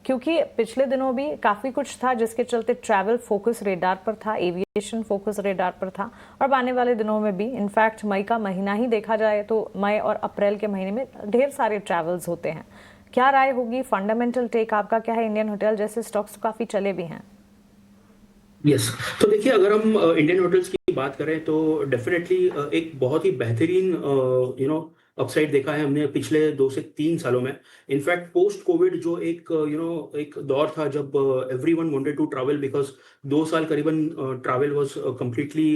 क्योंकि पिछले दिनों भी काफ़ी कुछ था जिसके चलते ट्रैवल फोकस रेडार पर था, एविएशन फोकस रेडार पर था, और आने वाले दिनों में भी इनफैक्ट मई का महीना ही देखा जाए तो मई और अप्रैल के महीने में ढेर सारे ट्रैवल्स होते हैं। क्या राय होगी, फंडामेंटल टेक आपका क्या है? इंडियन होटल जैसे स्टॉक्स तो काफ़ी चले भी हैं। यस तो देखिए, अगर हम इंडियन होटल्स की बात करें तो डेफिनेटली एक बहुत ही बेहतरीन अपसाइड देखा है हमने पिछले 2 से 3 सालों में। इनफैक्ट पोस्ट कोविड जो एक एक दौर था जब everyone wanted to travel, because 2 साल करीबन ट्रैवल वाज कंप्लीटली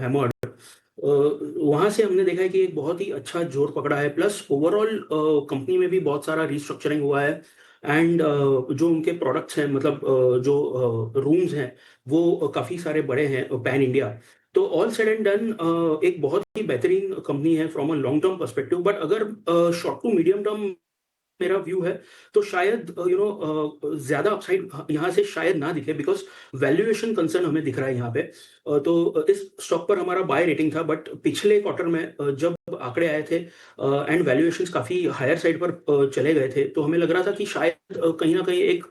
हैमर्ड। वहां से हमने देखा है कि एक बहुत ही अच्छा जोर पकड़ा है, प्लस ओवरऑल कंपनी में भी बहुत सारा रिस्ट्रक्चरिंग हुआ है, एंड जो उनके प्रोडक्ट्स हैं, मतलब जो रूम्स हैं वो काफी सारे बड़े हैं पैन इंडिया। तो ऑल सेड एंड डन एक बहुत ही बेहतरीन कंपनी है from a long term perspective. But अगर शॉर्ट टू मीडियम टर्म मेरा व्यू है तो शायद ज्यादा अपसाइड यहाँ से शायद ना दिखे, बिकॉज वैल्यूएशन कंसर्न हमें दिख रहा है यहाँ पे। तो इस स्टॉक पर हमारा बाय रेटिंग था, बट पिछले क्वार्टर में जब आंकड़े आए थे एंड वैल्यूएशंस काफी हायर साइड पर चले गए थे, तो हमें लग रहा था कि शायद कहीं ना कहीं एक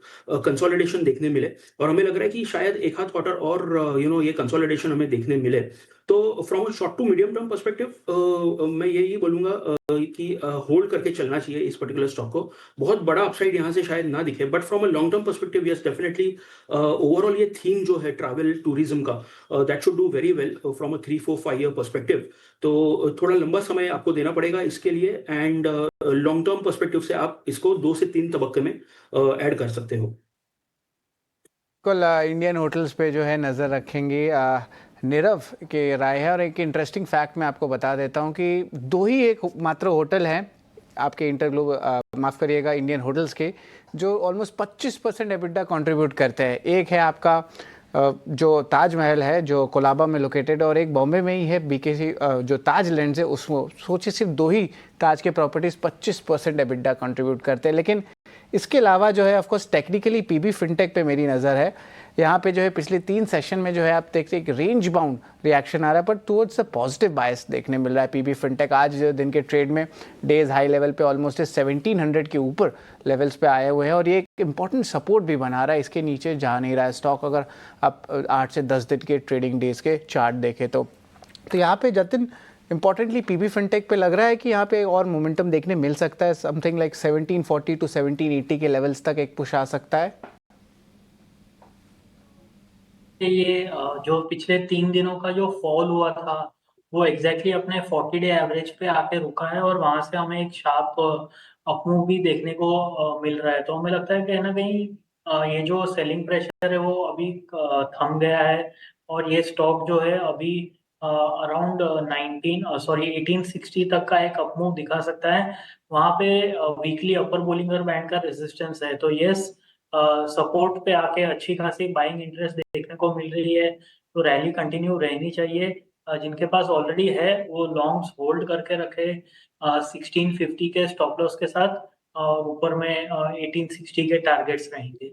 कंसोलिडेशन देखने मिले, और हमें लग रहा है कि शायद एक आध क्वार्टर और ये कंसोलिडेशन हमें देखने मिले। तो from a short to medium term perspective मैं यही बोलूंगा कि होल्ड करके चलना चाहिए इस पर्टिकुलर स्टॉक को। बहुत बड़ा अपसाइड यहाँ से शायद ना दिखे, but from a long term perspective yes definitely overall ये थीम जो है ट्रैवल टूरिज्म का, that should do very well from a 3-4-5 year perspective. तो थोड़ा लंबा समय आपको देना पड़ेगा इसके लिए, एंड लॉन्ग टर्म पर्सपेक्टिव से आप इसको 2 से 3 तबक्के में ऐड कर सकते हो। बिल्कुल इंडियन होटल्स पे जो है नज़र रखेंगे। नीरव के राय है, और एक इंटरेस्टिंग फैक्ट मैं आपको बता देता हूं कि 2 ही एक मात्र होटल हैं आपके माफ़ करिएगा इंडियन होटल्स के जो ऑलमोस्ट 25% एबिटा कंट्रीब्यूट करते हैं। एक है आपका जो ताजमहल है जो कोलाबा में लोकेटेड, और एक बॉम्बे में ही है बीकेसी जो ताज लैंड्स है उसमें। सोचिए सिर्फ 2 ही ताज के प्रॉपर्टीज़ 25% एबिटा कंट्रीब्यूट करते हैं। लेकिन इसके अलावा जो है ऑफकोर्स टेक्निकली पीबी फिनटेक पे मेरी नज़र है। यहाँ पे जो है पिछले 3 सेशन में जो है आप देखते हैं एक रेंज बाउंड रिएक्शन आ रहा है, पर टुवर्ड्स अ पॉजिटिव बायस देखने मिल रहा है। पीबी फिनटेक आज दिन के ट्रेड में डेज हाई लेवल पे ऑलमोस्ट 1700 के ऊपर लेवल्स पे आए हुए हैं, और ये एक इंपॉर्टेंट सपोर्ट भी बना रहा है। इसके नीचे जा नहीं रहा है स्टॉक, अगर आप 8 से 10 दिन के ट्रेडिंग डेज के चार्ट देखें तो यहाँ पे जतिन इंपॉर्टेंटली पीबी फिनटेक पे लग रहा है कि यहाँ पे और मोमेंटम देखने मिल सकता है। समथिंग लाइक 1740 टू 1780 के लेवल्स तक एक पुश आ सकता है। के ये जो पिछले 3 दिनों का जो फॉल हुआ था वो एग्जैक्टली अपने 40-डे एवरेज पे आके रुका है और वहां से हमें एक शार्प अपमूव भी देखने को मिल रहा है। तो हमें लगता है कहीं ना कहीं ये जो सेलिंग प्रेशर है वो अभी थम गया है और ये स्टॉक जो है अभी अराउंड 1860 तक का एक अपमूव दिखा सकता है। वहां पे वीकली अपर बोलिंगर बैंड का रेजिस्टेंस है। तो यस, सपोर्ट पे आके अच्छी खासी बाइंग इंटरेस्ट देखने को मिल रही है। तो रैली कंटिन्यू रहनी चाहिए। जिनके पास ऑलरेडी है वो लॉन्ग्स होल्ड करके रखे 1650 के स्टॉप लॉस के साथ और ऊपर में 1860 के टारगेट्स रहेंगे।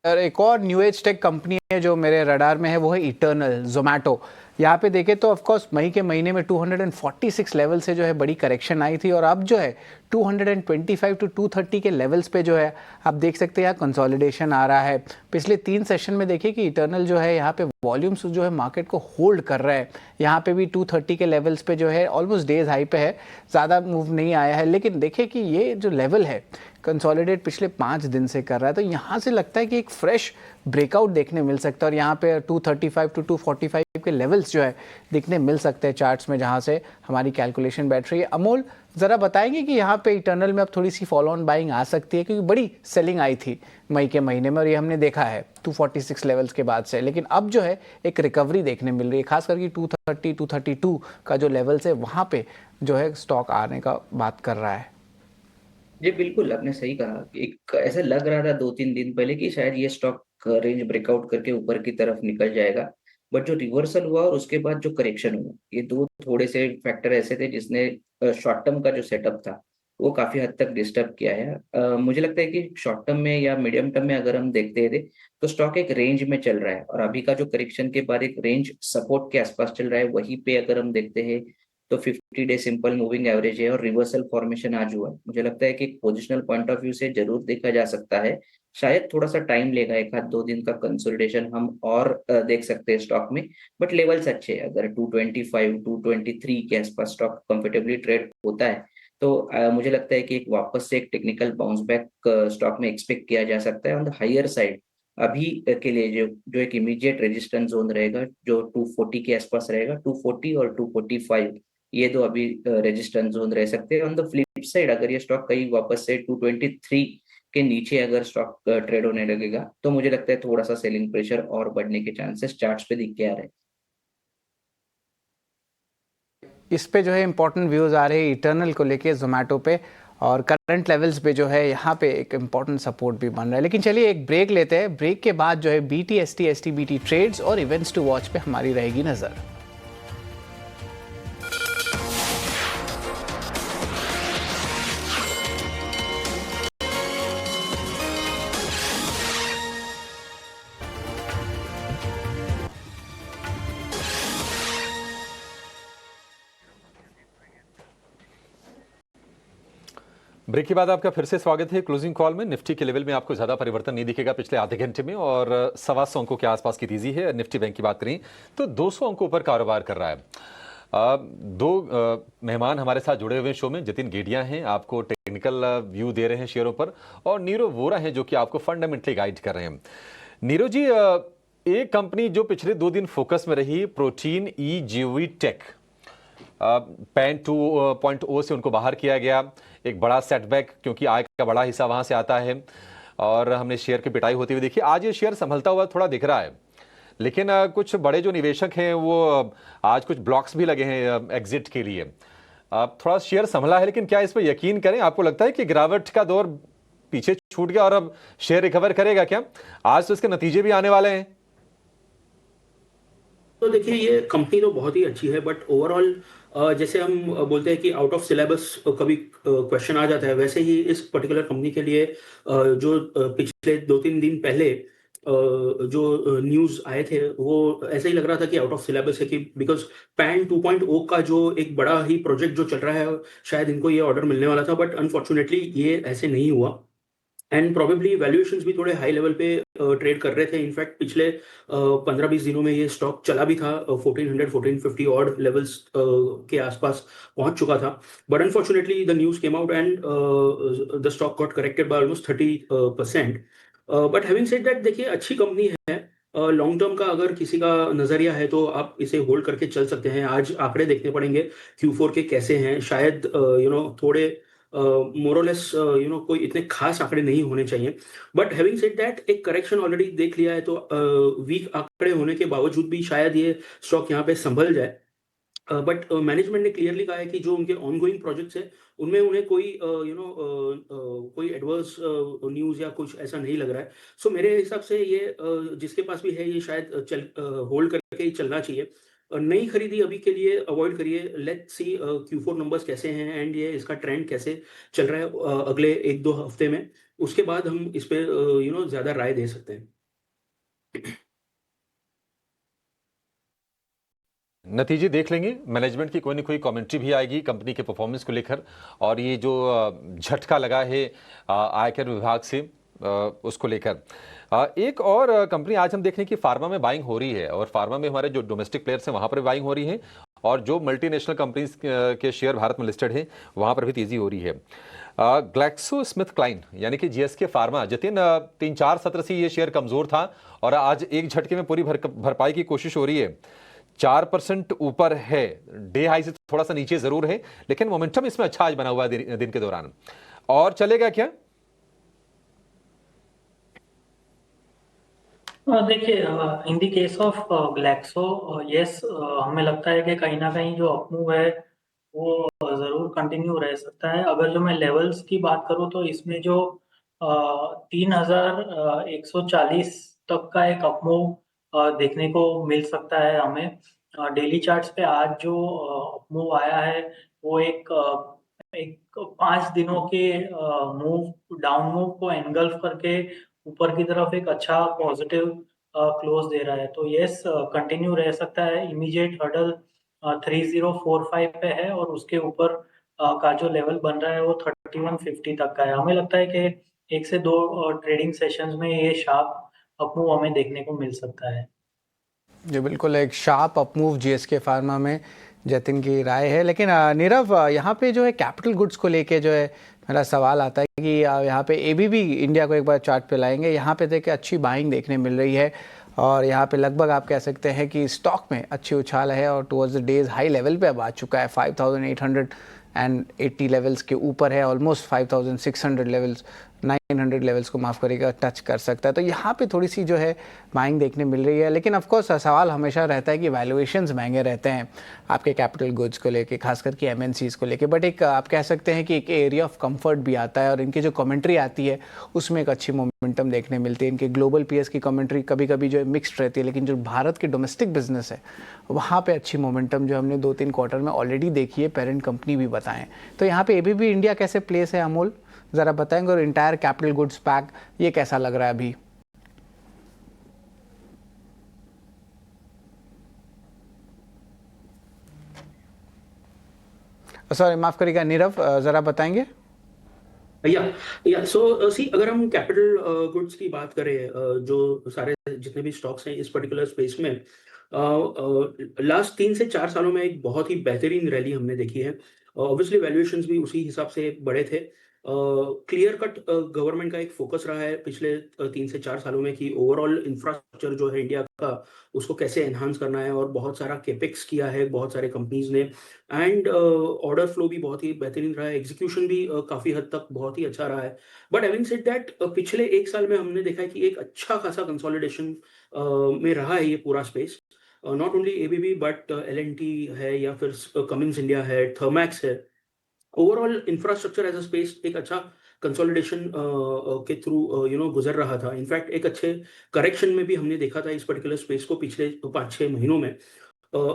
और एक और न्यू एज टेक कंपनी है जो मेरे रडार में है, वो है इटर्नल जोमेटो। यहाँ पे देखें तो ऑफकोर्स मई के महीने में 246 लेवल से जो है बड़ी करेक्शन आई थी और अब जो है 225 टू 230 के लेवल्स पे जो है आप देख सकते हैं यहाँ कंसोलिडेशन आ रहा है। पिछले 3 सेशन में देखिए कि इटर्नल जो है यहाँ पे वॉल्यूम्स जो है मार्केट को होल्ड कर रहा है। यहाँ पे भी 230 के लेवल्स पे जो है ऑलमोस्ट डेज हाई पे है, ज़्यादा मूव नहीं आया है। लेकिन देखिए कि ये जो लेवल है कंसोलिडेट पिछले 5 दिन से कर रहा है, तो यहाँ से लगता है कि एक फ्रेश ब्रेकआउट देखने मिल सकता है और यहाँ पे 235 टू 245 के लेवल्स जो है दिखने मिल सकते हैं चार्ट्स में, जहाँ से हमारी कैलकुलेशन बैठ रही है। अमोल ज़रा बताएंगे कि यहाँ पे इटर्नल में अब थोड़ी सी फॉलो ऑन बाइंग आ सकती है, क्योंकि बड़ी सेलिंग आई थी मई के महीने में और ये हमने देखा है 246 लेवल्स के बाद से। लेकिन अब जो है एक रिकवरी देखने मिल रही है, खास करके 230 232 का जो लेवल्स है वहाँ पे जो है स्टॉक आने का बात कर रहा है। जी बिल्कुल, आपने सही कहा। एक ऐसा लग रहा था 2-3 दिन पहले कि शायद ये स्टॉक रेंज ब्रेकआउट करके ऊपर की तरफ निकल जाएगा, बट जो रिवर्सल हुआ और उसके बाद जो करेक्शन हुआ, ये दो थोड़े से फैक्टर ऐसे थे जिसने शॉर्ट टर्म का जो सेटअप था वो काफी हद तक डिस्टर्ब किया है। मुझे लगता है कि शॉर्ट टर्म में या मीडियम टर्म में अगर हम देखते थे तो स्टॉक एक रेंज में चल रहा है और अभी का जो करेक्शन के बाद एक रेंज सपोर्ट के आसपास चल रहा है। वहीं पे अगर हम देखते हैं तो 50-डे सिंपल मूविंग एवरेज है और रिवर्सल फॉर्मेशन आज हुआ है। मुझे लगता है कि पोजिशनल पॉइंट ऑफ व्यू से जरूर देखा जा सकता है। शायद थोड़ा सा टाइम लेगा, 1-2 दिन का कंसोलिडेशन हम और देख सकते हैं स्टॉक में, बट लेवल्स अच्छे हैं। अगर 225 223 के आसपास स्टॉक कंफर्टेबली ट्रेड होता है तो मुझे लगता है कि एक वापस से एक टेक्निकल बाउंस बैक स्टॉक में एक्सपेक्ट किया जा सकता है। ऑन द हायर साइड अभी के लिए जो एक इमीडिएट रेजिस्टेंस जोन रहेगा जो 240 के आसपास रहेगा, 240 और 245, ये दो अभी रेजिस्टेंस जोन रह सकते हैं। ऑन द फ्लिप साइड अगर ये स्टॉक कहीं वापस से 223 के नीचे अगर स्टॉक ट्रेड होने लगेगा तो मुझे लगता है थोड़ा सा सेलिंग प्रेशर और बढ़ने के चांसेस चार्ट्स पे दिख के आ रहे हैं। इस पे जो है इंपॉर्टेंट व्यूज आ रहे हैं इटर्नल को लेके जोमेटो पे, और करंट लेवल्स पे जो है यहाँ पे एक इंपॉर्टेंट सपोर्ट भी बन रहा है। लेकिन चलिए एक ब्रेक लेते हैं। ब्रेक के बाद जो है BTST STBT ट्रेड्स और इवेंट्स टू वॉच पे हमारी रहेगी नजर। ब्रेक के बाद आपका फिर से स्वागत है क्लोजिंग कॉल में। निफ्टी के लेवल में आपको ज्यादा परिवर्तन नहीं दिखेगा पिछले आधे घंटे में और 125 अंकों के आसपास की तेजी है। निफ्टी बैंक की बात करें तो 200 अंकों पर कारोबार कर रहा है। दो मेहमान हमारे साथ जुड़े हुए शो में, जतिन गेडिया हैं, आपको टेक्निकल व्यू दे रहे हैं शेयरों पर, और नीरव वोरा हैं जो कि आपको फंडामेंटली गाइड कर रहे हैं। नीरव जी, एक कंपनी जो पिछले 2 दिन फोकस में रही, प्रोटीन EGV टेक, पैन 2.0 से उनको बाहर किया गया, एक बड़ा सेटबैक क्योंकि आय का बड़ा हिस्सा वहां से आता है और हमने शेयर की पिटाई होती हुई देखी। आज ये शेयर संभलता हुआ थोड़ा दिख रहा है, लेकिन कुछ बड़े जो निवेशक हैं वो आज कुछ ब्लॉक्स भी लगे हैं एग्जिट के लिए। थोड़ा शेयर संभला है, लेकिन क्या इस पर यकीन करें? आपको लगता है कि गिरावट का दौर पीछे छूट गया और अब शेयर रिकवर करेगा क्या? आज तो इसके नतीजे भी आने वाले हैं। तो देखिए, ये कंपनी तो बहुत ही अच्छी है, बट ओवरऑल जैसे हम बोलते हैं कि आउट ऑफ सिलेबस कभी क्वेश्चन आ जाता है, वैसे ही इस पर्टिकुलर कंपनी के लिए जो पिछले 2-3 दिन पहले जो न्यूज़ आए थे वो ऐसा ही लग रहा था कि आउट ऑफ सिलेबस है, कि बिकॉज पैन 2.0 का जो एक बड़ा ही प्रोजेक्ट जो चल रहा है शायद इनको ये ऑर्डर मिलने वाला था, बट अनफॉर्चुनेटली ये ऐसे नहीं हुआ एंड प्रोबेबली वैल्यूएशंस भी थोड़े हाई लेवल पे ट्रेड कर रहे थे। इनफैक्ट पिछले 15-20 दिनों में ये स्टॉक चला भी था, 1400-1450 ऑड लेवल्स के आसपास पहुंच चुका था, but unfortunately the news came out and the stock got corrected by almost 30%। But having said that, देखिए अच्छी कंपनी है, लॉन्ग टर्म का अगर किसी का नजरिया है तो आप इसे होल्ड करके चल सकते हैं। आज आंकड़े देखने पड़ेंगे Q4 के कैसे हैं, शायद थोड़े मोरलेस कोई इतने खास आंकड़े नहीं होने चाहिए। बट हैविंग सेड दैट, एक करेक्शन ऑलरेडी देख लिया है, तो वीक आंकड़े होने के बावजूद भी शायद ये स्टॉक यहाँ पे संभल जाए। बट मैनेजमेंट ने क्लियरली कहा है कि जो उनके ऑनगोइंग प्रोजेक्ट्स है उनमें उन्हें कोई कोई एडवर्स न्यूज़ या कुछ ऐसा नहीं लग रहा है। सो मेरे हिसाब से ये जिसके पास भी है ये शायद चल होल्ड करके ही चलना चाहिए। नई खरीदी अभी के लिए अवॉइड करिए। लेट्स सी Q4 नंबर्स कैसे हैं एंड ये इसका ट्रेंड कैसे चल रहा है अगले 1-2 हफ्ते में, उसके बाद हम इस पे ज़्यादा राय दे सकते हैं। नतीजे देख लेंगे, मैनेजमेंट की कोई ना कोई कमेंट्री भी आएगी कंपनी के परफॉर्मेंस को लेकर, और ये जो झटका लगा है आयकर विभाग से उसको लेकर। एक और कंपनी आज हम देख रहे हैं कि फार्मा में बाइंग हो रही है, और फार्मा में हमारे जो डोमेस्टिक प्लेयर्स हैं वहाँ पर बाइंग हो रही है, और जो मल्टीनेशनल कंपनीज के शेयर भारत में लिस्टेड हैं वहाँ पर भी तेज़ी हो रही है। ग्लैक्सो स्मिथ क्लाइन यानी कि GSK फार्मा, जतिन 3-4 सत्र से ये शेयर कमज़ोर था और आज एक झटके में पूरी भरपाई की कोशिश हो रही है। 4% ऊपर है, डे हाई से थोड़ा सा नीचे जरूर है, लेकिन मोमेंटम इसमें अच्छा आज बना हुआ है दिन के दौरान। और चलेगा क्या? देखिए, in the case of Glaxo, yes, हमें लगता है कि कहीं ना कहीं जो अपमूव है वो जरूर कंटिन्यू रह सकता है। अगर जो मैं लेवल्स की बात करूं तो इसमें जो 3140 तक का एक अपमूव देखने को मिल सकता है हमें। डेली चार्ट्स पे आज जो अपमूव आया है वो एक 5 दिनों के मूव, डाउन मूव को एनगल्फ करके ऊपर की तरफ एक अच्छा पॉजिटिव क्लोज दे रहा है। तो यस, कंटिन्यू रह सकता है। इमीडिएट हर्डल 3045 पे है और उसके ऊपर का जो लेवल बन रहा है वो 3150 तक का है। हमें लगता है कि 1 से 2 ट्रेडिंग सेशंस में ये शार्प अपमूव हमें देखने को मिल सकता है। जी बिल्कुल, एक शार्प अपमूव GSK फार्मा में जतिन की राय है। लेकिन नीरव, यहाँ पे जो है कैपिटल गुड्स को लेके जो है मेरा सवाल आता है कि यहाँ पे ABB इंडिया को एक बार चार्ट पे लाएंगे। यहाँ पे देखिए अच्छी बाइंग देखने मिल रही है, और यहाँ पे लगभग आप कह सकते हैं कि स्टॉक में अच्छी उछाल है, और towards the days high level पे अब आ चुका है। 5880 लेवल्स के ऊपर है, ऑलमोस्ट 5600 लेवल्स, 900 लेवल्स को माफ़ करिएगा टच कर सकता है। तो यहाँ पे थोड़ी सी जो है बाइंग देखने मिल रही है। लेकिन ऑफ कोर्स सवाल हमेशा रहता है कि वैल्यूएशंस महंगे रहते हैं आपके कैपिटल गुड्स को लेके, खास करके MNCs को लेके। बट एक आप कह सकते हैं कि एक एरिया ऑफ कंफर्ट भी आता है, और इनकी जो कमेंट्री आती है उसमें एक अच्छी मोमेंटम देखने मिलती है। इनके ग्लोबल पीएस की कमेंट्री कभी कभी जो है मिक्सड रहती है, लेकिन जो भारत के डोमेस्टिक बिजनेस है वहाँ पे अच्छी मोमेंटम जो हमने 2-3 क्वार्टर में ऑलरेडी देखी है, पेरेंट कंपनी भी बताएं। तो यहाँ पे ABB इंडिया कैसे प्लेस है अमोल, ज़रा बताएंगे? और इंटायर कैपिटल गुड्स पैक ये कैसा लग रहा है अभी? सॉरी, माफ़ करिएगा नीरव, ज़रा बताएंगे? सो सी, अगर हम कैपिटल गुड्स की बात करें, जो सारे जितने भी स्टॉक्स हैं इस पर्टिकुलर स्पेस में, लास्ट 3 से 4 सालों में एक बहुत ही बेहतरीन रैली हमने देखी है। ऑब्वियसली वैल्यूएशंस भी उसी हिसाब से बड़े थे। क्लियर कट गवर्नमेंट का एक फोकस रहा है पिछले 3 से 4 सालों में कि ओवरऑल इंफ्रास्ट्रक्चर जो है इंडिया का उसको कैसे एनहांस करना है, और बहुत सारा केपेक्स किया है बहुत सारे कंपनीज ने, एंड ऑर्डर फ्लो भी बहुत ही बेहतरीन रहा है, एग्जीक्यूशन भी काफ़ी हद तक बहुत ही अच्छा रहा है। बट हैविंग सेड दैट, पिछले 1 साल में हमने देखा है कि एक अच्छा खासा कंसोलिडेशन में रहा है ये पूरा space. Not only ABB but L&T है, या फिर कमिंस इंडिया है, थर्मैक्स है। Overall infrastructure as a space एक अच्छा कंसोलिडेशन के थ्रू गुजर रहा था। इनफैक्ट एक अच्छे करेक्शन में भी हमने देखा था इस पर्टिकुलर स्पेस को पिछले 5-6 महीनों में।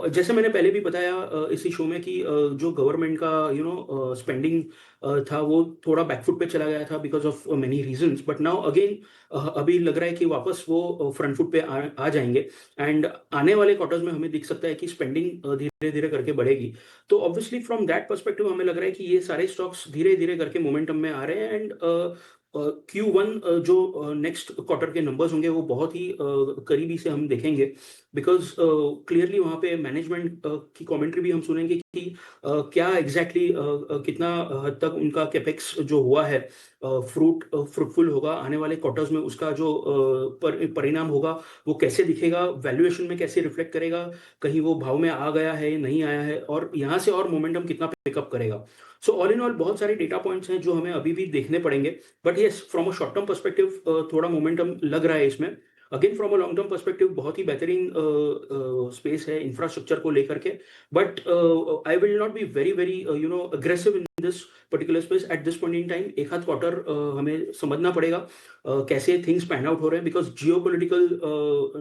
जैसे मैंने पहले भी बताया इसी शो में कि जो गवर्नमेंट का स्पेंडिंग था वो थोड़ा बैकफुट पे चला गया था because of many reasons, but now again अभी लग रहा है कि वापस वो फ्रंट फुट पे आ जाएंगे, एंड आने वाले क्वार्टर्स में हमें दिख सकता है कि स्पेंडिंग धीरे धीरे करके बढ़ेगी। तो ऑब्वियसली फ्रॉम दैट पर्सपेक्टिव हमें लग रहा है कि ये सारे स्टॉक्स धीरे धीरे करके मोमेंटम में आ रहे हैं, एंड Q1 जो नेक्स्ट क्वार्टर के नंबर्स होंगे वो बहुत ही करीबी से हम देखेंगे। बिकॉज क्लियरली वहाँ पे मैनेजमेंट की कमेंट्री भी हम सुनेंगे कि क्या एग्जैक्टली कितना हद तक उनका कैपेक्स जो हुआ है फ्रूटफुल होगा आने वाले क्वार्टर्स में, उसका जो परिणाम होगा वो कैसे दिखेगा, वैल्यूएशन में कैसे रिफ्लेक्ट करेगा, कहीं वो भाव में आ गया है नहीं आया है, और यहाँ से और मोमेंटम कितना पिकअप करेगा। सो ऑल इन ऑल बहुत सारे डेटा पॉइंट्स हैं जो हमें अभी भी देखने पड़ेंगे, but yes from a short term perspective थोड़ा मोमेंटम लग रहा है इसमें। Again from a long term perspective बहुत ही बेहतरीन स्पेस है इंफ्रास्ट्रक्चर को लेकर के, but I will not be very very aggressive in this particular space at this point in time. एक आध क्वार्टर हमें समझना पड़ेगा कैसे थिंग्स पैन आउट हो रहे हैं, बिकॉज जियोपॉलिटिकल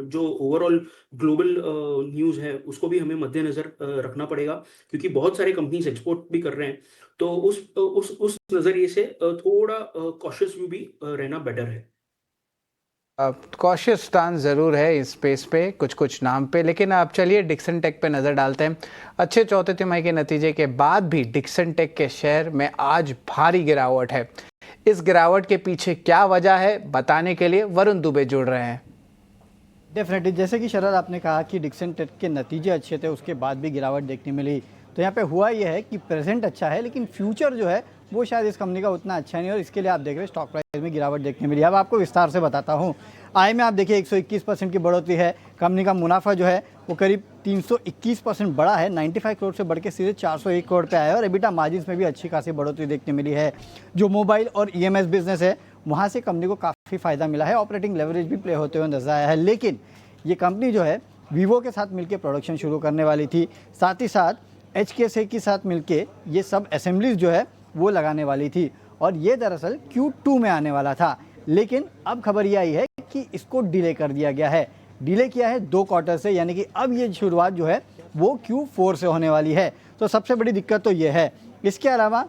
जो ओवरऑल ग्लोबल न्यूज है उसको भी हमें मद्देनजर रखना पड़ेगा, क्योंकि बहुत सारे कंपनीज एक्सपोर्ट भी कर रहे हैं, तो उस नजरिए से थोड़ा कॉशियस व्यू भी रहना बेटर है। कॉशियस स्टांस ज़रूर है इस स्पेस पे कुछ नाम पे, लेकिन आप चलिए डिक्सन टेक पे नज़र डालते हैं। अच्छे चौथे तिमाही के नतीजे के बाद भी डिक्सन टेक के शेयर में आज भारी गिरावट है। इस गिरावट के पीछे क्या वजह है बताने के लिए वरुण दुबे जुड़ रहे हैं। डेफिनेटली, जैसे कि शरद आपने कहा कि डिक्सन टेक के नतीजे अच्छे थे, उसके बाद भी गिरावट देखने मिली, तो यहाँ पे हुआ यह है कि प्रेजेंट अच्छा है लेकिन फ्यूचर जो है वो शायद इस कंपनी का उतना अच्छा नहीं है, और इसके लिए आप देख रहे हैं स्टॉक प्राइस में गिरावट देखने मिली। अब आपको विस्तार से बताता हूँ। आय में आप देखिए 121% की बढ़ोतरी है। कंपनी का मुनाफा जो है वो करीब 321% बढ़ा है, 95 करोड़ से बढ़ के सीधे 401 करोड़ पे आया है, और एबिटा मार्जिन में भी अच्छी खासी बढ़ोतरी देखने मिली है। जो मोबाइल और ईएमएस बिजनेस है वहाँ से कंपनी को काफ़ी फायदा मिला है, ऑपरेटिंग लेवरेज भी प्ले होते हुए नजर आया है। लेकिन ये कंपनी जो है वीवो के साथ मिलकर प्रोडक्शन शुरू करने वाली थी, साथ ही साथ HKSA के साथ मिलके ये सब असेंबलीज जो है वो लगाने वाली थी, और ये दरअसल Q2 में आने वाला था। लेकिन अब खबर ये आई है कि इसको डिले कर दिया गया है, डिले किया है 2 क्वार्टर से, यानी कि अब ये शुरुआत जो है वो Q4 से होने वाली है। तो सबसे बड़ी दिक्कत तो ये है। इसके अलावा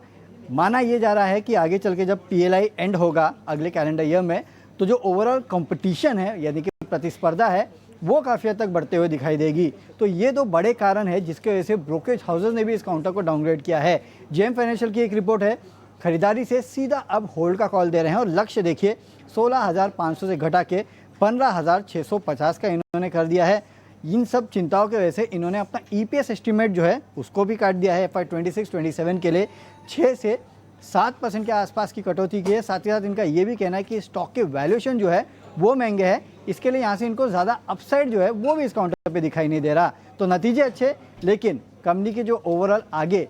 माना ये जा रहा है कि आगे चल के जब PLI एंड होगा अगले कैलेंडर ईयर में, तो जो ओवरऑल कंपटीशन है यानी कि प्रतिस्पर्धा है वो काफ़ी हद तक बढ़ते हुए दिखाई देगी। तो ये 2 बड़े कारण है जिसके वजह से ब्रोकरेज हाउसेज ने भी इस काउंटर को डाउनग्रेड किया है। जेम फाइनेंशियल की एक रिपोर्ट है, खरीदारी से सीधा अब होल्ड का कॉल दे रहे हैं, और लक्ष्य देखिए 16,500 से घटा के 15,650 का इन्होंने कर दिया है। इन सब चिंताओं की वजह से इन्होंने अपना EPS एस्टिमेट जो है उसको भी काट दिया है। FY 26-27 के लिए 6 से 7% के आसपास की कटौती की है। साथ ही साथ इनका ये भी कहना है कि स्टॉक के वैल्यूएशन जो है वो महंगे है, इसके लिए यहाँ से इनको ज़्यादा अपसाइड जो है वो भी इस काउंटर पे दिखाई नहीं दे रहा। तो नतीजे अच्छे, लेकिन कंपनी के जो ओवरऑल आगे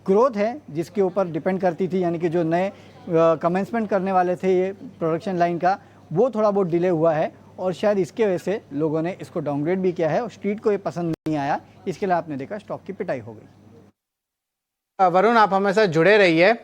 ग्रोथ है जिसके ऊपर डिपेंड करती थी, यानी कि जो नए कमेंसमेंट करने वाले थे ये प्रोडक्शन लाइन का, वो थोड़ा बहुत डिले हुआ है, और शायद इसके वजह से लोगों ने इसको डाउनग्रेड भी किया है, और स्ट्रीट को ये पसंद नहीं आया। इसके लिए आपने देखा स्टॉक की पिटाई हो गई। वरुण, आप हमेशा जुड़े रहिए।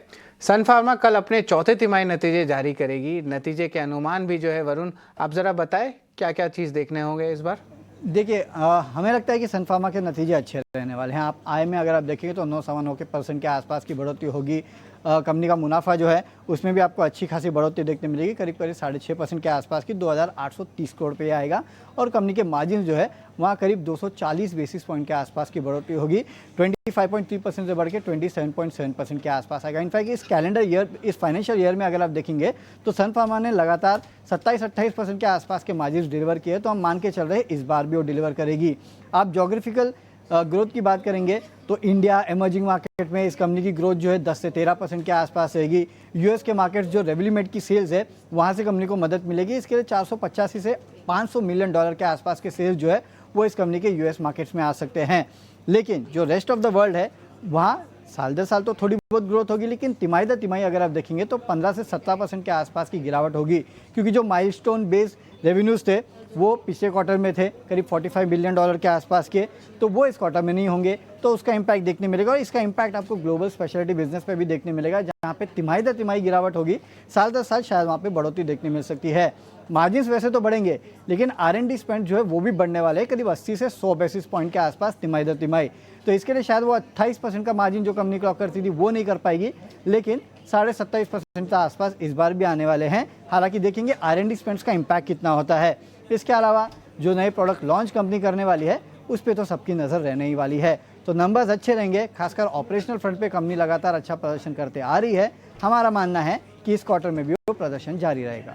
सन फार्मा कल अपने चौथे तिमाही नतीजे जारी करेगी। नतीजे के अनुमान भी जो है वरुण आप ज़रा बताएं क्या क्या चीज़ देखने होंगे इस बार। देखिए हमें लगता है कि सन फार्मा के नतीजे अच्छे रहने वाले हैं। आप आय में अगर आप देखेंगे तो 9-9% के आसपास की बढ़ोतरी होगी। कंपनी का मुनाफा जो है उसमें भी आपको अच्छी खासी बढ़ोतरी देखने मिलेगी, करीब 6.5% के आसपास की 2,830 करोड़ पे आएगा, और कंपनी के मार्जिन जो है वहाँ करीब 240 बेसिस पॉइंट के आसपास की बढ़ोतरी होगी। 25.3% से बढ़ के 27.7% के आसपास आएगा। इनफैक्ट इस कैलेंडर ईयर, इस फाइनेंशियल ईयर में अगर आप देखेंगे तो सन फार्मा ने लगातार 27-28% के आसपास के मार्जिन डिलीवर किए, तो हम मान के चल रहे हैं इस बार भी वो डिलीवर करेगी। आप जोग्राफिकल ग्रोथ की बात करेंगे तो इंडिया इमर्जिंग मार्केट में इस कंपनी की ग्रोथ जो है 10 से 13% के आसपास रहेगी। यूएस के मार्केट्स जो रेवलीमेड की सेल्स है वहाँ से कंपनी को मदद मिलेगी। इसके लिए 485 से $500 मिलियन के आसपास के सेल्स जो है वो इस कंपनी के यूएस मार्केट्स में आ सकते हैं। लेकिन जो रेस्ट ऑफ द वर्ल्ड है वहाँ साल दर साल तो थोड़ी बहुत ग्रोथ होगी, लेकिन तिमाही दर तिमाही अगर आप देखेंगे तो 15 से 17% के आसपास की गिरावट होगी, क्योंकि जो माइलस्टोन बेस्ड रेवेन्यूज़ थे वो पिछले क्वार्टर में थे करीब $45 बिलियन के आसपास के, तो वो इस क्वार्टर में नहीं होंगे, तो उसका इम्पैक्ट देखने मिलेगा। और इसका इम्पैक्ट आपको ग्लोबल स्पेशलिटी बिजनेस पे भी देखने मिलेगा, जहाँ पे तिमाही दर तिमाही गिरावट होगी, साल दर साल शायद वहाँ पे बढ़ोतरी देखने मिल सकती है। मार्जिन्स वैसे तो बढ़ेंगे, लेकिन R&D स्पेंड जो है वो भी बढ़ने वाले हैं, करीब 80 से 100 बेसिस पॉइंट के आसपास तिमाही दर तिमाही। तो इसके लिए शायद वो 28% का मार्जिन जो कंपनी क्लॉक करती थी वो नहीं कर पाएगी, लेकिन 27.5% के आसपास इस बार भी आने वाले हैं। हालांकि देखेंगे R&D स्पेंड्स का इम्पैक्ट कितना होता है। इसके अलावा जो नए प्रोडक्ट लॉन्च कंपनी करने वाली है उस पर तो सबकी नज़र रहने ही वाली है। तो नंबर्स अच्छे रहेंगे, खासकर ऑपरेशनल फ्रंट पे कंपनी लगातार अच्छा प्रदर्शन करते आ रही है। हमारा मानना है कि इस क्वार्टर में भी वो प्रदर्शन जारी रहेगा।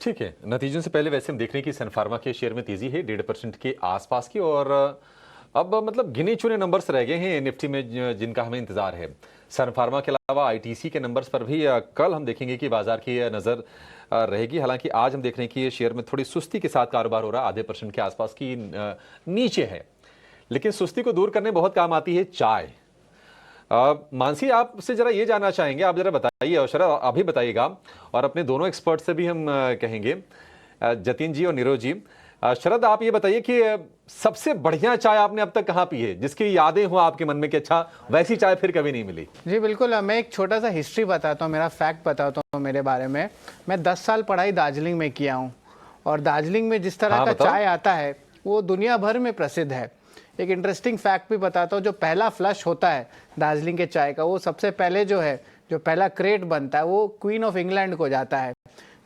ठीक है, नतीजों से पहले वैसे हम देख रहे हैं कि सन फार्मा के शेयर में तेजी है 1.5% के आसपास की, और अब मतलब गिने चुने नंबर्स रह गए हैं निफ्टी में जिनका हमें इंतजार है। सन फार्मा के अलावा आईटीसी के नंबर्स पर भी कल हम देखेंगे कि बाजार की नज़र रहेगी। हालांकि आज हम देख रहे हैं कि ये शेयर में थोड़ी सुस्ती के साथ कारोबार हो रहा है, 0.5% के आसपास की नीचे है, लेकिन सुस्ती को दूर करने बहुत काम आती है चाय। मानसी, आपसे जरा ये जानना चाहेंगे, आप जरा बताइए, और शरद अभी बताइएगा, और अपने दोनों एक्सपर्ट से भी हम कहेंगे, जतिन जी और नीरज जी। शरद, आप ये बताइए कि सबसे बढ़िया चाय आपने अब तक कहाँ पी है, जिसकी यादें हो आपके मन में कि अच्छा वैसी चाय फिर कभी नहीं मिली? जी बिल्कुल, मैं एक छोटा सा हिस्ट्री बताता हूँ, मेरा फैक्ट बताता हूँ मेरे बारे में। मैं 10 साल पढ़ाई दार्जिलिंग में किया हूँ, और दार्जिलिंग में जिस तरह का चाय आता है वो दुनिया भर में प्रसिद्ध है। एक इंटरेस्टिंग फैक्ट भी बताता हूँ, जो पहला फ्लश होता है दार्जिलिंग के चाय का, वो सबसे पहले जो पहला क्रेट बनता है वो क्वीन ऑफ इंग्लैंड को जाता है।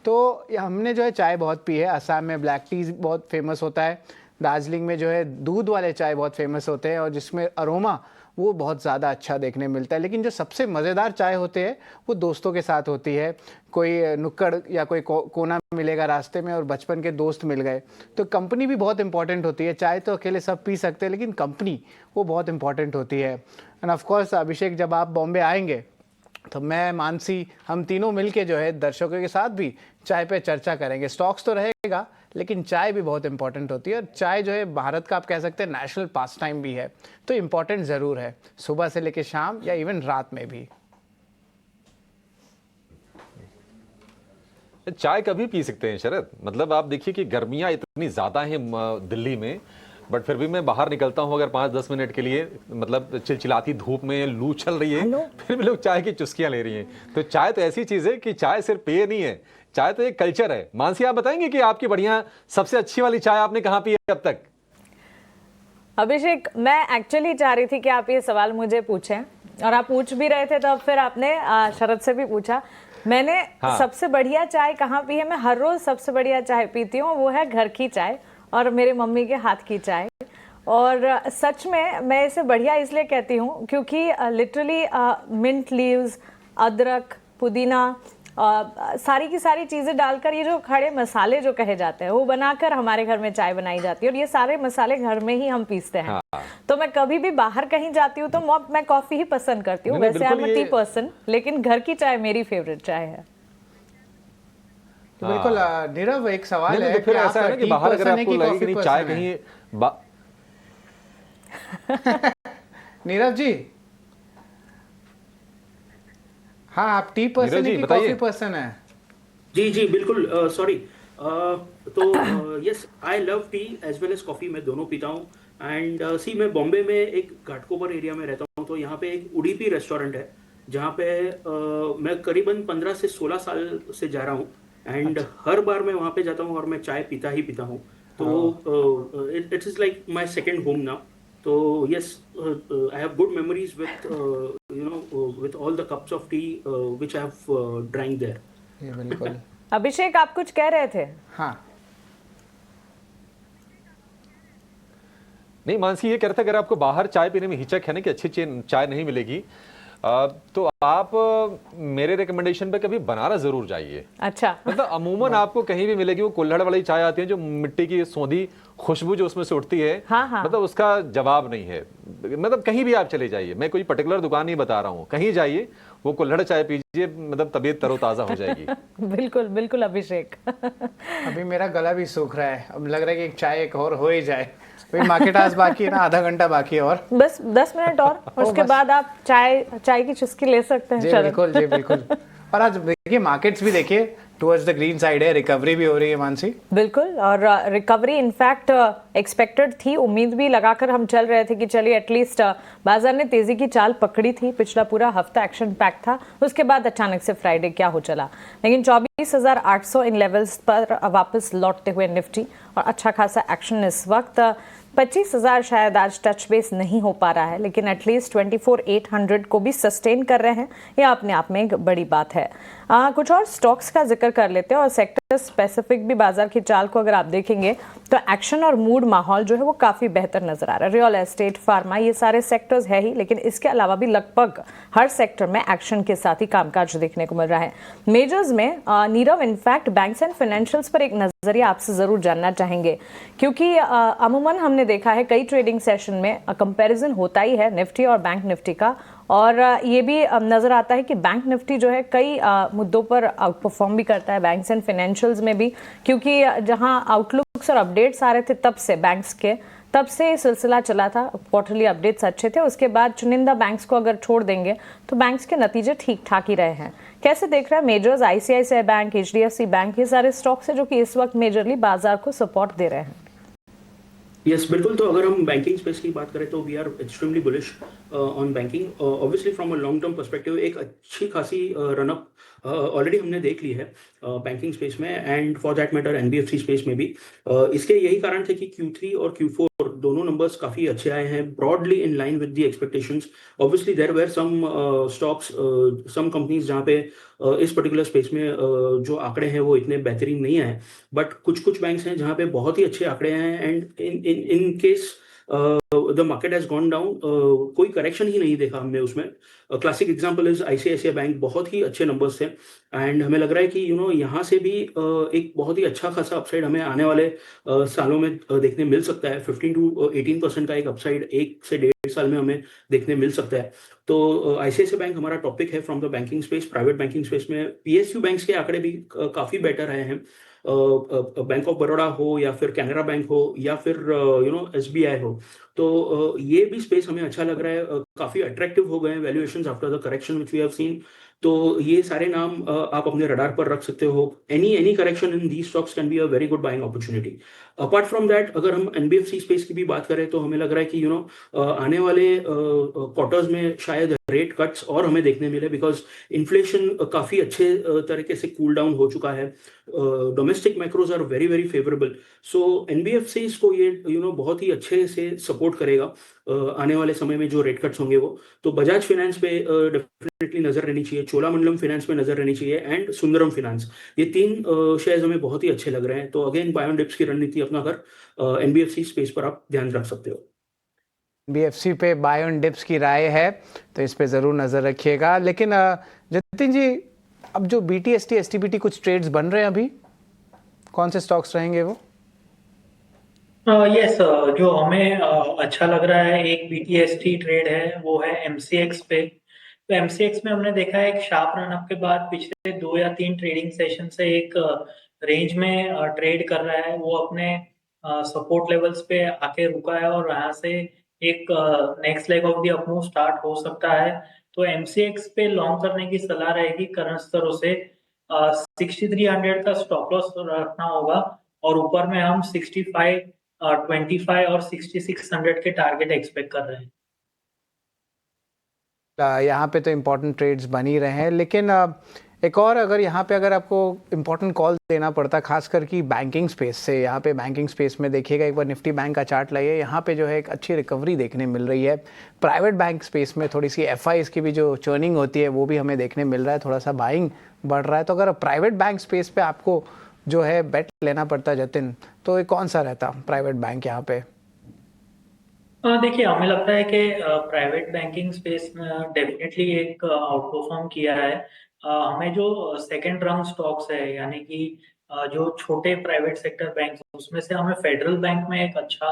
तो हमने जो है चाय बहुत पी है। असम में ब्लैक टी बहुत फेमस होता है, दार्जिलिंग में जो है दूध वाले चाय बहुत फेमस होते हैं, और जिसमें अरोमा वो बहुत ज़्यादा अच्छा देखने मिलता है। लेकिन जो सबसे मज़ेदार चाय होते हैं वो दोस्तों के साथ होती है। कोई नुक्कड़ या कोई कोना मिलेगा रास्ते में और बचपन के दोस्त मिल गए, तो कंपनी भी बहुत इंपॉर्टेंट होती है। चाय तो अकेले सब पी सकते हैं, लेकिन कंपनी वो बहुत इंपॉर्टेंट होती है। एंड ऑफ कोर्स अभिषेक, जब आप बॉम्बे आएंगे तो मैं, मानसी, हम तीनों मिलके जो है दर्शकों के साथ भी चाय पे चर्चा करेंगे। स्टॉक्स तो रहेगा, लेकिन चाय भी बहुत इंपॉर्टेंट होती है, और चाय जो है भारत का आप कह सकते हैं नेशनल पास टाइम भी है, तो इम्पॉर्टेंट ज़रूर है, सुबह से लेकर शाम या इवन रात में भी। चाय कभी पी सकते हैं शरद, मतलब आप देखिए कि गर्मियां इतनी ज़्यादा हैं दिल्ली में, बट फिर भी मैं बाहर निकलता हूं अगर 5-10 मिनट के लिए, मतलब चिलचिलाती धूप में लू चल रही है, फिर भी लोग चाय की चुस्कियां ले रही हैं। तो चाय तो ऐसी चीज़ है कि चाय सिर्फ पेय नहीं है, चाय तो एक कल्चर है। मानसी, आप बताएंगे कि आपकी बढ़िया सबसे अच्छी वाली चाय आपने कहाँ पी है अब तक? अभिषेक, मैं एक्चुअली चाह रही थी कि आप ये सवाल मुझे पूछें, और आप पूछ भी रहे थे, तो अब फिर आपने शरद से भी पूछा। मैंने सबसे बढ़िया चाय कहाँ पी है? मैं हर रोज सबसे बढ़िया चाय पीती हूँ, वो है घर की चाय और मेरे मम्मी के हाथ की चाय। और सच में मैं इसे बढ़िया इसलिए कहती हूँ क्योंकि लिटरली मिंट लीव्स, अदरक, पुदीना, सारी की सारी चीज़ें डालकर ये जो खड़े मसाले जो कहे जाते हैं वो बनाकर हमारे घर में चाय बनाई जाती है, और ये सारे मसाले घर में ही हम पीसते हैं। तो मैं कभी भी बाहर कहीं जाती हूँ तो मैं कॉफ़ी ही पसंद करती हूँ। वैसे I am a tea person, लेकिन घर की चाय मेरी फेवरेट चाय है। तो बिल्कुल नीरव, एक सवाल है, तो फिर ऐसा है ना कि बाहर अगर आपको लगे कि नहीं चाय कहीं नीरव जी, हाँ, आप टी पर्सन है कि कॉफी पर्सन है? जी जी बिल्कुल, सॉरी, तो yes, I love tea as well as coffee, मैं दोनों पीता हूँ। एंड सी, मैं बॉम्बे में एक घाटकोपर एरिया में रहता हूँ, तो यहाँ पे एक उडीपी रेस्टोरेंट है जहाँ पे मैं करीबन 15 से 16 साल से जा रहा हूँ, एंड हर बार मैं वहाँ पे जाता हूँ और मैं चाय पीता ही पीता हूँ। तो it is like my second home now. तो yes, I have good memories with with all the cups of tea which I have drank there. ये बिल्कुल। अभिषेक, आप कुछ कह रहे थे? हाँ, नहीं मानसी, ये कह रहा था अगर आपको बाहर चाय पीने में हिचक है ना कि अच्छी चाय नहीं मिलेगी, तो आप मेरे रिकमेंडेशन पे कभी बनारस जरूर जाइए। अच्छा। मतलब अमूमन आपको कहीं भी मिलेगी वो कुल्हड़ वाली चाय आती है, जो मिट्टी की सौंधी खुशबू जो उसमें से उठती है। हाँ। मतलब उसका जवाब नहीं है। मतलब कहीं भी आप चले जाइए, मैं कोई पर्टिकुलर दुकान नहीं बता रहा हूँ, कहीं जाइए वो कुल्हड़ चाय पीजिए, मतलब तबीयत तरोताजा हो जाएगी। बिल्कुल बिल्कुल अभिषेक। अभी मेरा गला भी सूख रहा है, अब लग रहा है कि एक चाय एक और हो ही जाए। भाई मार्केट आज बाकी है ना, आधा घंटा बाकी है और बस 10 मिनट और उसके बाद आप चाय की चुस्की ले सकते हैं। जी बिल्कुल, जी बिल्कुल। और आज देखिए मार्केट्स भी देखिए टुवर्ड्स द ग्रीन साइड है, रिकवरी भी हो रही है मानसी। बिल्कुल, और रिकवरी इनफैक्ट एक्सपेक्टेड थी, उम्मीद भी लगाकर हम चल रहे थे कि चलिए एटलीस्ट बाजार ने तेजी की चाल पकड़ी थी, पिछला पूरा हफ्ता एक्शन पैक था, उसके बाद अचानक से फ्राइडे क्या हो चला। लेकिन 24,800 इन लेवल्स पर वापस लौटते हुए निफ्टी और अच्छा खासा एक्शन इस वक्त। 25,000 शायद आज टच बेस नहीं हो पा रहा है, लेकिन एटलीस्ट 24,800 को भी सस्टेन कर रहे हैं, ये अपने आप में एक बड़ी बात है। कुछ और स्टॉक्स का जिक्र कर लेते हैं और सेक्टर स्पेसिफिक भी बाजार की चाल को अगर आप देखेंगे तो एक्शन और मूड माहौल जो है वो काफ़ी बेहतर नजर आ रहा है। रियल एस्टेट, फार्मा, ये सारे सेक्टर्स है ही, लेकिन इसके अलावा भी लगभग हर सेक्टर में एक्शन के साथ ही कामकाज देखने को मिल रहा है। मेजर्स में Nirav in fact banks and financials पर एक नजरिया आपसे जरूर जानना चाहेंगे, क्योंकि अमूमन हमने देखा है कई ट्रेडिंग सेशन में कंपैरिजन होता ही है निफ्टी और बैंक निफ्टी का, और ये भी नजर आता है कि बैंक निफ्टी जो है कई मुद्दों पर आउट परफॉर्म भी करता है, बैंक्स एंड फाइनेंशियल्स में भी, क्योंकि जहां आउटलुक्स और अपडेट्स आ रहे थे तब से बैंक्स के, तब से सिलसिला चला था, क्वार्टरली अपडेट्स अच्छे थे, उसके बाद चुनिंदा बैंक्स को अगर छोड़ देंगे तो बैंक्स के नतीजे ठीक ठाक ही रहे हैं। कैसे देख रहे हैं measures, ICICI bank, HDFC bank, ये सारे स्टॉक्स है जो कि इस वक्त मेजरली बाजार को सपोर्ट दे रहे हैं? यस, बिल्कुल। तो अगर हम बैंकिंग स्पेस की बात करें तो we are extremely bullish on banking. Obviously from a long term perspective एक अच्छी खासी रनअप ऑलरेडी हमने देख ली है बैंकिंग स्पेस में, and for that matter NBFC space में भी। इसके यही कारण थे कि Q3 और Q4 दोनों नंबर्स काफी अच्छे आए हैं, broadly in line with the expectations. Obviously there were some stocks, some companies जहां पे इस पर्टिकुलर स्पेस में जो आंकड़े हैं वो इतने बेहतरीन नहीं आए, बट कुछ कुछ बैंक्स हैं जहां पे बहुत ही अच्छे आंकड़े हैं, and in case the market has gone down, कोई करेक्शन ही नहीं देखा हमने उसमें। Classic example is ICICI bank, बहुत ही अच्छे नंबर्स थे, एंड हमें लग रहा है कि यहाँ से भी एक बहुत ही अच्छा खासा अपसाइड हमें आने वाले सालों में देखने मिल सकता है। 15 to 18% का एक अपसाइड 1 से 1.5 साल में हमें देखने मिल सकता है। तो आईसीआईसीआई बैंक हमारा टॉपिक है from the banking space. Private banking space में पीएसयू बैंक्स के आंकड़े भी काफी बेटर आए हैं, बैंक ऑफ बड़ौदा हो या फिर कैनरा बैंक हो या फिर एसबीआई हो, तो ये भी स्पेस हमें अच्छा लग रहा है। काफी अट्रैक्टिव हो गए हैं valuations after the correction which we have seen. तो ये सारे नाम आप अपने रडार पर रख सकते हो। Any correction in these stocks can be a very good buying opportunity. Apart from that, अगर हम एनबीएफसी स्पेस की भी बात करें तो हमें लग रहा है कि आने वाले क्वार्टर्स में शायद रेट कट्स और हमें देखने मिले, बिकॉज इन्फ्लेशन काफी अच्छे तरीके से कूल डाउन हो चुका है। Domestic macros are very very favourable, so NBFC को ये बहुत ही अच्छे से सपोर्ट करेगा आने वाले समय में जो रेट कट्स होंगे वो। तो बजाज फाइनेंस पे डेफिनेटली नजर रहनी चाहिए, चोलामंडलम फाइनेंस पे नजर रहनी चाहिए, एंड सुंदरम फाइनेंस। ये 3 शेयर्स हमें बहुत ही अच्छे लग रहे हैं। तो अगेन बाय ऑन डिप्स की रणनीति अपना कर एनबीएफसी स्पेस पर आप ध्यान रख सकते हो। बीएफसी पे बाय ऑन डिप्स की राय है, तो इस पे ज़रूर नज़र रखिएगा। लेकिन जतिन जी, अब जो बीटीएसटी एसटीबीटी कुछ ट्रेड्स बन रहे हैं, अभी कौन से स्टॉक्स रहेंगे वो? यस, जो हमें अच्छा लग रहा है एक बीटीएसटी ट्रेड है, वो है एमसीएक्स पे। तो एमसीएक्स में हमने देखा है एक शार्प रनअप के बाद पिछले 2 या 3 ट्रेडिंग सेशन से एक रेंज में ट्रेड कर रहा है। वो अपने सपोर्ट लेवल्स पे आके रुका है और यहाँ से एक next leg of the up move start हो सकता है। तो एमसीएक्स पे लॉन्ग करने की सलाह रहेगी करंट स्तरों से। 6300 का स्टॉप लॉस रखना होगा, और ऊपर में हम 65, 25 और 6600 के टारगेट एक्सपेक्ट कर रहे हैं। यहाँ पे तो इम्पोर्टेंट ट्रेड्स बन ही रहे हैं, लेकिन एक और अगर यहाँ पे अगर आपको इम्पोर्टेंट कॉल देना पड़ता, खासकर कि बैंकिंग स्पेस से, यहाँ पे बैंकिंग स्पेस में देखिएगा, एक बार निफ्टी बैंक का चार्ट लाइए, यहाँ पे जो है एक अच्छी रिकवरी देखने मिल रही है। प्राइवेट बैंक स्पेस में थोड़ी सी एफआईज की भी जो चर्निंग होती है वो भी हमें देखने मिल रहा है, थोड़ा सा बाइंग बढ़ रहा है। तो अगर प्राइवेट बैंक स्पेस पे आपको जो है बेट लेना पड़ता जतिन, तो ये कौन सा रहता प्राइवेट बैंक यहाँ पे? देखिए, हमें लगता है कि प्राइवेट बैंकिंग स्पेस में डेफिनेटली एक आउट परफॉर्म किया है। हमें जो सेकंड रंग स्टॉक्स है, यानी कि जो छोटे प्राइवेट सेक्टर बैंक, उसमें से हमें फेडरल बैंक में एक अच्छा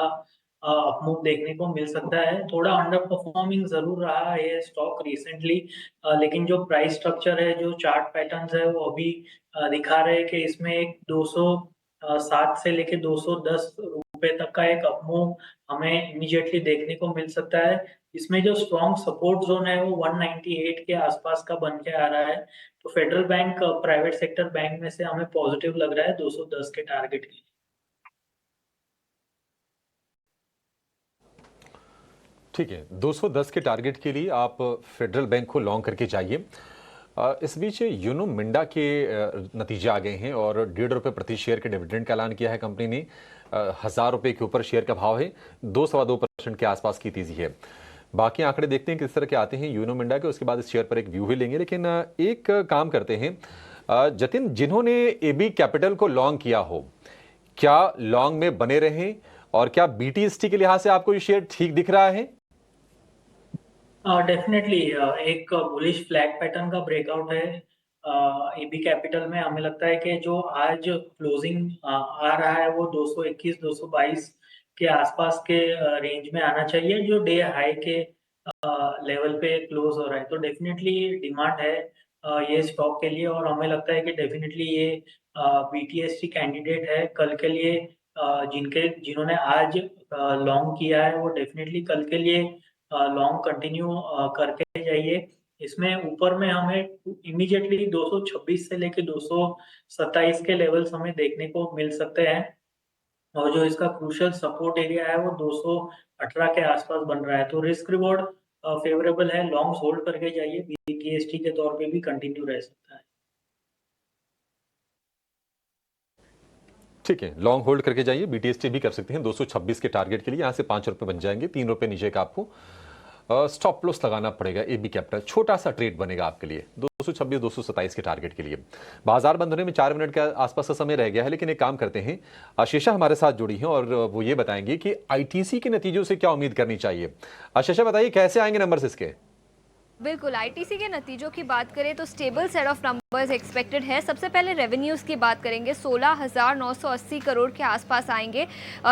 अपमूव देखने को मिल सकता है। थोड़ा अंडर परफॉर्मिंग जरूर रहा है ये स्टॉक रिसेंटली, लेकिन जो प्राइस स्ट्रक्चर है, जो चार्ट पैटर्न्स है, वो अभी दिखा रहे हैं कि इसमें एक 207 से लेके 210 रुपए तक का एक अपमूव हमें इमीडिएटली देखने को मिल सकता है। इसमें जो स्ट्रॉन्ग सपोर्ट जोन है वो 198 के आसपास का बन के आ रहा है। तो federal bank private sector bank में से हमें पॉजिटिव लग रहा है 210 के टारगेट के लिए। ठीक है, 210 के टारगेट के लिए आप फेडरल बैंक को लॉन्ग करके जाइए। इस बीच यूनो मिंडा के नतीजे आ गए हैं और ₹1.5 प्रति शेयर के डिविडेंड का ऐलान किया है कंपनी ने। 1000 रुपए के ऊपर शेयर का भाव है, 2-2.25% के आसपास की तेजी है। बाकी आंकड़े देखते हैं किस तरह के आते हैं यूनो मिंडा के, उसके बाद इस शेयर पर एक व्यू भी लेंगे। लेकिन एक काम करते हैं जतिन, जिन्होंने एबी कैपिटल को लॉन्ग किया हो, क्या लॉन्ग में बने रहें और क्या बीटीएसटी के लिहाज से आपको ये शेयर ठीक दिख रहा है? डेफिनेटली एक बुलिश फ्लैग पैटर्न का ब्रेकआउट है एबी कैपिटल में। हमें लगता है कि जो आज क्लोजिंग आ रहा है वो 221-222 के आसपास के रेंज में आना चाहिए, जो डे हाई के लेवल पे क्लोज हो रहा है। तो डेफिनेटली डिमांड है ये स्टॉक के लिए, और हमें लगता है कि डेफिनेटली ये बीटीएसटी कैंडिडेट है कल के लिए। जिन्होंने आज लॉन्ग किया है वो डेफिनेटली कल के लिए लॉन्ग कंटिन्यू करके जाइए। इसमें ऊपर में हमें इमीडिएटली 226 से लेके 227 के लेवल्स हमें देखने को मिल सकते हैं, और जो इसका क्रूशियल सपोर्ट एरिया है वो 218 के आसपास बन रहा है। तो रिस्क रिवॉर्ड फेवरेबल है, लॉन्ग होल्ड करके जाइए, बीटीएसटी के तौर पे भी कंटिन्यू रह सकता है। ठीक है, लॉन्ग होल्ड करके जाइए, बीटीएसटी भी कर सकते हैं 226 के टारगेट के लिए। यहां से 5 रुपए बन जाएंगे, 3 रुपए नीचे का आपको स्टॉप लॉस लगाना पड़ेगा। एबी कैपिटल छोटा सा ट्रेड बनेगा आपके लिए 226-227 के टारगेट के लिए। बाजार बंद होने में 4 मिनट के आसपास का समय रह गया है, लेकिन एक काम करते हैं, आशीषा हमारे साथ जुड़ी हैं और वो ये बताएंगे कि आईटीसी के नतीजों से क्या उम्मीद करनी चाहिए। आशीषा बताइए कैसे आएंगे नंबर्स इसके? बिल्कुल, आईटीसी के नतीजों की बात करें तो stable set of numbers expected है। सबसे पहले रेवेन्यूज़ की बात करेंगे, 16,980 करोड़ के आसपास आएंगे,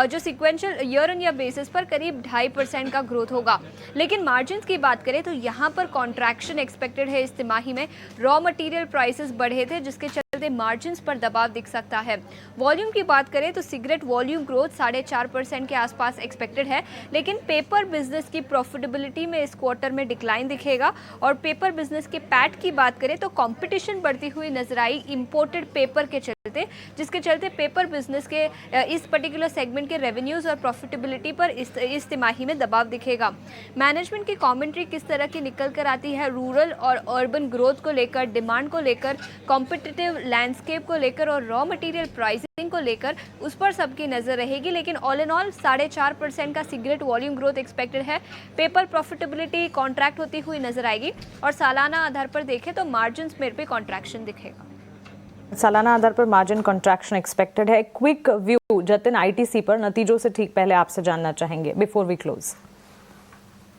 जो sequential year on year basis पर करीब 2.5% का ग्रोथ होगा। लेकिन मार्जिन्स की बात करें तो यहाँ पर कॉन्ट्रैक्शन एक्सपेक्टेड है इस तिमाही में। रॉ मटेरियल प्राइसेस बढ़े थे जिसके चलते मार्जिन्स पर दबाव दिख सकता है। वॉल्यूम की बात करें तो सिगरेट वॉल्यूम ग्रोथ 4.5% के आसपास एक्सपेक्टेड है, लेकिन पेपर बिजनेस की प्रॉफिटेबिलिटी में इस क्वार्टर में डिक्लाइन दिखेगा। और पेपर बिजनेस के पैट की बात करें तो कंपटीशन बढ़ती हुई नजर आई इंपोर्टेड पेपर के चलते, जिसके चलते पेपर बिजनेस के इस पर्टिकुलर सेगमेंट के रेवेन्यूज और प्रॉफिटेबिलिटी पर इस तिमाही में दबाव दिखेगा। मैनेजमेंट की कमेंट्री किस तरह की निकल कर आती है रूरल और अर्बन ग्रोथ को लेकर, डिमांड को लेकर, कॉम्पिटिटिव लैंडस्केप को लेकर और रॉ मटेरियल प्राइसिंग को लेकर, उस पर सबकी नजर रहेगी। लेकिन ऑल इन ऑल 4.5% का सिगरेट वॉल्यूम ग्रोथ एक्सपेक्टेड है। पेपर प्रॉफिटेबिलिटी कॉन्ट्रैक्ट होती हुई नजर आएगी और सालाना आधार पर देखें तो मार्जिन्स में भी कॉन्ट्रैक्शन दिखेगा। सालाना आधार पर मार्जिन कॉन्ट्रैक्शन एक्सपेक्टेड है। क्विक व्यू जतिन आईटीसी पर नतीजों से ठीक पहले आपसे जानना चाहेंगे बिफोर वी क्लोज।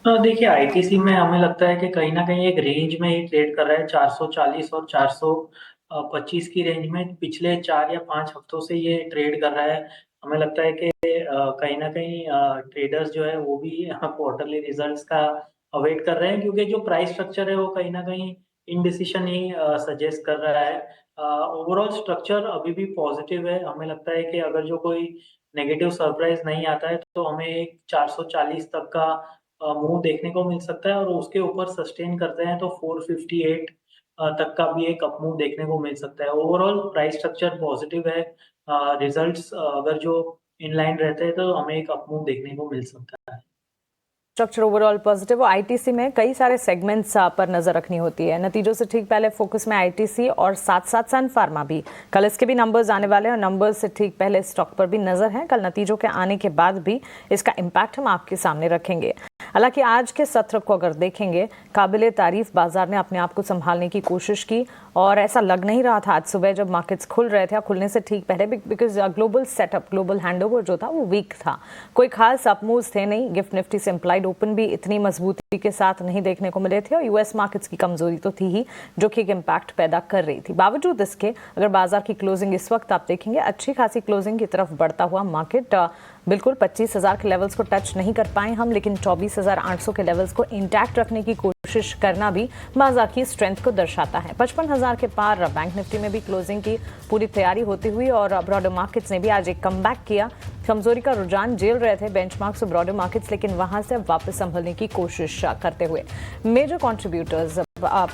देखिए आईटीसी में हमें लगता है कि कहीं ना कहीं एक रेंज में ही ट्रेड कर रहा है, 440 और 425 की रेंज में पिछले 4 या 5 हफ्तों से ये ट्रेड कर रहा है। हमें लगता है कि कहीं ना कहीं ट्रेडर्स जो है वो भी क्वार्टरली रिजल्ट्स का अवेट कर रहे हैं, क्योंकि जो प्राइस स्ट्रक्चर है वो कहीं ना कहीं इनडिसीजन ही सजेस्ट कर रहा है। ओवरऑल स्ट्रक्चर अभी भी पॉजिटिव है। हमें लगता है कि अगर जो कोई नेगेटिव सरप्राइज नहीं आता है तो हमें एक 440 तक का मूव देखने को मिल सकता है, और उसके ऊपर सस्टेन करते हैं तो 458 तक का भी एक अप मूव देखने को मिल सकता है। ओवरऑल प्राइस स्ट्रक्चर पॉजिटिव है। रिजल्ट्स अगर जो इनलाइन रहते हैं तो हमें एक अप मूव देखने को मिल सकता है। Structure overall positive. आईटीसी में कई सारे सेगमेंट्स पर नजर रखनी होती है। नतीजों से ठीक पहले फोकस में आईटीसी और साथ साथ सन फार्मा भी। कल इसके भी नंबर्स आने वाले हैं और नंबर्स से ठीक पहले स्टॉक पर भी नजर है। कल नतीजों के आने के बाद भी इसका इम्पैक्ट हम आपके सामने रखेंगे। हालांकि आज के सत्र को अगर देखेंगे, काबिले तारीफ बाजार ने अपने आप को संभालने की कोशिश की और ऐसा लग नहीं रहा था आज सुबह जब मार्केट्स खुल रहे थे, खुलने से ठीक पहले, because global setup, global handover जो था वो वीक था। कोई खास अपमूव्स थे नहीं। गिफ्ट निफ्टी से इम्प्लाइड ओपन भी इतनी मजबूती के साथ नहीं देखने को मिले थे और यूएस मार्केट्स की कमजोरी तो थी ही, जो कि एक इम्पैक्ट पैदा कर रही थी। बावजूद इसके अगर बाजार की क्लोजिंग इस वक्त आप देखेंगे, अच्छी खासी क्लोजिंग की तरफ बढ़ता हुआ मार्केट बिल्कुल 25,000 के लेवल्स को टच नहीं कर पाए हम, लेकिन 24,800 के लेवल्स को इंटैक्ट रखने की कोशिश करना भी बाजार की स्ट्रेंथ को दर्शाता है। 55,000 के पार बैंक निफ्टी में भी क्लोजिंग की पूरी तैयारी होती हुई और ब्रॉडर मार्केट्स ने भी आज एक कमबैक किया। कमजोरी का रुझान झेल रहे थे बेंचमार्क्स और ब्रॉडर मार्केट्स, लेकिन वहां से वापस संभलने की कोशिश करते हुए मेजर कंट्रीब्यूटर्स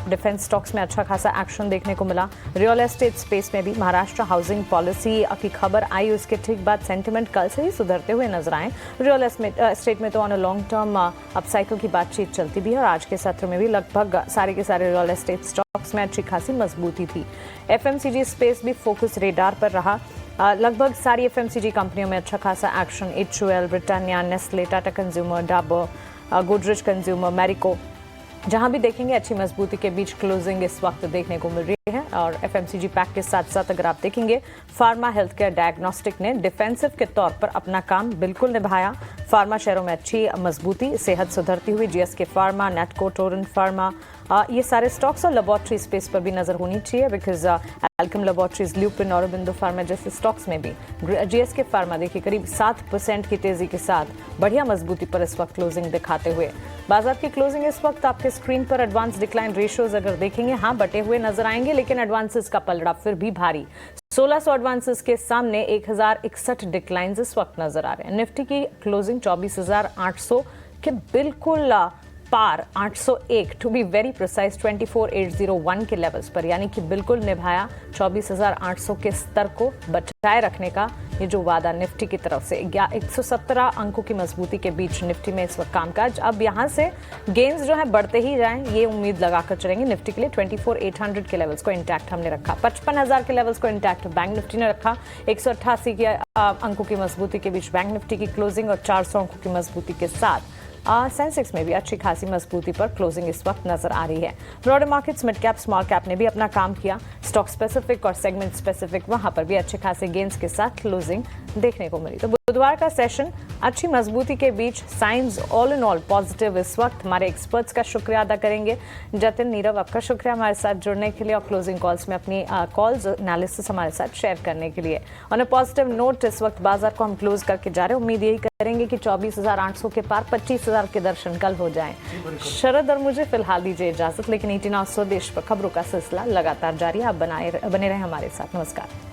डिफेंस स्टॉक्स में अच्छा खासा एक्शन देखने को मिला। रियल एस्टेट स्पेस में भी महाराष्ट्र हाउसिंग पॉलिसी की खबर आई, उसके ठीक बाद सेंटिमेंट कल से ही सुधरते हुए नजर आए। रियल एस्टेट में तो on a long term upcycle की बातचीत चलती भी है और आज के सत्र में भी लगभग सारे के सारे रियल एस्टेट स्टॉक्स में अच्छी खासी मजबूती थी। एफएमसीजी स्पेस भी फोकस रेडार पर रहा। लगभग सारी एफएमसीजी कंपनियों में अच्छा खासा action, HUL, Britannia, Nestle, Tata consumer, Dabur, Godrej consumer, Marico, जहां भी देखेंगे अच्छी मजबूती के बीच क्लोजिंग इस वक्त देखने को मिल रही है। और एफएमसीजी पैक के साथ साथ अगर आप देखेंगे फार्मा, हेल्थ केयर, डायग्नोस्टिक ने डिफेंसिव के तौर पर अपना काम बिल्कुल निभाया। फार्मा शेयरों में अच्छी मजबूती, सेहत सुधरती हुई, GSK फार्मा, नेटको, टोरेंट फार्मा, ये सारे स्टॉक्स और लेबोरेटरी स्पेस पर भी नजर होनी चाहिए, because Alkem laboratories, lupin, Aurobindo pharma जैसे स्टॉक्स में भी GSK फार्मा देखिए करीब 7% की तेजी के साथ बढ़िया मजबूती पर इस वक्त क्लोजिंग दिखाते हुए। बाजार की क्लोजिंग इस वक्त आपके स्क्रीन पर एडवांस डिक्लाइन रेशियोज अगर देखेंगे, हाँ बटे हुए नजर आएंगे, लेकिन एडवांसेस का पलड़ा फिर भी भारी। 1600 एडवांसेस के सामने 1061 डिक्लाइंस इस वक्त नजर आ रहे हैं। निफ्टी की क्लोजिंग 24,800 के बिल्कुल पार 801 टू बी वेरी प्रिसाइज 24,801 के लेवल्स पर, यानी कि बिल्कुल निभाया 24,800 के स्तर को बचाए रखने का ये जो वादा निफ्टी की तरफ से। 117 अंकों की मजबूती के बीच निफ्टी में इस वक्त कामकाज। अब यहाँ से गेन्स जो है बढ़ते ही जाएं, ये उम्मीद लगाकर चलेंगे। निफ्टी के लिए 24,800 के लेवल्स को इंटैक्ट हमने रखा, 55,000 के लेवल्स को इंटैक्ट बैंक निफ्टी ने रखा। 188 के अंकों की मजबूती के बीच बैंक निफ्टी की क्लोजिंग और 400 अंकों की मजबूती के साथ सेंसेक्स में भी अच्छी खासी मजबूती पर क्लोजिंग इस वक्त नजर आ रही है। Broader markets, mid cap, small cap ने भी अपना काम किया। स्टॉक स्पेसिफिक और सेगमेंट स्पेसिफिक वहां पर भी अच्छे खासे गेन्स के साथ क्लोजिंग देखने को मिली। तो बुधवार का सेशन अच्छी मजबूती के बीच, science all in all positive इस वक्त। हमारे एक्सपर्ट्स का शुक्रिया अदा करेंगे। जतिन, नीरव, आपका शुक्रिया हमारे साथ जुड़ने के लिए और क्लोजिंग कॉल्स में अपनी कॉल्स एनालिसिस हमारे साथ शेयर करने के लिए। ऑन अ पॉजिटिव नोट इस वक्त बाजार को हम क्लोज करके जा रहे हैं। उम्मीद यही करेंगे कि 24,800 के पार 25,000 के दर्शन कल हो जाएं। शरद और मुझे फिलहाल दीजिए इजाजत, लेकिन ET Now स्वदेश पर खबरों का सिलसिला लगातार जारी है। आप बने रहें हमारे साथ। नमस्कार।